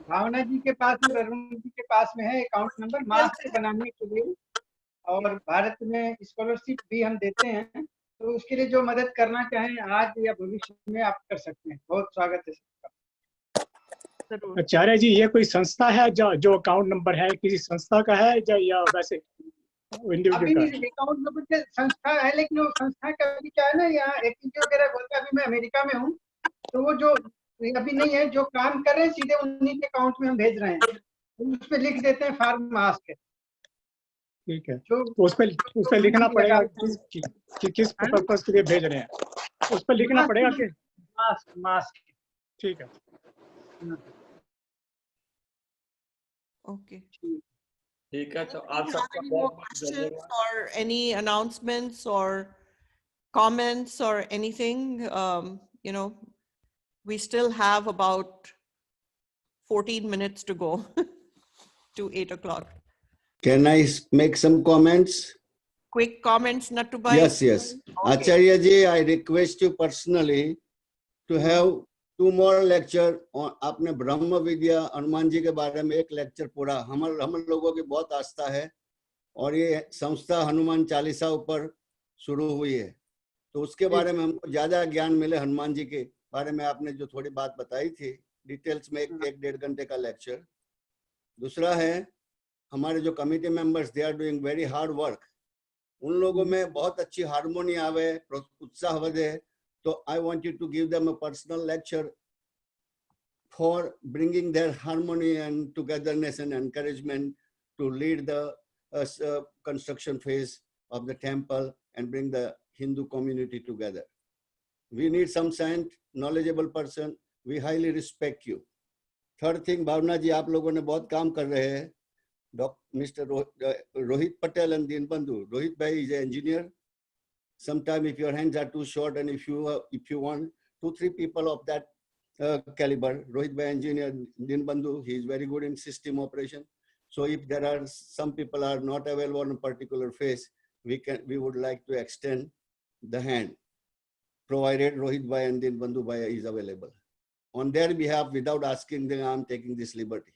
भावना जी के पास और अरुण जी के पास में है अकाउंट नंबर मास्क बनाने के लिए, और भारत में स्कॉलरशिप भी हम देते हैं, तो उसके लिए जो मदद करना चाहें आज या भविष्य में आप कर सकते हैं। बहुत स्वागत है सबका। आचार्य जी, ये कोई संस्था है जो अकाउंट नंबर है, किसी संस्था का है या वैसे अभी नहीं अकाउंट नंबर के संस्था है, लेकिन वो संस्था का भी क्या है ना, यहाँ एक्टिविटी वगैरह बोलता, अभी मैं अमेरिका में हूँ, तो वो जो अभी नहीं है, जो काम कर रहे हैं सीधे उन्हीं के अकाउंट में हम भेज रहे हैं, उस पर लिख देते हैं फार्म मास्क। ठीक है, तो उस पर लिखना पड़ेगा किस पर्पस के लिए भेज रहे हैं, उस पर लिखना पड़ेगा कि मास्क। ठीक है। Okay. ठीक है, तो आप सबका बहुत धन्यवाद। Or any announcements or comments or anything, you know, we still have about 14 minutes to go to 8 o'clock. Can I make some comments? Quick comments, Nattubai? Yes. Okay. Acharya ji, I request you personally to have 2 more lecture on आपने ब्रह्म विद्या हनुमान जी के बारे में एक लेक्चर पूरा, हम लोगों की बहुत आस्था है और ये संस्था हनुमान चालीसा ऊपर शुरू हुई है, तो उसके बारे में हमको ज्यादा ज्ञान मिले। हनुमान जी के बारे में आपने जो थोड़ी बात बताई थी डिटेल्स में, एक 1.5 घंटे का लेक्चर। दूसरा है हमारे जो committee members, they are doing very hard work, उन लोगों में बहुत अच्छी हार्मोनी आवे, उत्साह बढ़े, तो I want you to give them a personal lecture for bringing their harmony and togetherness and encouragement to lead the construction phase of the temple and bring the Hindu community together. We need some saint, knowledgeable person. We highly respect you. Third thing, Bhavna ji, आप लोगों ने बहुत काम कर रहे हैं. Mr. Rohit Patel and Dinbandhu. Rohit bhai is an engineer. Sometimes if your hands are too short and if you want 2-3 people of that caliber, Rohit bhai engineer, Dinbandhu, he is very good in system operation. So if there are some people are not available on a particular phase, we would like to extend the hand, provided Rohit bhai and Dinbandhu bhai is available. On their behalf, without asking them, I am taking this liberty.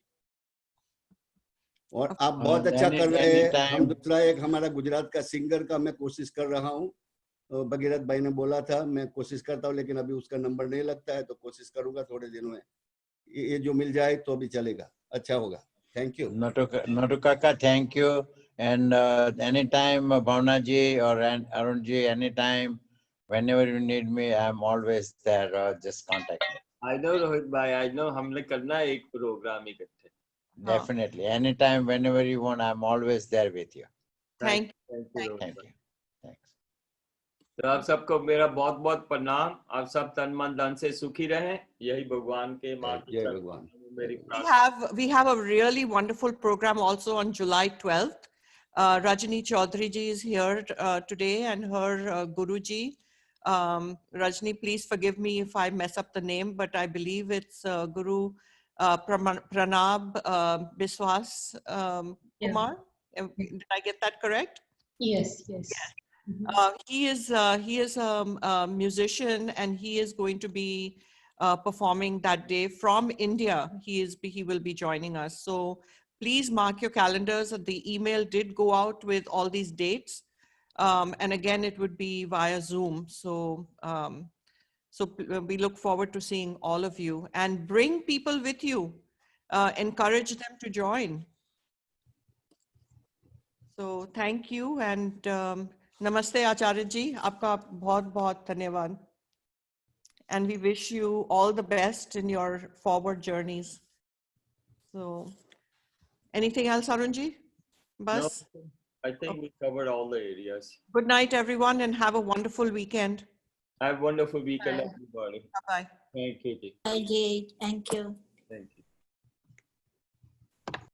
और आप बहुत अच्छा कर रहे हैं. हम दूसरा एक हमारा गुजरात का सिंगर का मैं कोशिश कर रहा हूँ. भगीरथ भाई ने बोला था मैं कोशिश करता हूँ, लेकिन अभी उसका नंबर नहीं लगता है, तो कोशिश करूंगा थोड़े दिनों में. ये जो मिल जाए तो भी चलेगा, अच्छा होगा. Thank you. Natu Kaka, thank you. And anytime Bhavna ji or Arun ji, anytime, whenever you need me, I'm always there. Just contact me. I know Rohit bhai, I know हमने करना है एक प्रोग्राम इकट्ठे. Definitely. Anytime, whenever you want, I'm always there with you. Thank you. Thank you. Thanks. तो आप सबको मेरा बहुत बहुत प्रणाम. आप सब तन मन धन से सुखी रहें. यही भगवान के मार्ग जय भगवान. We have a really wonderful program also on July 12th. Rajni Chaudhary ji is here today, and her Guruji. Rajni, please forgive me if I mess up the name, but I believe it's Guru Pranab Biswas Kumar. Did I get that correct? Yes, yes. He is a musician, and he is going to be performing that day from India. He will be joining us. So please mark your calendars. The email did go out with all these dates, and again it would be via Zoom. So we look forward to seeing all of you, and bring people with you. Encourage them to join. So thank you, and Namaste Acharya ji. Aapka bahut bahut dhanyawad. And we wish you all the best in your forward journeys. So, anything else, Arunji? Bas? No, I think we covered all the areas. Good night, everyone, and have a wonderful weekend. Have a wonderful weekend, everybody. Bye-bye. Thank you. Bye, Jay. Thank you.